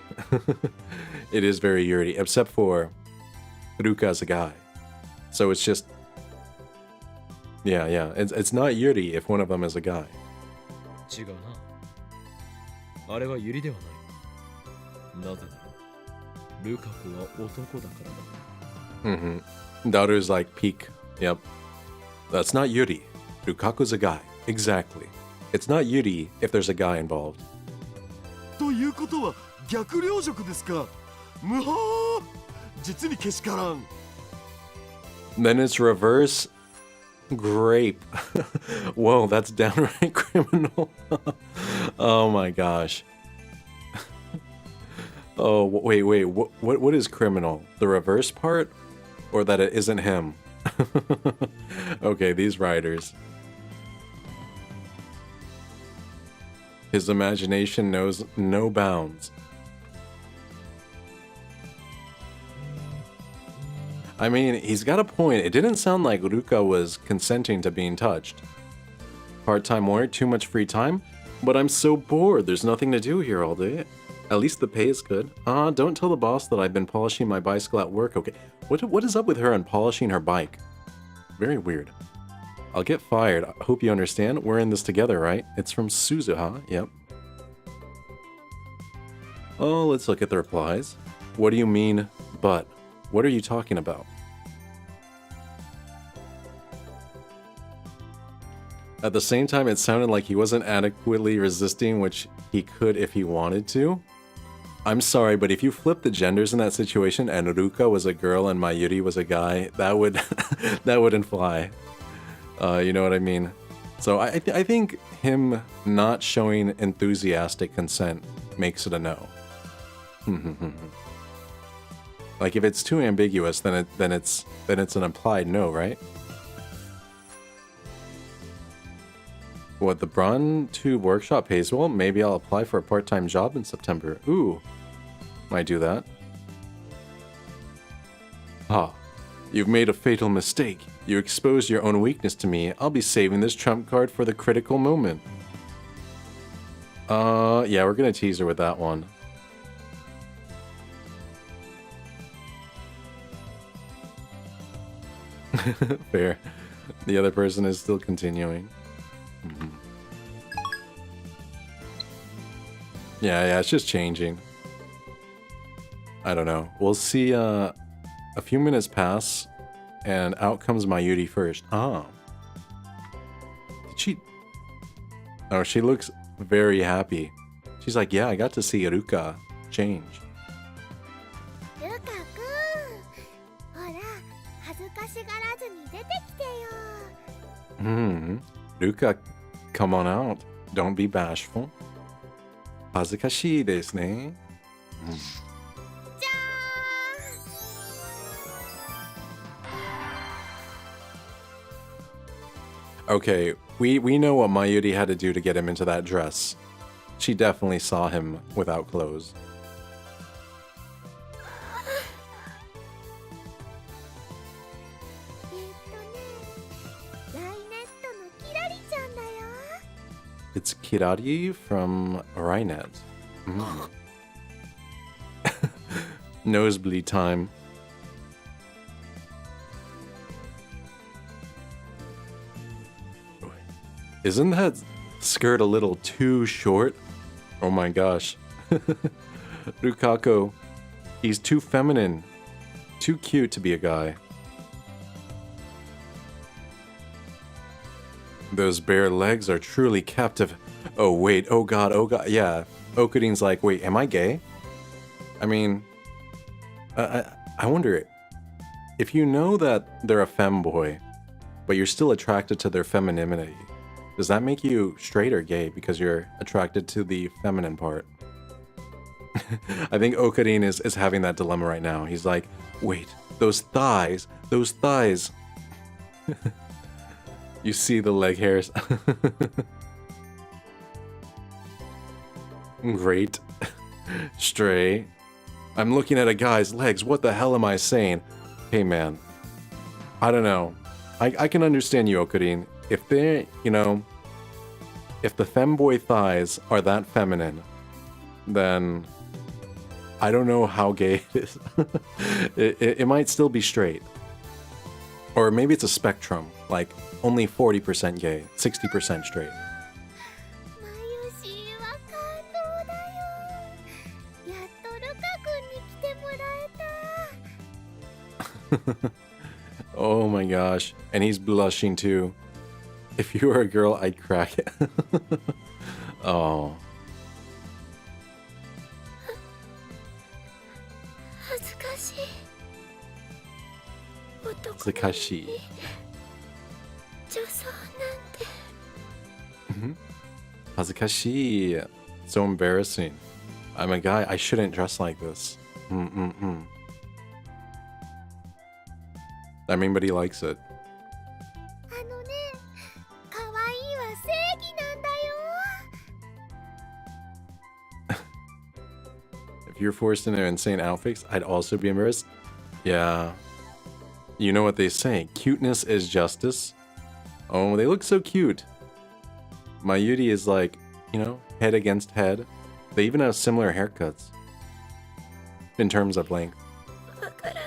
It is very yurdy, except for Ruka's a guy. So it's just... Yeah. It's not yurdy if one of them is a guy. 違うなあれはユリではないなぜならルカ子は男だからだ Daru's like peak. Yep. That's not yuri. Rukaku's a guy. Exactly. It's not yuri if there's a guy involved. ということは逆領辱ですかむはー実にけしからん Then it's reverse grape. Whoa, that's downright criminal. Oh my gosh. Oh, wait. What is criminal? The reverse part? Or that it isn't him? Okay, these writers. His imagination knows no bounds. I mean, he's got a point. It didn't sound like Ruka was consenting to being touched. Part-time work, too much free time? But I'm so bored. There's nothing to do here all day. At least the pay is good. Don't tell the boss that I've been polishing my bicycle at work, okay? What is up with her and polishing her bike? Very weird. I'll get fired. I hope you understand. We're in this together, right? It's from Suzu, huh? Yep. Oh, let's look at the replies. What do you mean, but? What are you talking about? At the same time, it sounded like he wasn't adequately resisting, which he could if he wanted to. I'm sorry, but if you flip the genders in that situation and Ruka was a girl and Mayuri was a guy, that would that wouldn't fly. You know what I mean? So I think him not showing enthusiastic consent makes it a no. Like if it's too ambiguous, then it's an implied no, right? What, the Braun Tube workshop pays well? Maybe I'll apply for a part-time job in September. Ooh, might do that. You've made a fatal mistake. You exposed your own weakness to me. I'll be saving this trump card for the critical moment. Yeah, we're gonna tease her with that one. Fair. The other person is still continuing. Mm-hmm. Yeah, it's just changing. I don't know. We'll see, a few minutes pass, and out comes Mayuri first. Oh. Did she... Oh, she looks very happy. She's like, yeah, I got to see Ruka change. ルカくん、ほら、恥ずかしがらずに出てきてよ。Ruka, come on out. Don't be bashful. 恥ずかしいですね。じゃーん。 Okay, we know what Mayuri had to do to get him into that dress. She definitely saw him without clothes. ライネットのキラリちゃんだよ。 It's Kirari from Rainet. Nosebleed time. Isn't that skirt a little too short? Oh my gosh. Rukako, he's too feminine. Too cute to be a guy. Those bare legs are truly captive. Oh wait, oh god, yeah. Okarin's like, wait, am I gay? I mean, I wonder, if you know that they're a femboy, but you're still attracted to their femininity, does that make you straight or gay because you're attracted to the feminine part? I think Okarin is having that dilemma right now. He's like, wait, those thighs. You see the leg hairs. Great. Stray. I'm looking at a guy's legs. What the hell am I saying? Hey man, I don't know. I can understand you, Okarin. If they're, you know, if the femboy thighs are that feminine, then I don't know how gay it is. it might still be straight. Or maybe it's a spectrum, like only 40% gay, 60% straight. マユシは感動だよ。やっとルカ君に来てもらえた。 Oh my gosh. And he's blushing too. If you were a girl, I'd crack it. Oh. 恥ずかしい。男 Sakashi. 女装なんて。 Hazukashi. So embarrassing. I'm a guy. I shouldn't dress like this. I mean, but he likes it. あのね、可愛いは正義なんだよ。 If you're forced into insane outfits, I'd also be embarrassed. Yeah. You know what they say. Cuteness is justice. Oh, they look so cute. Mayuri is like, you know, head against head. They even have similar haircuts. In terms of length. わからない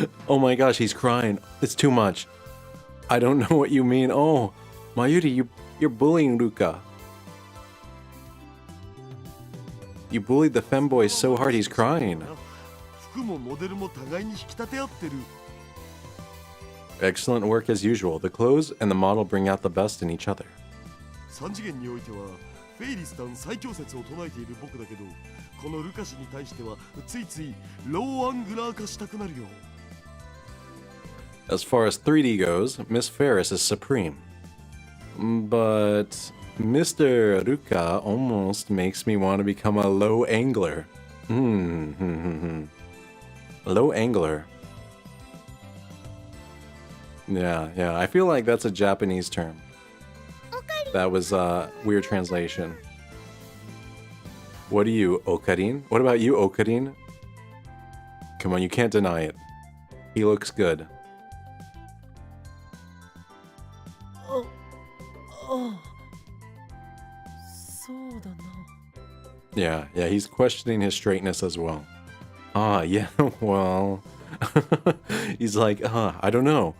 よ。 Oh my gosh, he's crying. It's too much. I don't know what you mean. Oh, Mayuri, you're bullying Ruka. You bullied the femboy so hard he's crying. 服もモデルも互いに引き立て合ってる。 Excellent work as usual. The clothes and the model bring out the best in each other. 3次元においてはフェイリスタン最強説を唱えている僕だけど、このルカ氏に対してはついついローアングラー化したくなるよ。 As far as 3D goes, Miss Ferris is supreme. But Mr. Ruka almost makes me want to become a low angler. Low angler. Yeah, I feel like that's a Japanese term. That was a weird translation. What are you, Okarin? What about you, Okarin? Come on, you can't deny it. He looks good. ああそうだな Yeah, he's questioning his straightness as well. Ah, yeah, well. He's like, I don't know.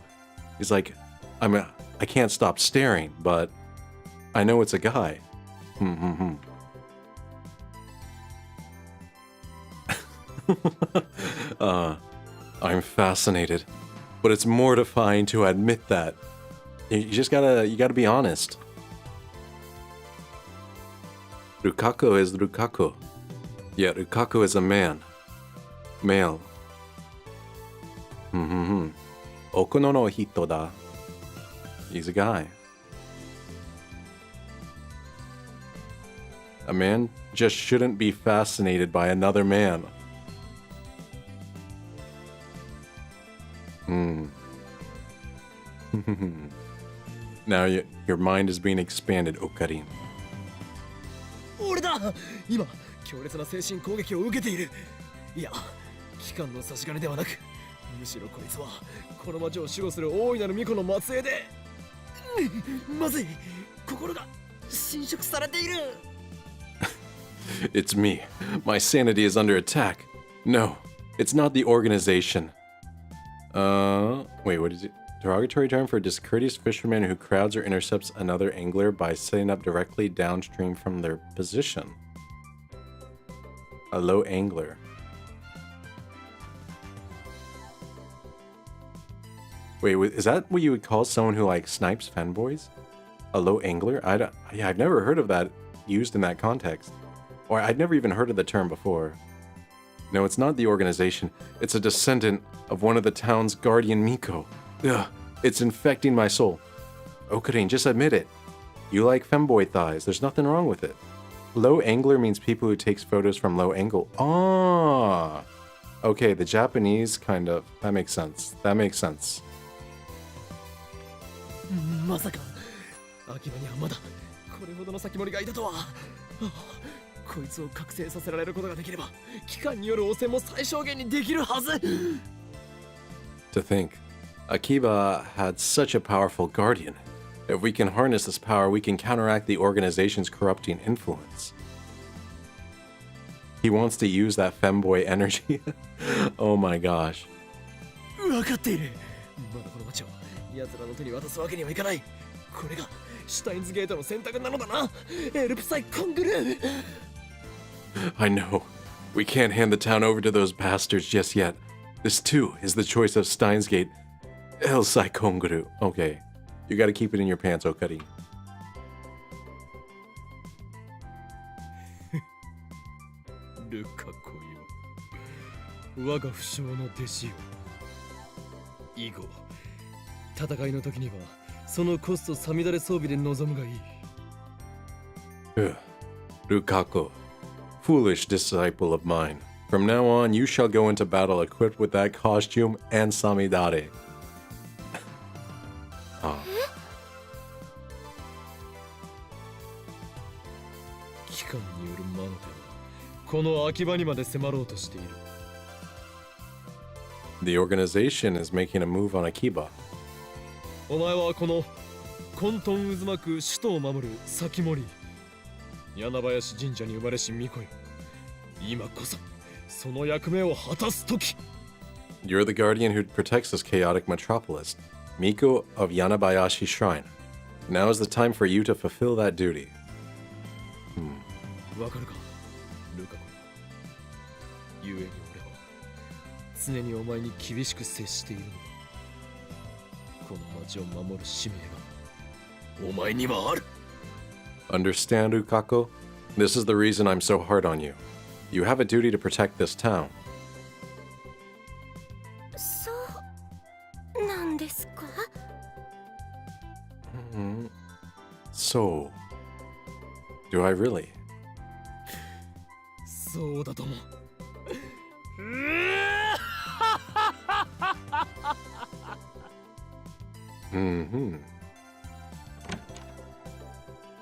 He's like, I can't stop staring, but I know it's a guy. I'm fascinated, but it's mortifying to admit that. You gotta be honest. Rukaku is Rukaku. Yeah, Rukaku is a man. Male. Okuno no hito da. He's a guy. A man just shouldn't be fascinated by another man. Now your mind is being expanded, Okarin. 俺だ今強烈な精神攻撃を受けているいや機関の差し金ではなくむしろこいつはこの町を守護する大いなる巫女の末裔でまずい心が侵食されている It's me. My sanity is under attack. No, it's not the organization. Wait, what is it? Derogatory term for a discourteous fisherman who crowds or intercepts another angler by setting up directly downstream from their position. A low angler. Wait, is that what you would call someone who like snipes fanboys? A low angler? I've never heard of that used in that context. Or I'd never even heard of the term before. No, it's not the organization. It's a descendant of one of the town's guardian Miko. Ugh, it's infecting my soul. Okarin, just admit it. You like femboy thighs. There's nothing wrong with it. Low angler means people who takes photos from low angle. Ah! Okay, the Japanese kind of. That makes sense. That makes sense. まさか秋葉にはまだこれほどの先森がいたとはこいつを覚醒させられることができれば機関による汚染も最小限にできるはず To think, Akiba had such a powerful guardian. If we can harness this power, we can counteract the organization's corrupting influence. He wants to use that femboy energy. Oh my gosh. 分かっているまだこの町を奴らの手に渡すわけにはいかないこれがシュタインズゲートの選択なのだなエルプサイコングルー I know. We can't hand the town over to those bastards just yet. This too is the choice of Stein's Gate. El Saikonguru. Okay. You gotta keep it in your pants, Okarin. ルカコよ我が不肖の弟子よ以後戦いの時にはそのコストさみだれ装備で臨むがいい Rukako, foolish disciple of mine. From now on, you shall go into battle equipped with that costume and samidare. 機関による魔の手はこの秋葉にまで迫ろうとしている The organization is making a move on Akiba. お前はこの混沌渦巻く首都を守る先森柳林神社に生まれし巫女よ今こそその役目を果たす時 You're the guardian who protects this chaotic metropolis, Miko of Yanabayashi Shrine. Now is the time for you to fulfill that duty. わかるかルカコ故に俺は常にお前に厳しく接しているのだこの町を守る使命がお前にはある Understand, Ukako? This is the reason I'm so hard on you. You have a duty to protect this town. そうなんですか So, do I really? そうだと思う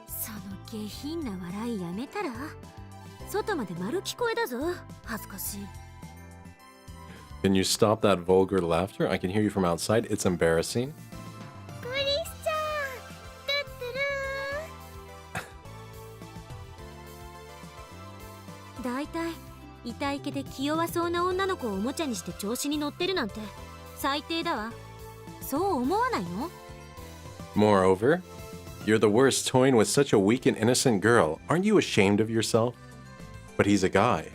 その下品な笑いやめたら外まで丸聞こえだぞ恥ずかしい Can you stop that vulgar laughter? I can hear you from outside. It's embarrassing. クリスチャントゥットゥルーだいたい痛い毛で気弱そうな女の子をおもちゃにして調子に乗ってるなんて最低だわ。そう思わないの？ Moreover, you're the worst toying with such a weak and innocent girl. Aren't you ashamed of yourself? But he's a guy.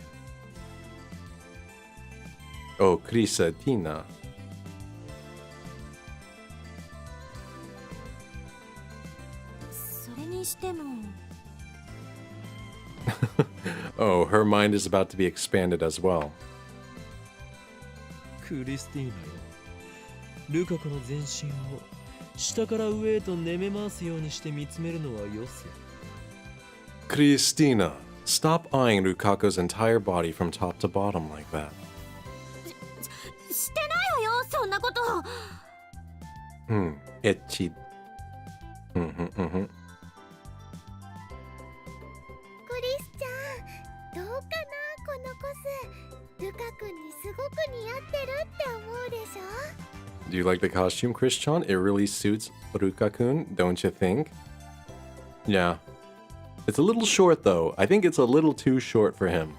Oh, Crisatina. それにしても Oh, her mind is about to be expanded as well. クリスティーナよ、ルカ子の全身を下から上へと寝め回すようにして見つめるのはよせ。 Christina, stop eyeing Rukako's entire body from top to bottom like that. してないわよ、そんなこと。 Etchi. クリスチャンどうかな、このコスルカ君にすごく似合ってるって思うでしょ。 Do you like the costume, Christian? It really suits Ruka-kun, don't you think? Yeah. It's a little short though. I think it's a little too short for him.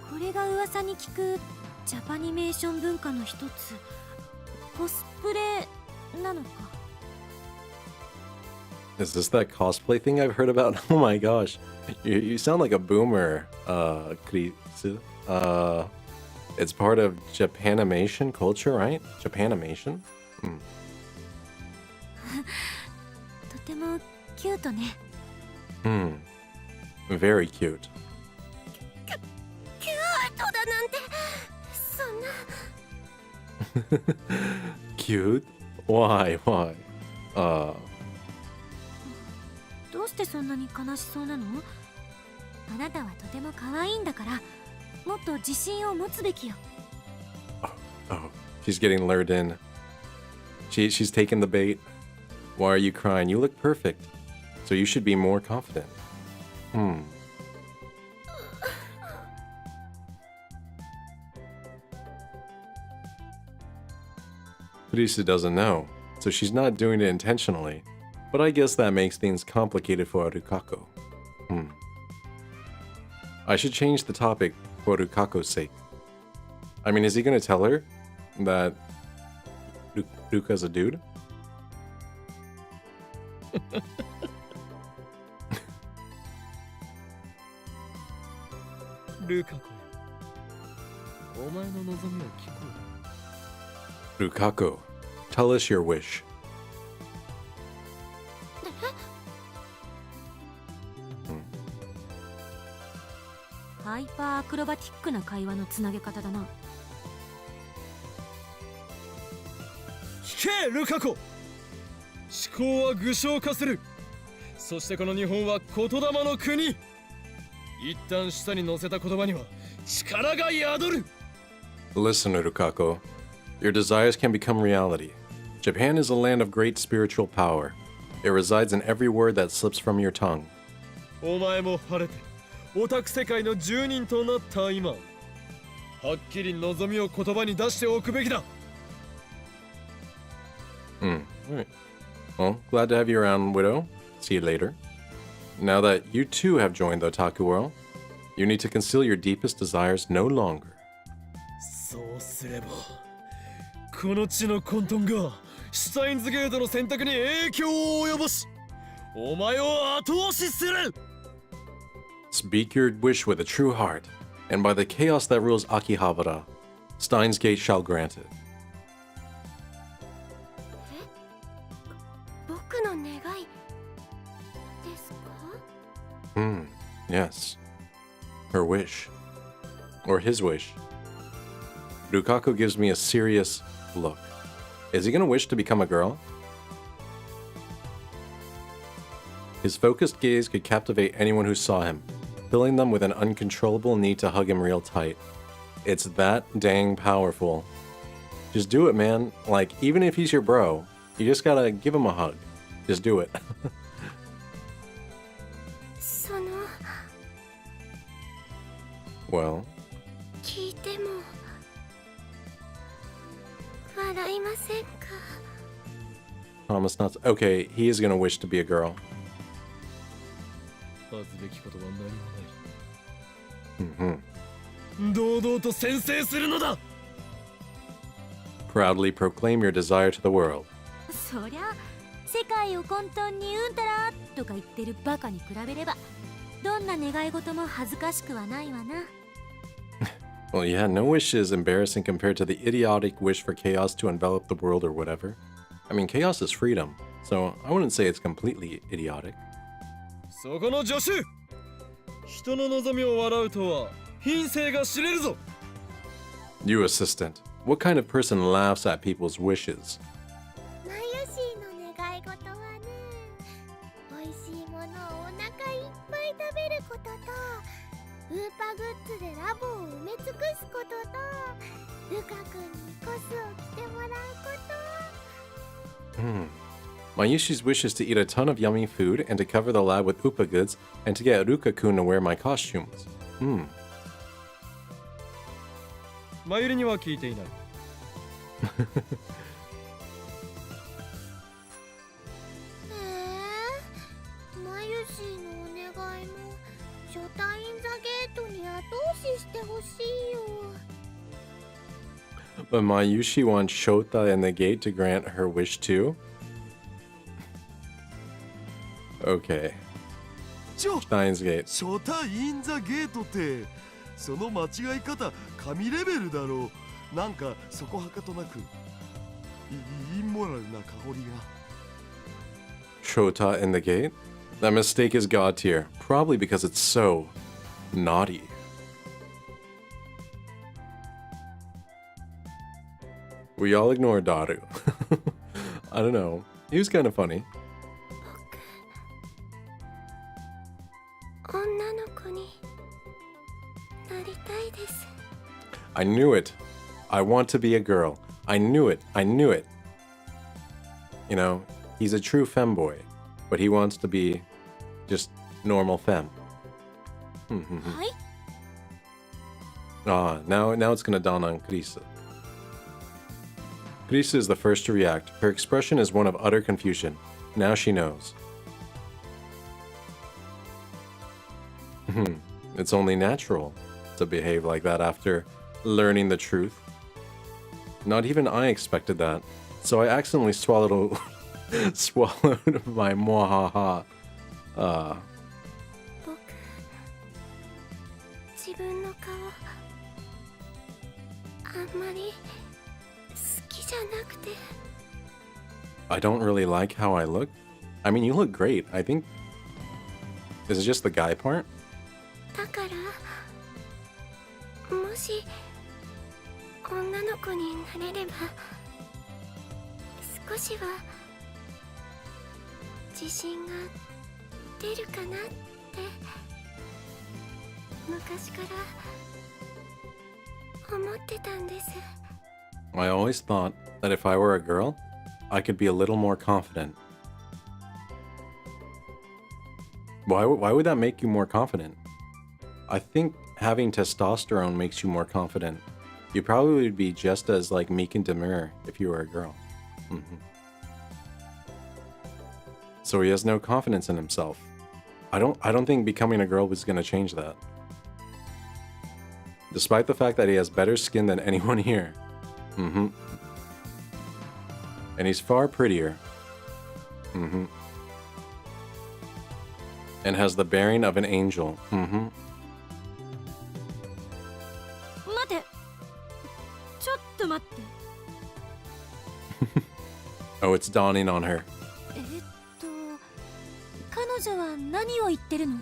これが噂に聞くジャパニメーション文化の一つ、コスプレなのか。 Is this that cosplay thing I've heard about? Oh my gosh. You sound like a boomer, Krisu. It's part of Japanimation culture, right? Japanimation? とてもキュートね。 Very cute. キュートだなんてそんな。 Cute? Why? Why? どうしてそんなに悲しそうなの？あなたはとても可愛いんだから、もっと自信を持つべきよ。 Oh, she's getting lured in. She's taken the bait. Why are you crying? You look perfect. So you should be more confident. Kurisu doesn't know, so she's not doing it intentionally. But I guess that makes things complicated for Rukako. I should change the topic for Rukako's sake. I mean, is he gonna tell her that Ruka's a dude? ルカ子よ、お前の望みを聞こう。 Rukako, tell us your wish. ハイパーアクロバティックな会話のつなげ方だな。聞けルカ子、思考は具象化する。そしてこの日本は言霊の国。一旦下に乗せた言葉には力が宿る。 Listen, Rukako. Your desires can become reality. Japan is a land of great spiritual power. It resides in every word that slips from your tongue. お前も晴れてオタク世界の住人となった今、はっきり望みを言葉に出しておくべきだ。 Alright. Well, glad to have you around, Widow. See you later. Now that you too have joined the otaku world, you need to conceal your deepest desires no longer. そうすれば、この地の混沌がシュタインズゲートの選択に影響を及ぼし、お前を後押しする。 Speak your wish with a true heart, and by the chaos that rules Akihabara, Stein's Gate shall grant it. 僕の願いですか？ Yes. Her wish. Or his wish. Rukaku gives me a serious look. Is he gonna wish to become a girl? His focused gaze could captivate anyone who saw him, filling them with an uncontrollable need to hug him real tight. It's that dang powerful. Just do it, man. Like, even if he's your bro, you just gotta give him a hug. Just do it. その Well, 聞いても笑いませんか？ promise not to. Okay, he is gonna wish to be a girl. 恥ずべきことは何もない。Mm-hmm. 堂々と宣誓するのだ。 Proudly proclaim your desire to the world. そりゃ世界を混沌にうんたらとか言ってるバカに比べればどんな願い事も恥ずかしくはないわな。 Well, yeah, no wish is embarrassing compared to the idiotic wish for chaos to envelop the world or whatever. I mean, chaos is freedom, so I wouldn't say it's completely idiotic. そこの助手、人の望みを笑うとは品性が知れるぞ。 You assistant, what kind of person laughs at people's wishes? マユシーの願い事はね、美味しいものをお腹いっぱい食べることと、ウーパグッズでラボを埋め尽くすことと、ルカ君にコスを着てもらうこと。Mayushi's wish is to eat a ton of yummy food and to cover the lab with Upa goods and to get Ruka-kun to wear my costumes. マユリには聞いていない。マユシーのお願いもショタインザゲートに後押ししてほしいよ。 But Mayushi wants Shota and the gate to grant her wish too? Okay. ちょ Stein's gate. ショタインザゲートってその間違い方神レベルだろう。なんかそこはかとなくインモラルな香りが。 Shota and the gate? That mistake is god tier, probably because it's so naughty. We all ignore Daru. I don't know. He was kind of funny. 女の子になりたいです。 I knew it. I want to be a girl. I knew it. I knew it. You know, he's a true femboy, but he wants to be just normal femme. はい。 Now it's gonna dawn on Krisa. Krisa is the first to react. Her expression is one of utter confusion. Now she knows. It's only natural to behave like that after learning the truth. Not even I expected that. So I accidentally swallowed my mwahaha. 僕、自分の顔あんまり好きじゃなくて。 I don't really like how I look. I mean, you look great. I think... Is it just the guy part? だからもし女の子になれれば少しは自信が出るかなって昔から思ってたんです。 I always thought that if I were a girl, I could be a little more confident. Why would that make you more confident? I think having testosterone makes you more confident. You probably would be just as like meek and demure if you were a girl. So he has no confidence in himself. I don't think becoming a girl was gonna change that. Despite the fact that he has better skin than anyone here. And he's far prettier. And has the bearing of an angel. 待て。ちょっと待って。 Oh, it's dawning on her. 彼女は何を言ってるの？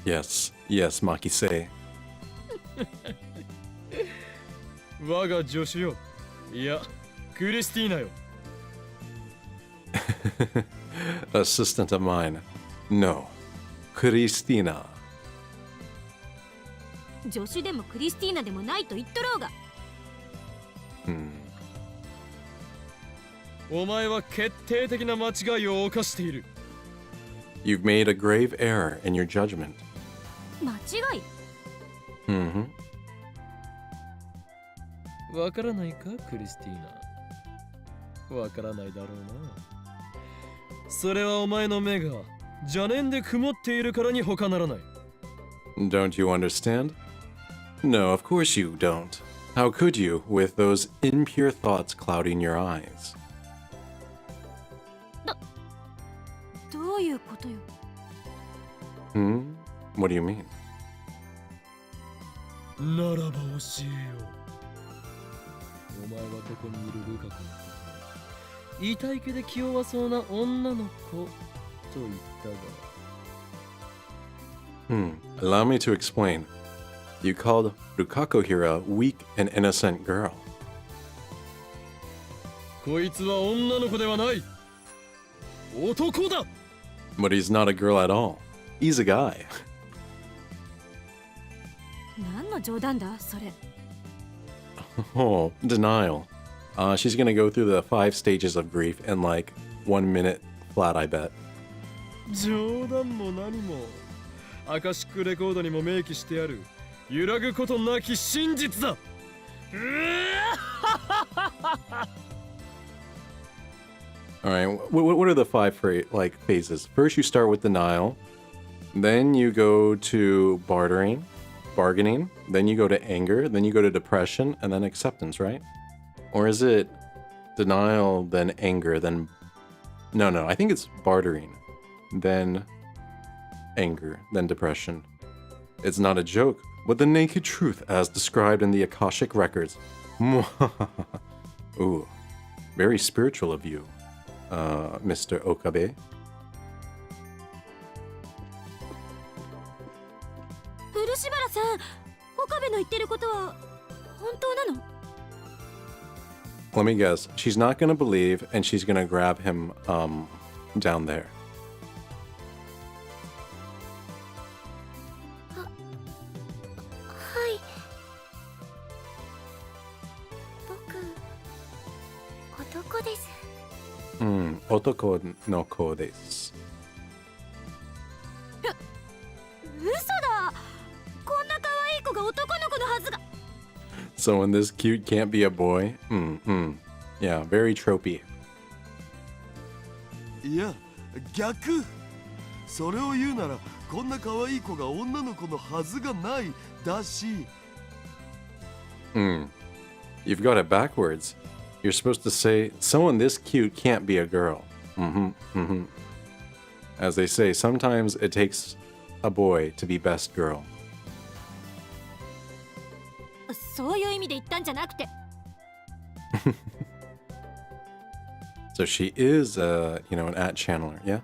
Yes, Maki-sei. 我が助手よ。いや、クリスティーナよ。Assistant of mine. No, Christina. 助手でもクリスティーナでもないと言っとろうが。お前は決定的な間違いを犯している。You've made a grave error in your judgment. 間違い Mm-hmm. わからないかクリスティーナ。わからないだろうな。それはお前の目が邪念で曇っているからに他ならない。 Don't you understand? No, of course you don't. How could you, with those impure thoughts clouding your eyes? どういうことよ。 Hmm? What do you mean? ならば教えよう。お前はここにいるルカ子のことを痛い毛で気弱そうな女の子と言ったが。Allow me to explain. You called Rukako here a weak and innocent girl. こいつは女の子ではない。男だ。 But he's not a girl at all. He's a guy. 何の冗談だそれ。 Oh, denial. She's gonna go through the 5 stages of grief in like 1 minute flat, I bet. 冗談も何もアカシックレコードにも明記してある揺らぐことなき真実だ。 Alright, what are the 5 phases? First you start with denial, then you go to bargaining, then you go to anger, then you go to depression, and then acceptance, right? Or is it denial, then anger, then... No, I think it's bartering, then anger, then depression. It's not a joke, but the naked truth as described in the Akashic records. Ooh, very spiritual of you, Mr. Okabe. 漆原さん、岡部の言ってることは本当なの？ Let me guess, she's not gonna believe and she's gonna grab him, down there. はい。僕、男です。Otoko no ko desu. 嘘だ。こんな可愛い子が男の子のはずが。 Someone this cute can't be a boy? Yeah, very tropey. いや逆。それを言うならこんな可愛い子が女の子のはずがないだし。 You've got it backwards. You're supposed to say, someone this cute can't be a girl. As they say, sometimes it takes a boy to be best girl. そういう意味で言ったんじゃなくて。 So she is, an at channeler, yeah?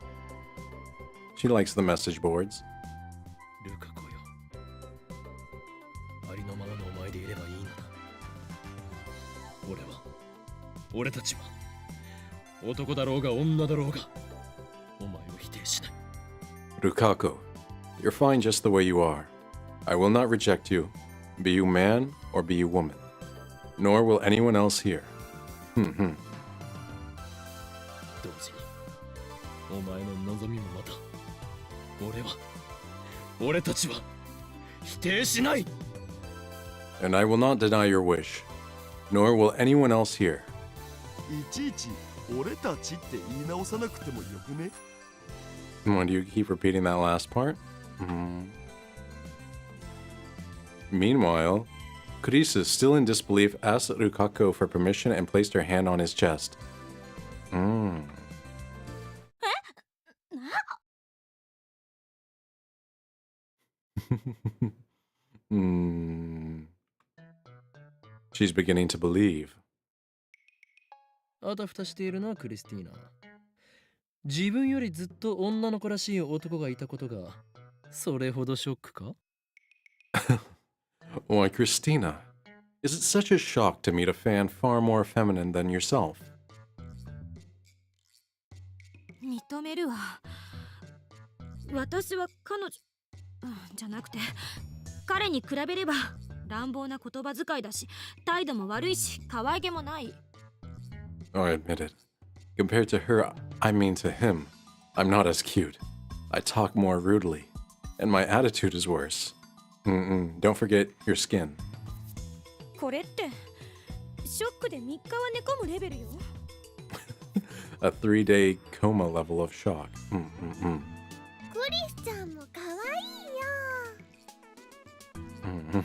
She likes the message boards. ルカ子よ。ありのままのお前でいればいいのだ。俺たちは男だろうが女だろうがお前を否定しない。 Rukako, you're fine just the way you are. I will not reject you, be you man or be you woman. Nor will anyone else here. 同時にお前の望みもまた俺たちは否定しない。 And I will not deny your wish. Nor will anyone else here. いちいち俺たちって言い直さなくてもよくね？ Why do you keep repeating that last part? Meanwhile, Kurisu, still in disbelief, asked Rukako for permission and placed her hand on his chest. She's beginning to believe. あたふたしているなクリスティーナ。自分よりずっと女の子らしい男がいたことがそれほどショックか？ Why, Christina, is it such a shock to meet a fan far more feminine than yourself? 認めるわ。私は彼女、じゃなくて彼に比べれば乱暴な言葉遣いだし態度も悪いし可愛げもない。 Oh, I admit it. Compared to her, I mean to him, I'm not as cute. I talk more rudely, and my attitude is worse. Don't forget your skin. これってショックで3日は寝込むレベルよ。A 3-day coma level of shock. クリスちゃんも可愛いよ。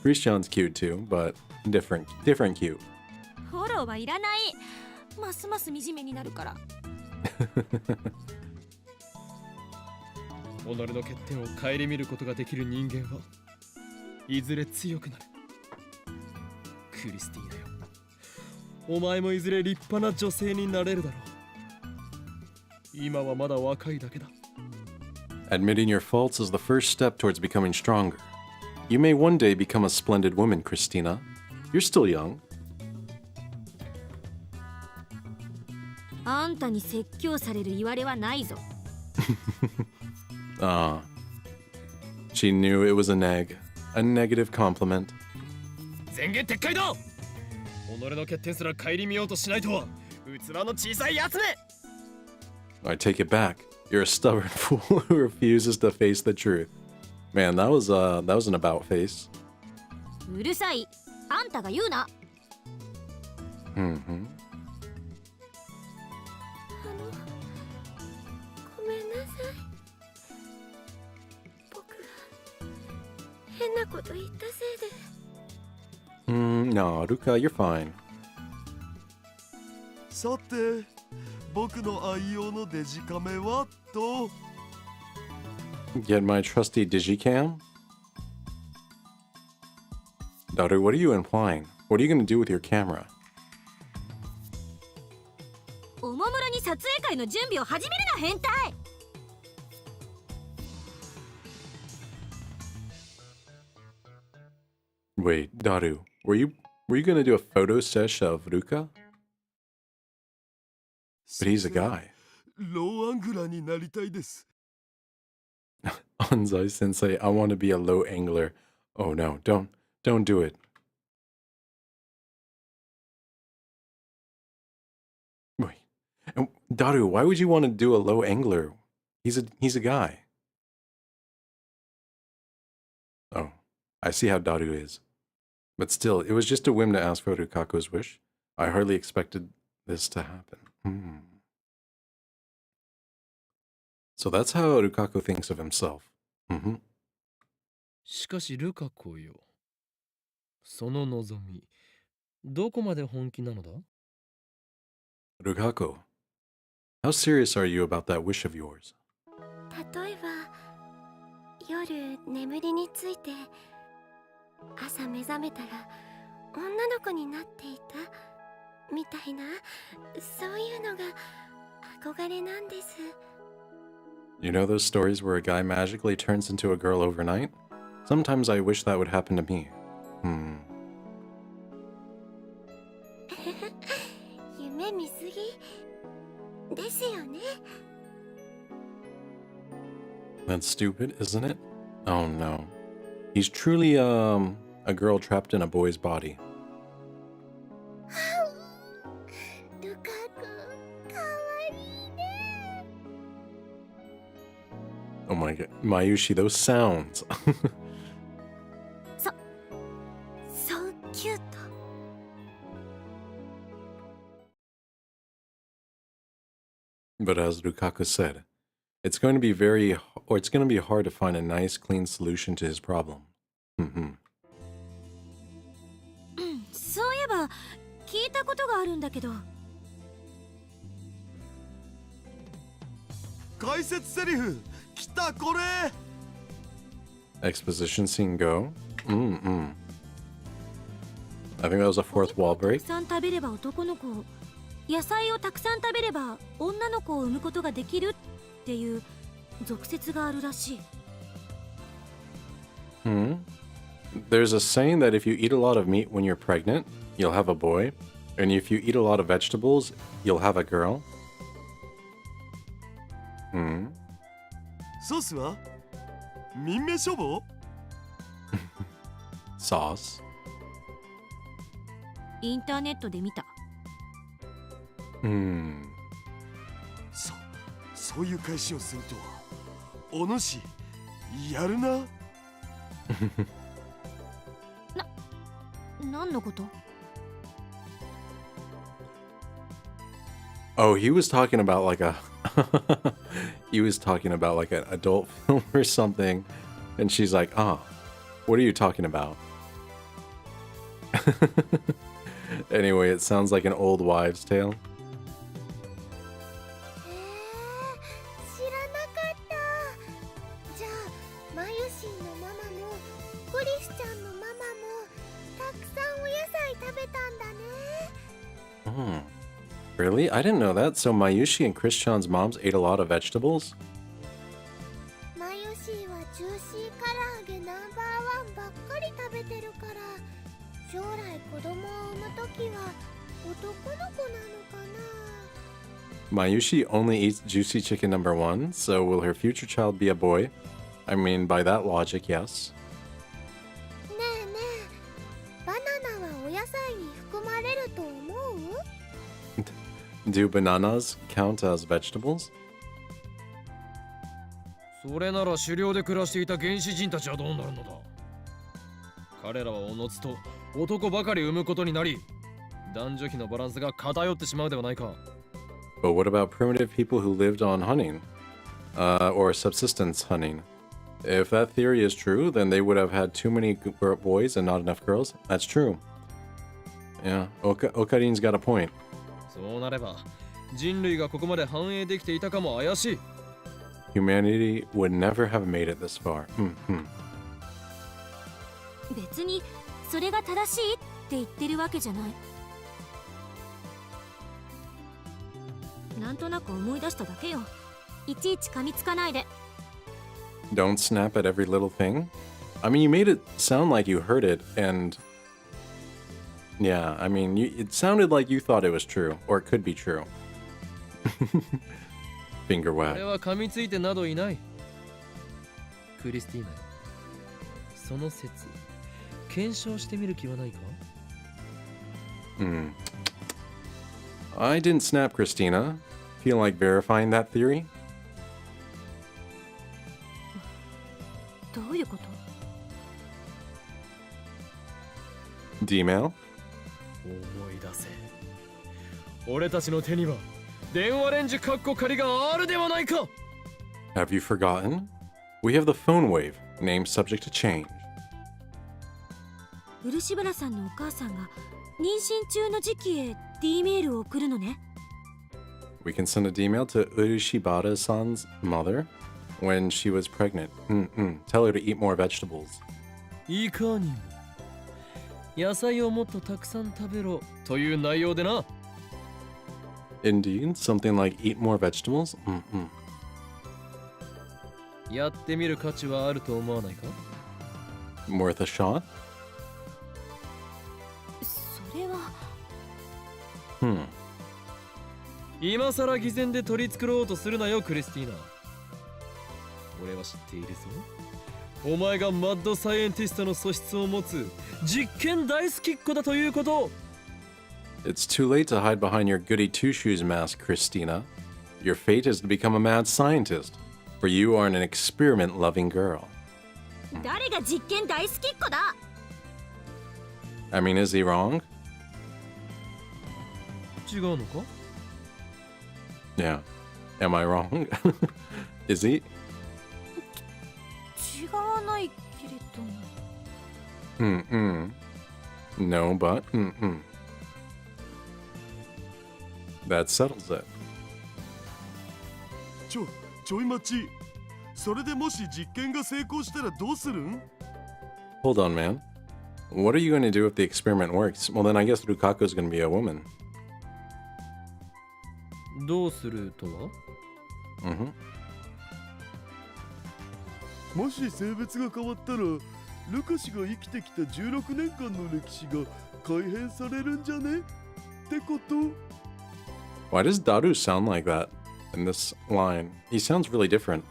Christian's cute too, but different cute. フォローはいらない。ますます惨めになるから。己の欠点を顧みることができる人間はいずれ強くなる。クリスティーナよ、お前もいずれ立派な女性になれるだろう。今はまだ若いだけだ。 Admitting your faults is the first step towards becoming stronger. You may one day become a splendid woman, Christina. You're still young. あんたに説教される言われはないぞ。Ah. She knew it was a negative compliment. 宣言撤回だ。己の欠点すら顧みようとしないとは器の小さいやつめ。 I take it back. You're a stubborn fool who refuses to face the truth. Man, that was an about face. うるさい。あんたが言うな。Mm-hmm. ごめんなさい。僕が変なこと言ったせいで。No, Ruka, you're fine. さて、僕の愛用のデジカメはと。 Get my trusty digicam? Daughter, what are you implying? What are you going to do with your camera? おもむろに撮影会の準備を始めるな、変態。Wait, Daru, were you going to do a photo sesh of Ruka? But he's a guy. ローアングラーになりたいです。Anzai sensei, I want to be a low angler. Oh no, don't do it. Wait. Daru, why would you want to do a low angler? He's a guy. Oh, I see how Daru is. But still, it was just a whim to ask for Rukako's wish. I hardly expected this to happen. So that's how Rukako thinks of himself. しかしルカ子よ、その望み、どこまで本気なのだ？ Rukako, how serious are you about that wish of yours? 例えば夜眠りについて朝目覚めたら女の子になっていたみたいな、そういうのが憧れなんです。 You know those stories where a guy magically turns into a girl overnight? Sometimes I wish that would happen to me. 夢見すぎですよね。 That's stupid, isn't it? Oh no. He's truly, a girl trapped in a boy's body. ルカ君かわいいね。 Oh my god. Mayushi, those sounds. So cute. But as Rukaku said, it's going to be hard to find a nice, clean solution to his problem. そういえば聞いたことがあるんだけど。解説セリフ来たこれ。 Exposition scene go. I think that was a fourth wall た break. くさん食べれば男の子を、野菜をたくさん食べれば女の子を産むことができるっていう俗説があるらしい。There's a saying that if you eat a lot of meat when you're pregnant, you'll have a boy. And if you eat a lot of vegetables, you'll have a girl. ソースは民名処方？ Sauce. インターネットで見た。そそういう返しをするとはお主やるな。何のこと？ Oh, he was talking about like a he was talking about like an adult film or something, and she's like, "Ah, what are you talking about?" Anyway, it sounds like an old wives' tale. 知らなかった。じゃあマユシーのママもクリスちゃんのママもたくさんお野菜食べたんだね。Really? I didn't know that. So Mayushi and Christian's moms ate a lot of vegetables? マユシーはジューシー唐揚げナンバーワンばっかり食べてるから、将来子供を産むときは男の子なのかな。 Mayushi only eats juicy chicken number one, so will her future child be a boy? I mean, by that logic, yes. ねえねえ、バナナはお野菜に含まれると思う？ Do bananas count as vegetables? それなら狩猟で暮らしていた原始人たちはどうなるのだ。彼らはおのずと男ばかり産むことになり、男女比のバランスが偏ってしまうではないか。But what about primitive people who lived on hunting? Or subsistence hunting? If that theory is true, then they would have had too many boys and not enough girls. That's true. Yeah, Okarin's got a point. そうなれば人類がここまで繁栄できていたかも怪しい。Humanity would never have made it this far. 別にそれが正しいって言ってるわけじゃない。なんとなく思い出しただけよ。いちいち噛みつかないで。Don't snap at every little thing. I mean, you made it sound like you heard it, and yeah, I mean, it sounded like you thought it was true, or it could be true. Finger 俺 wag. は噛みついてなどいない。クリスティーナ、その説検証してみる気はないか？ I didn't snap, Christina. Feel like verifying that theory? どういうこと？ D-mail? 思い出せ。俺たちの手には電話レンジカッコ仮があるではないか。 Have you forgotten? We have the phone wave, name subject to change. 漆原さんのお母さんが妊娠中の時期へ D メールを送るのね。 We can send a D-mail to Urushibata-san's mother when she was pregnant. Tell her to eat more vegetables. いかにも野菜をもっとたくさん食べろという内容でな。 Indeed, something like eat more vegetables? やってみる価値はあると思わないか？ Worth a shot? それは今さら偽善で取り繕おうとするなよ、クリスティーナ。俺は知っているぞ。お前がマッドサイエンティストの素質を持つ実験大好きっ子だということ。 It's too late to hide behind your goody two-shoes mask, Christina. Your fate is to become a mad scientist, for you are an experiment-loving girl. 誰が実験大好きっ子だ？ I mean, is he wrong? 違うのか？ Yeah. Am I wrong? Is he? 違わないけれども。No, but that settles it. ちょい待ち。それでもし実験が成功したらどうするん？ Hold on, man. What are you going to do if the experiment works? Well, then I guess Rukako's going to be a woman. どうするとは？もし性別が変わったら、ルカ氏が生きてきた16年間の歴史が改変されるんじゃね？ってこと？ Why does Daru sound like that in this line? He sounds really different.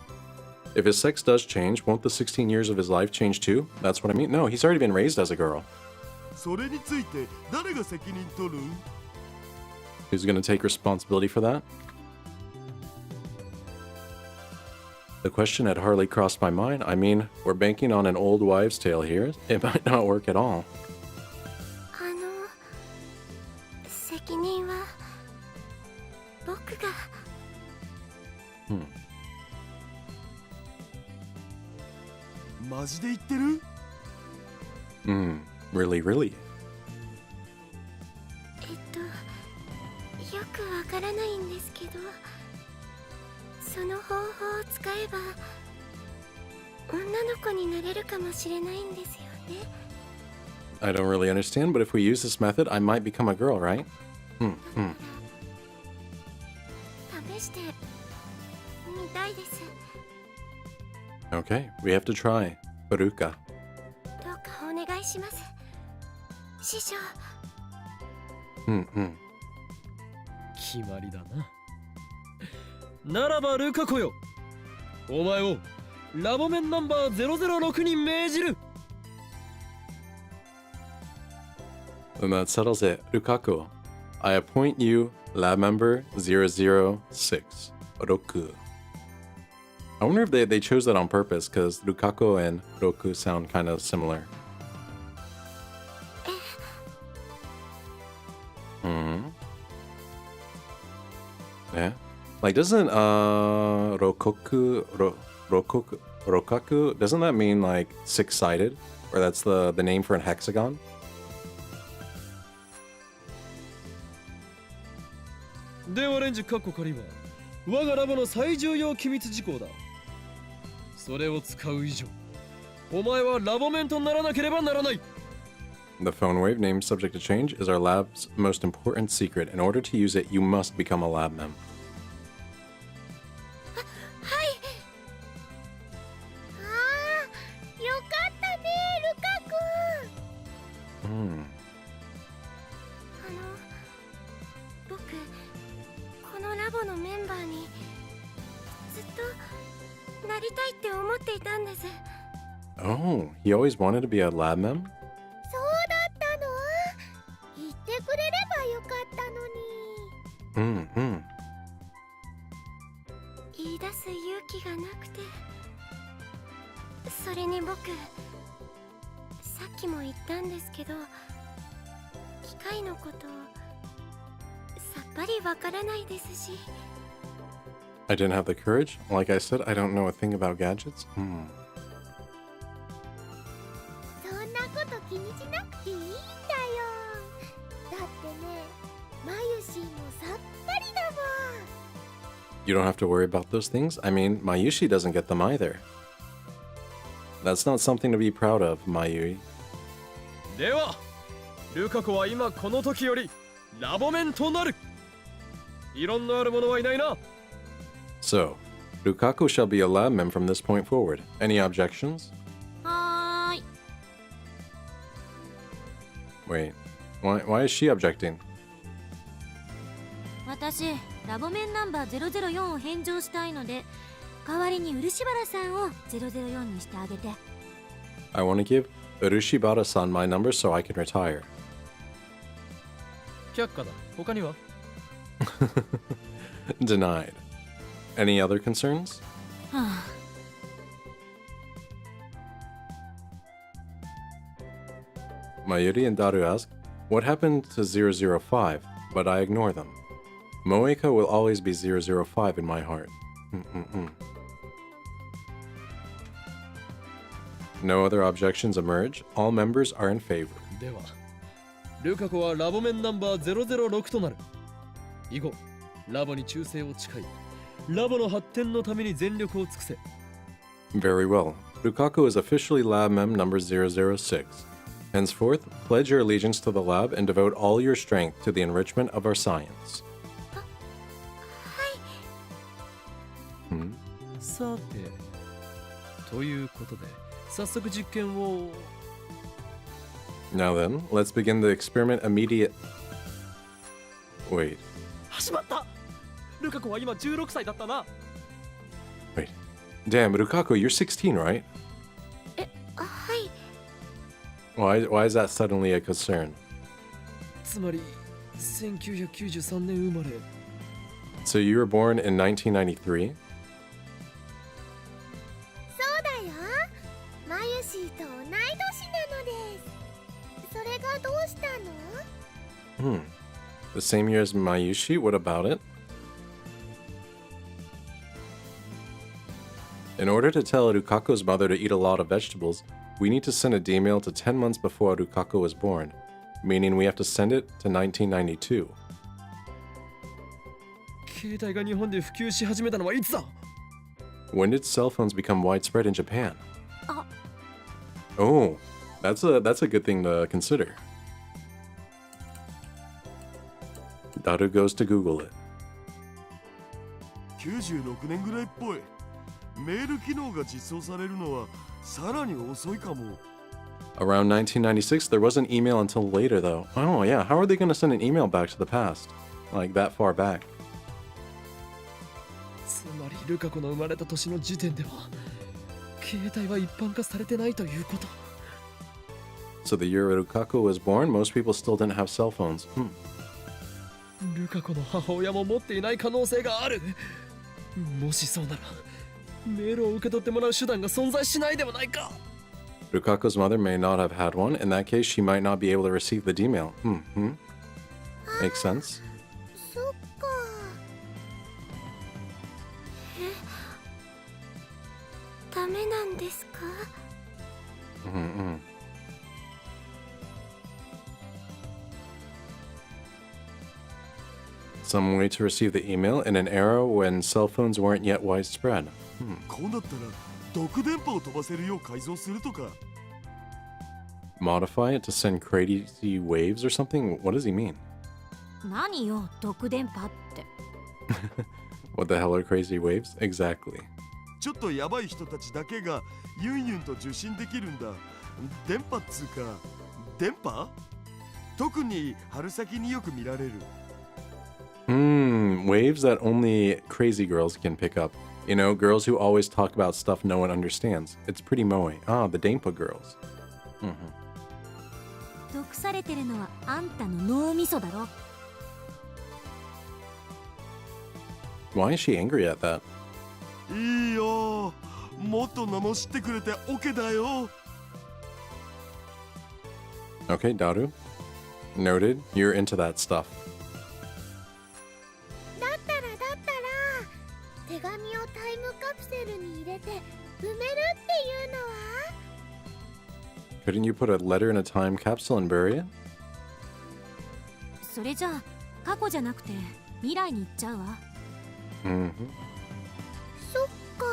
If his sex does change, won't the 16 years of his life change too? That's what I mean. No, he's already been raised as a girl. それについて誰が責任取る？ Who's going to take responsibility for that? The question had hardly crossed my mind. I mean, we're banking on an old wives' tale here. It might not work at all. 責任は僕が。マジで言ってる？ Really, really. よくわからないんですけど、その方法を使えば女の子になれるかもしれないんですよね。I don't really understand, but if we use this method, I might become a girl, right? 試してみたいです。 Okay, we have to try. Baruka. どうかお願いします。師匠。決まりだな。ならばルカ子よ、お前をラボメンナンバー006に命じる。 Then that settles it. Rukaku, I appoint you lab member 006. Roku. I wonder if they chose that on purpose, because Rukaku and Roku sound kind of similar. Yeah. Like, doesn't Rokaku, doesn't that mean like six-sided? Or that's the name for an hexagon? ではレンジカッコ仮は我がラボの最重要機密事項だ。それを使う以上、お前はラボメンとならなければならない。 The phone wave, name subject to change, is our lab's most important secret. In order to use it, you must become a lab mem. はい。よかったね、ルカ君。僕、このラボのメンバーにずっとなりたいって思っていたんです。 Oh, he always wanted to be a lab mem? そうだったの？言ってくれればよかったのに。言い出す勇気がなくて。それに僕、さっきも言ったんですけど、機械のことさっぱりわからないですし。 I didn't have the courage. Like I said, I don't know a thing about gadgets. そんなこと気にしなくていいんだよ。だってね、マユシーもさっぱりだもん。 You don't have to worry about those things. I mean, Mayushi doesn't get them either. That's not something to be proud of, Mayui. では、ルカ子は今この時よりラボメンとなる。異論のある者はいないな。 So, Rukaku shall be a lab mem from this point forward. Any objections? はーい。 Wait, why is she objecting? 私、ラボメンナンバー004を返上したいので、代わりに漆原さんを004にしてあげて。 I want to give Urushibara-san my number so I can retire. 却下だ。他には？ Denied. Any other concerns? はあ。 Mayuri and Daru ask, what happened to 005? But I ignore them. Moeka will always be 005 in my heart. No other objections emerge. All members are in favor. では、ルカ子はラボメンナンバー006となる。以後、ラボに忠誠を誓い、ラボの発展のために全力を尽くせ。 Very well. Rukaku is officially lab mem number 006. Henceforth, pledge your allegiance to the lab and devote all your strength to the enrichment of our science. さて、ということで、早速実験を。 Now then, let's begin the experiment immediate. Wait, 始まった。ルカ子は今16歳だったな。 wait. Damn, Rukaku, you're 16, right? はい。 Why is that suddenly a concern? つまり、1993年生まれ。 So you were born in 1993? ユシーと同い年なのです。それがどうしたの？ The same year as Mayushi? What about it? In order to tell Rukako's mother to eat a lot of vegetables, we need to send a D-mail to 10 months before Rukako was born, meaning we have to send it to 1992. 携帯が日本で普及し始めたのはいつだ？ When did cell phones become widespread in Japan? Ah. Oh, that's a good thing to consider. Daru goes to Google it. 96年ぐらいっぽい。メール機能が実装されるのはさらに遅いかも。Around 1996, there wasn't email until later, though. Oh, yeah, how are they going to send an email back to the past? Like, that far back? つまりルカ子の生まれた年の時点では携帯は一般化されてないということ。 So the year Rukako was born, most people still didn't have cell phones. ルカ子の母親も持っていない可能性がある。もしそうならメールを受け取ってもらう手段が存在しないではないか。 Rukako's mother may not have had one. In that case, she might not be able to receive the D-mail. Makes sense. そっか。ダメなんですか？ Some way to receive the email in an era when cell phones weren't yet widespread. こうなったら毒電波を飛ばせるよう改造するとか。 Modify it to send crazy waves or something? What does he mean? 何よ毒電波って。 What the hell are crazy waves? Exactly. ちょっとヤバい人たちだけがユンユンと受信できるんだ。電波っつうか、電波？特に春先によく見られる。Waves that only crazy girls can pick up. You know, girls who always talk about stuff no one understands. It's pretty moe. Ah, the Dampa girls. 毒されてるのはあんたの脳みそだろ。 Why is she angry at that? いいよ。もっと罵ってくれて OK だよ。 Okay, Daru. Noted. You're into that stuff. だったら手紙をタイムカプセルに入れて埋めるっていうのは？ Couldn't you put a letter in a time capsule and bury it? それじゃあ過去じゃなくて未来に行っちゃうわ。そっか。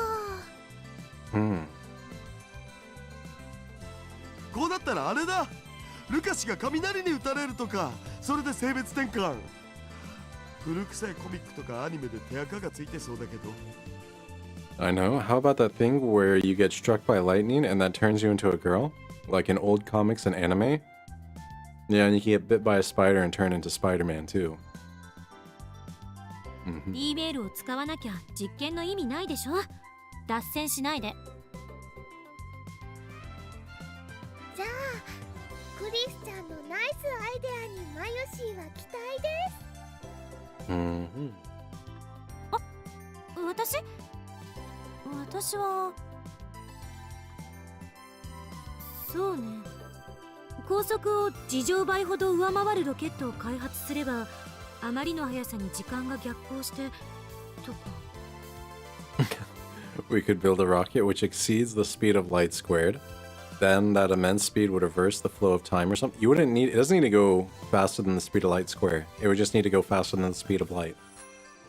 こうだったらあれだ。ルカ氏が雷に打たれるとか、それで性別転換。古臭いコミックとかアニメで手垢がついてそうだけど。 I know. How about that thing where you get struck by lightning and that turns you into a girl? Like in old comics and anime? Yeah, and you can get bit by a spider and turn into Spider-Man too. E メールを使わなきゃ実験の意味ないでしょ。脱線しないで。じゃあクリスちゃんのナイスアイデアにマユシーは期待です。私はそうね。高速を事情倍ほど上回るロケットを開発すればあまりの速さに時間が逆行してとか。We could build a rocket which exceeds the speed of light squared. Then that immense speed would reverse the flow of time or something. You wouldn't need, it doesn't need to go faster than the speed of light squared. It would just need to go faster than the speed of light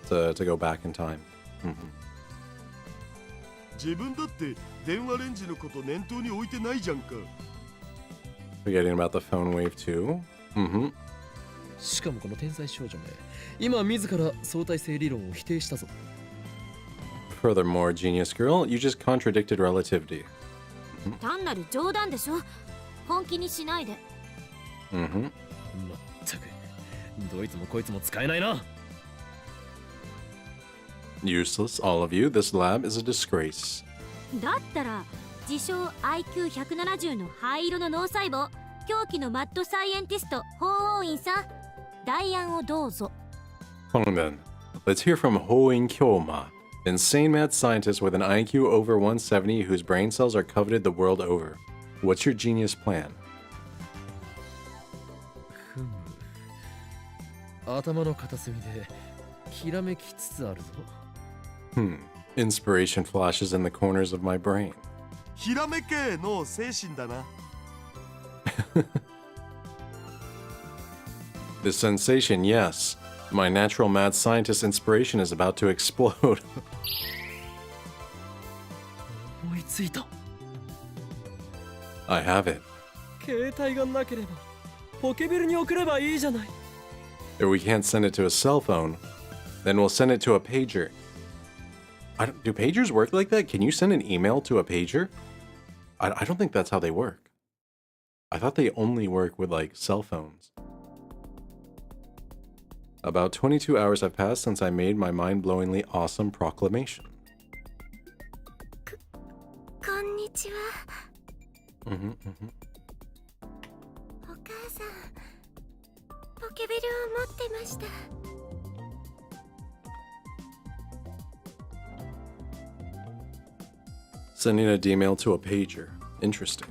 to go back in time. 自分だって電話レンジのこと念頭に置いてないじゃんか。 Forgetting about the phone wave too. しかもこの天才少女ね、今自ら相対性理論を否定したぞ。 Furthermore, genius girl, you just contradicted relativity. 単なる冗談でしょ。本気にしないで。まったくどいつもこいつも使えないな。 Useless, all of you. This lab is a disgrace. だったら自称 IQ170 の灰色の脳細胞狂気のマッドサイエンティスト法王院さん、代案をどうぞ。 Fine then. Let's hear from Hoin Kyoma, Insane mad scientist with an IQ over 170 whose brain cells are coveted the world over. What's your genius plan? ふむ頭の片隅できらめきつつあるぞ Inspiration flashes in the corners of my brain. ひらめけの精神だな。 The sensation, yes. My natural mad scientist inspiration is about to explode. 思いついた I have it. 携帯がなければポケベルに送ればいいじゃない Or we can't send it to a cell phone. Then we'll send it to a pager. Do pagers work like that? Can you send an email to a pager? I don't think that's how they work. I thought they only work with, like, cell phones. About 22 hours have passed since I made my mind-blowingly awesome proclamation. こんにちは。 Mm-hmm. お母さん、ポケベルを持ってました。 Sending a D-mail to a pager. Interesting.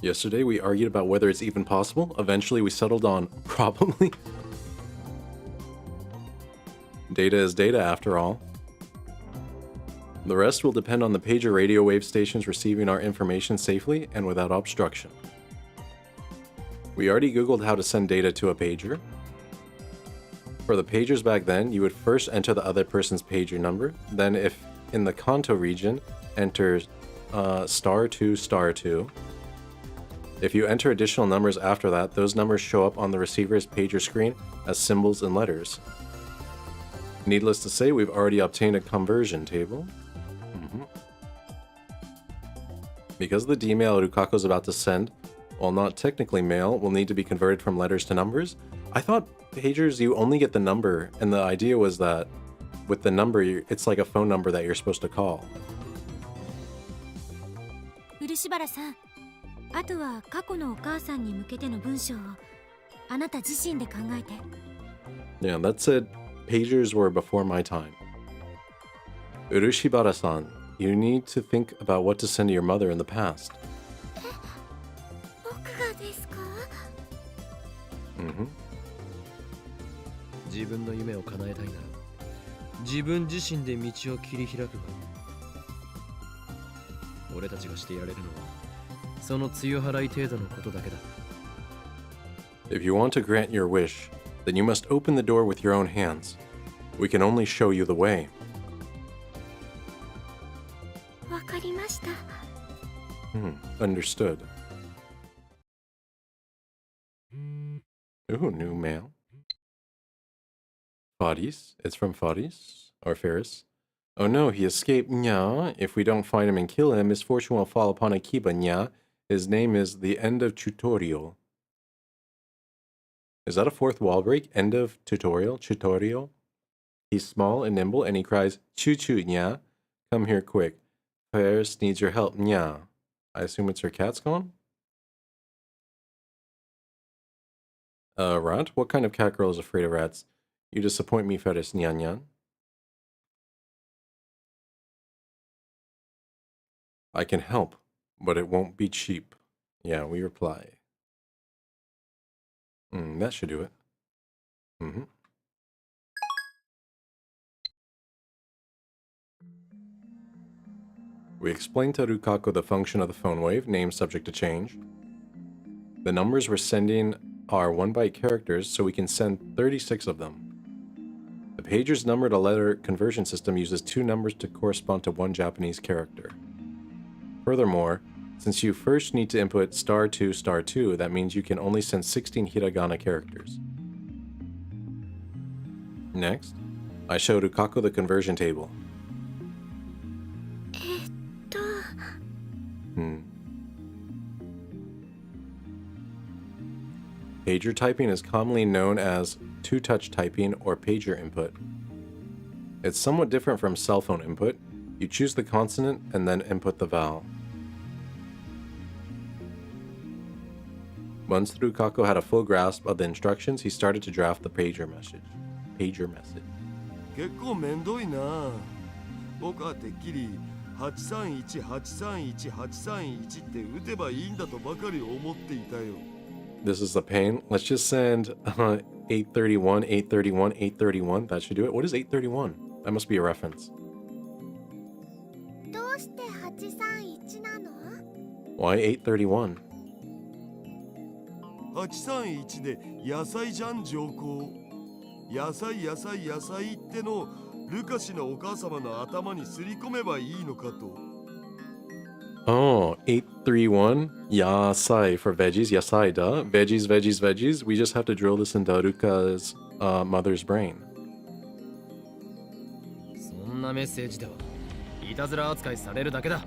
Yesterday, we argued about whether it's even possible. Eventually, we settled on probably. Data is data, after all. The rest will depend on the pager radio wave stations receiving our information safely and without obstruction. We already Googled how to send data to a pager. For the pagers back then, you would first enter the other person's pager number, then if in the Kanto region, enter *2*2. If you enter additional numbers after that, those numbers show up on the receiver's pager screen as symbols and letters. Needless to say, we've already obtained a conversion table. Because the D-mail Rukako's about to send, while not technically mail, will need to be converted from letters to numbers. I thought pagers, you only get the number, and the idea was that with the number, it's like a phone number that you're supposed to call. 漆原さん、あとは過去のお母さんに向けての文章をあなた自身で考えて。 Yeah, that said, pagers were before my time. Urushibara-san, you need to think about what to send to your mother in the past. 僕がですか？ 自分の夢を叶えたいなら自分自身で道を切り開くがいい俺たちがしてやれるのはその強払い程度のことだけだ If you want to grant your wish, then you must open the door with your own hands. We can only show you the way. わかりました。 Understood. Ooh, new mail. Faris? It's from Faris? Or Ferris? Oh no, he escaped, nya. If we don't find him and kill him, misfortune will fall upon Akiba, nya. His name is the End of Tutorial. Is that a fourth wall break? End of tutorial? Tutorial? He's small and nimble, and he cries, choo-choo, nya. Come here quick. Ferris needs your help, nya. I assume it's her cat's gone? Rat? What kind of cat girl is afraid of rats? You disappoint me, Ferris, nyan nyan. I can help, but it won't be cheap. Yeah, we reply. That should do it. We explained to Rukako the function of the phone wave, name subject to change. The numbers we're sending are 1-byte characters, so we can send 36 of them. The pager's number to letter conversion system uses 2 numbers to correspond to 1 Japanese character. Furthermore, since you first need to input *2*2, that means you can only send 16 hiragana characters. Next, I show Rukako the conversion table. Pager typing is commonly known as two-touch typing or pager input. It's somewhat different from cell phone input. You choose the consonant and then input the vowel. Once Rukako had a full grasp of the instructions, he started to draft the pager message. 結構めんどいな。僕はてっきり831831831って打てばいいんだとばかり思っていたよ。 This is the pain. Let's just send 831, 831, 831. That should do it. What is 831? That must be a reference. どうして831なの？ Why 831? 831で野菜じゃん上皇。野菜野菜野菜ってのルカシのお母様の頭にすり込めばいいのかと。 Oh, 831. Yasai for veggies. Yasai, duh. Veggies, veggies, veggies. We just have to drill this into Ruka's mother's brain. そんなメッセージではいたずら扱いされるだけだ。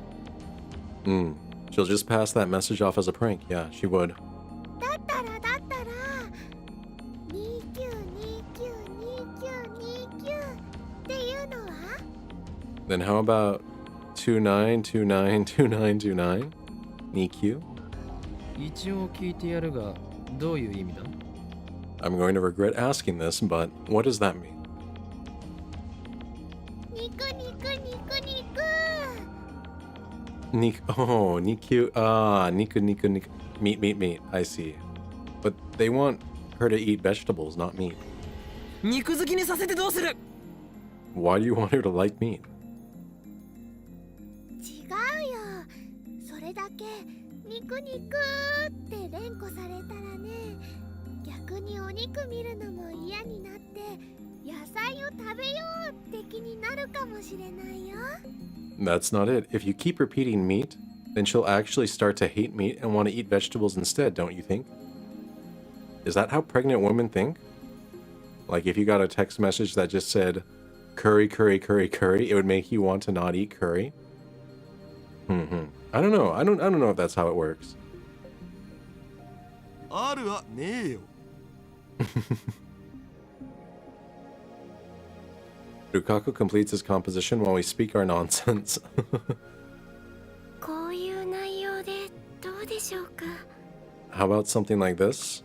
She'll just pass that message off as a prank. Yeah, she would. だったら29292929っていうのは？ Then how about 29292929? Niku? 一応聞いてやるが、どういう意味だ？ I'm going to regret asking this, but what does that mean? 肉肉肉肉。 Oh, Niku. Ah, Niku, Niku, Niku. Meat, meat, meat. I see. But they want her to eat vegetables, not meat. 肉好きにさせてどうする？ Why do you want her to like meat? 違うよ。それだけ肉肉って連呼されたらね、逆にお肉見るのも嫌になって野菜を食べようって気になるかもしれないよ。 That's not it. If you keep repeating meat, then she'll actually start to hate meat and want to eat vegetables instead, don't you think? Is that how pregnant women think? Like if you got a text message that just said curry, curry, curry, curry, it would make you want to not eat curry? I don't know. I don't know if that's how it works. あるわねえよ。 Rukaku completes his composition while we speak our nonsense. こういう内容でどうでしょうか。 How about something like this?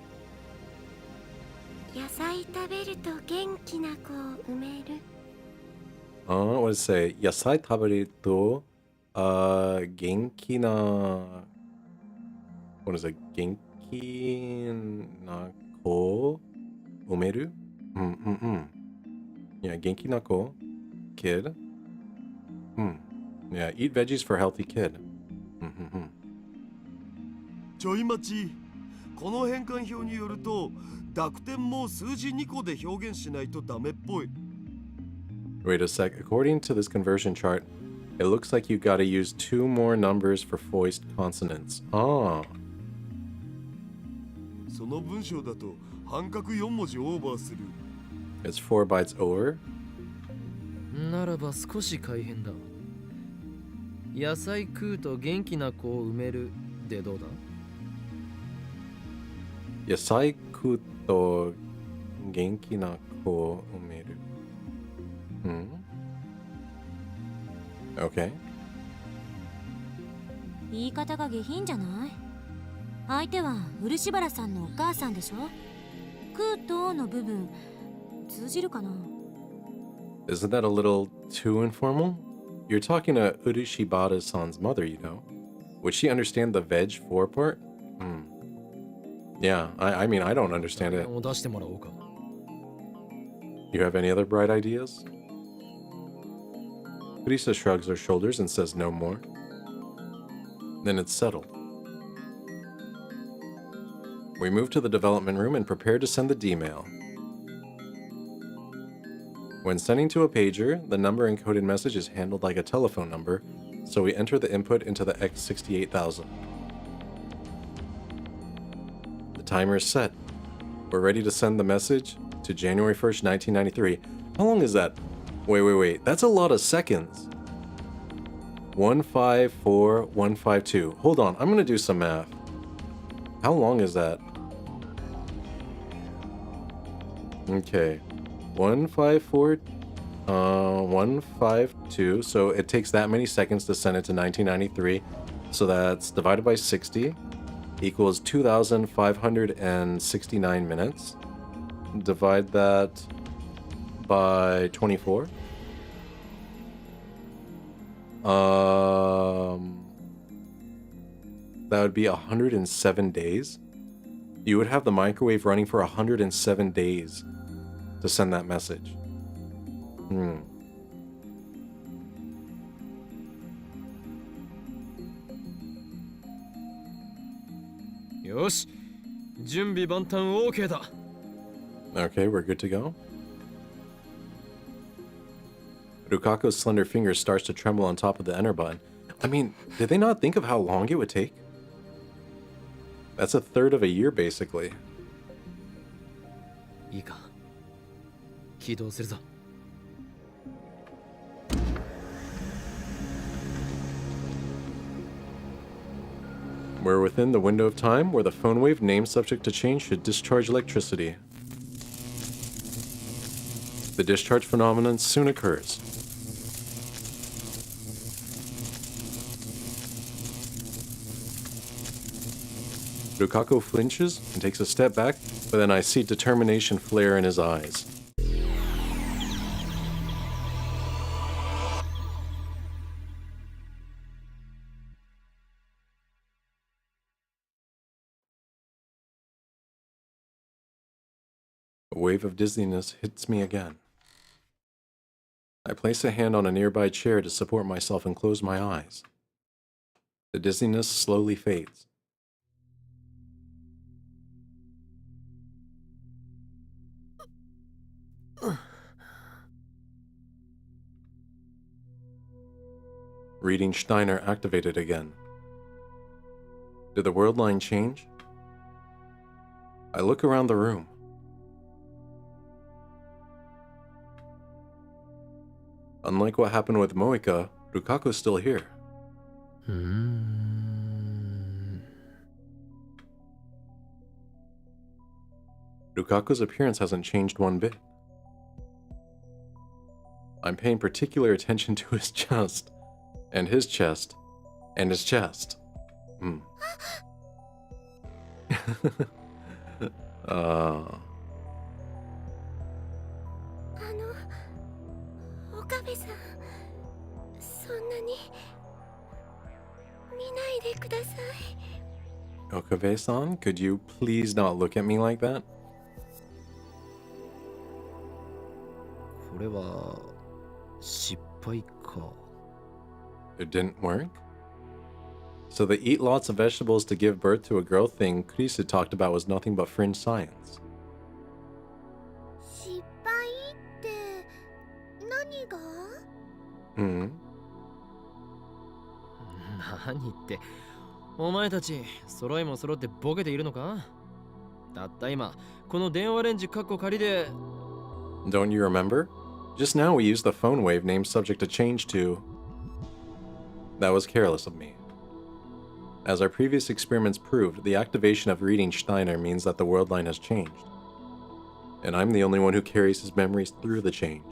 野菜食べると元気な子を産める。 What does it say? Yasai taberu to genki na... What is it? Genki na ko umeru? Yeah, genki na ko. Kid. Yeah, eat veggies for healthy kid. ちょい待ち。この変換表によると濁点も数字2個で表現しないとダメっぽい。 Wait a sec. According to this conversion chart, it looks like you gotta use 2 more numbers for foist consonants. Ah. その文章だと半角4文字オーバーする。 It's 4 bytes over. ならば少し改変だ。野菜食うと元気な子を埋めるでどうだ？ Yasai kuto genki na ko umeru. Okay. 言い方が下品じゃない？相手は漆原さんのお母さんでしょ？食うとの部分通じるかな？ Isn't that a little too informal? You're talking to Urishibara-san's mother, you know. Would she understand the veg for part? Yeah, I mean, I don't understand it. 出してもらおうか。 You have any other bright ideas? Kurisa shrugs her shoulders and says no more. Then it's settled. We move to the development room and prepare to send the D-mail. When sending to a pager, the number encoded message is handled like a telephone number, so we enter the input into the X68000. The timer is set. We're ready to send the message to January 1st, 1993. How long is that? Wait. That's a lot of seconds. 154152. Hold on, I'm gonna do some math. How long is that? Okay. 152. So it takes that many seconds to send it to 1993. So that's divided by 60 equals 2,569 minutes. Divide that by 24. That would be 107 days. You would have the microwave running for 107 days to send that message.よし、準備万端 OK だ。 Okay, we're good to go. Rukako's slender finger starts to tremble on top of the enter button. I mean, did they not think of how long it would take? That's a third of a year, basically. いいか、起動するぞ。 We're within the window of time where the phone wave name subject to change should discharge electricity. The discharge phenomenon soon occurs. Rukako flinches and takes a step back, but then I see determination flare in his eyes. A wave of dizziness hits me again. I place a hand on a nearby chair to support myself and close my eyes. The dizziness slowly fades. Reading Steiner activated again. Did the world line change? I look around the room. Unlike what happened with Moika, Rukako's still here. Rukako's appearance hasn't changed one bit. I'm paying particular attention to his chest, and his chest, and his chest. uh... 岡部さん、そんなに見ないでください。 Okabe-san, could you please not look at me like that? これは失敗か。 It didn't work? So the eat lots of vegetables to give birth to a girl thing Kurisu talked about was nothing but fringe science. 失敗って何が？ 何って、お前たち揃いも揃ってボケているのか？たった今この電話レンジカッコ仮で。 Don't you remember? Just now we used the phone wave named subject to change to... That was careless of me. As our previous experiments proved, the activation of reading Steiner means that the world line has changed. And I'm the only one who carries his memories through the change.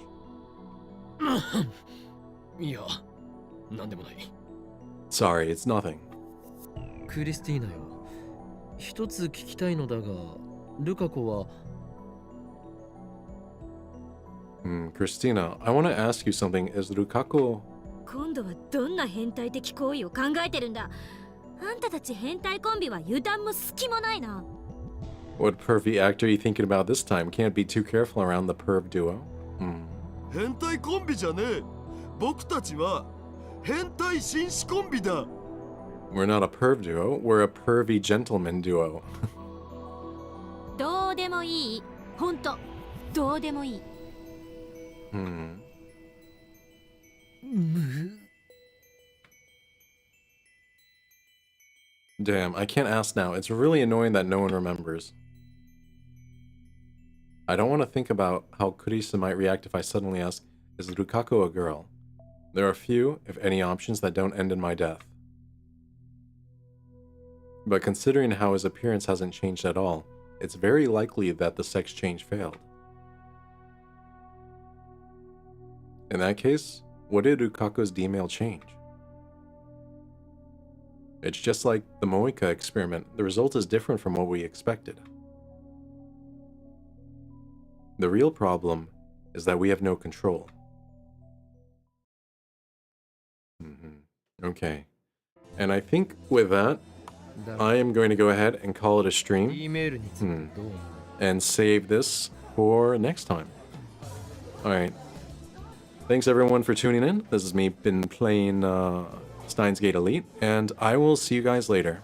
いや、なんでもない。 Sorry, it's nothing. クリスティーナよ、一つ聞きたいのだが、ルカ子は。 Christina, I want to ask you something. Is Rukako... 今度はどんな変態的行為を考えてるんだ。あんたたち変態コンビは油断も隙もないな。 What pervy act are you thinking about this time? Can't be too careful around the perv duo. 変態コンビじゃねえ。僕たちは変態紳士コンビだ。 We're not a perv duo, we're a pervy gentleman duo. どうでもいい。ほんと、どうでもいい。 Damn, I can't ask now. It's really annoying that no one remembers. I don't want to think about how Kurisa might react if I suddenly ask, is Rukako a girl? There are few, if any, options that don't end in my death. But considering how his appearance hasn't changed at all, it's very likely that the sex change failed. In that case, what did Rukako's D-mail change? It's just like the Moika experiment, the result is different from what we expected. The real problem is that we have no control. Okay. And I think with that, だ I am going to go ahead and call it a stream E メールについてどう思う and save this for next time. Alright. Thanks everyone for tuning in. This has me been playing Steins Gate Elite, and I will see you guys later.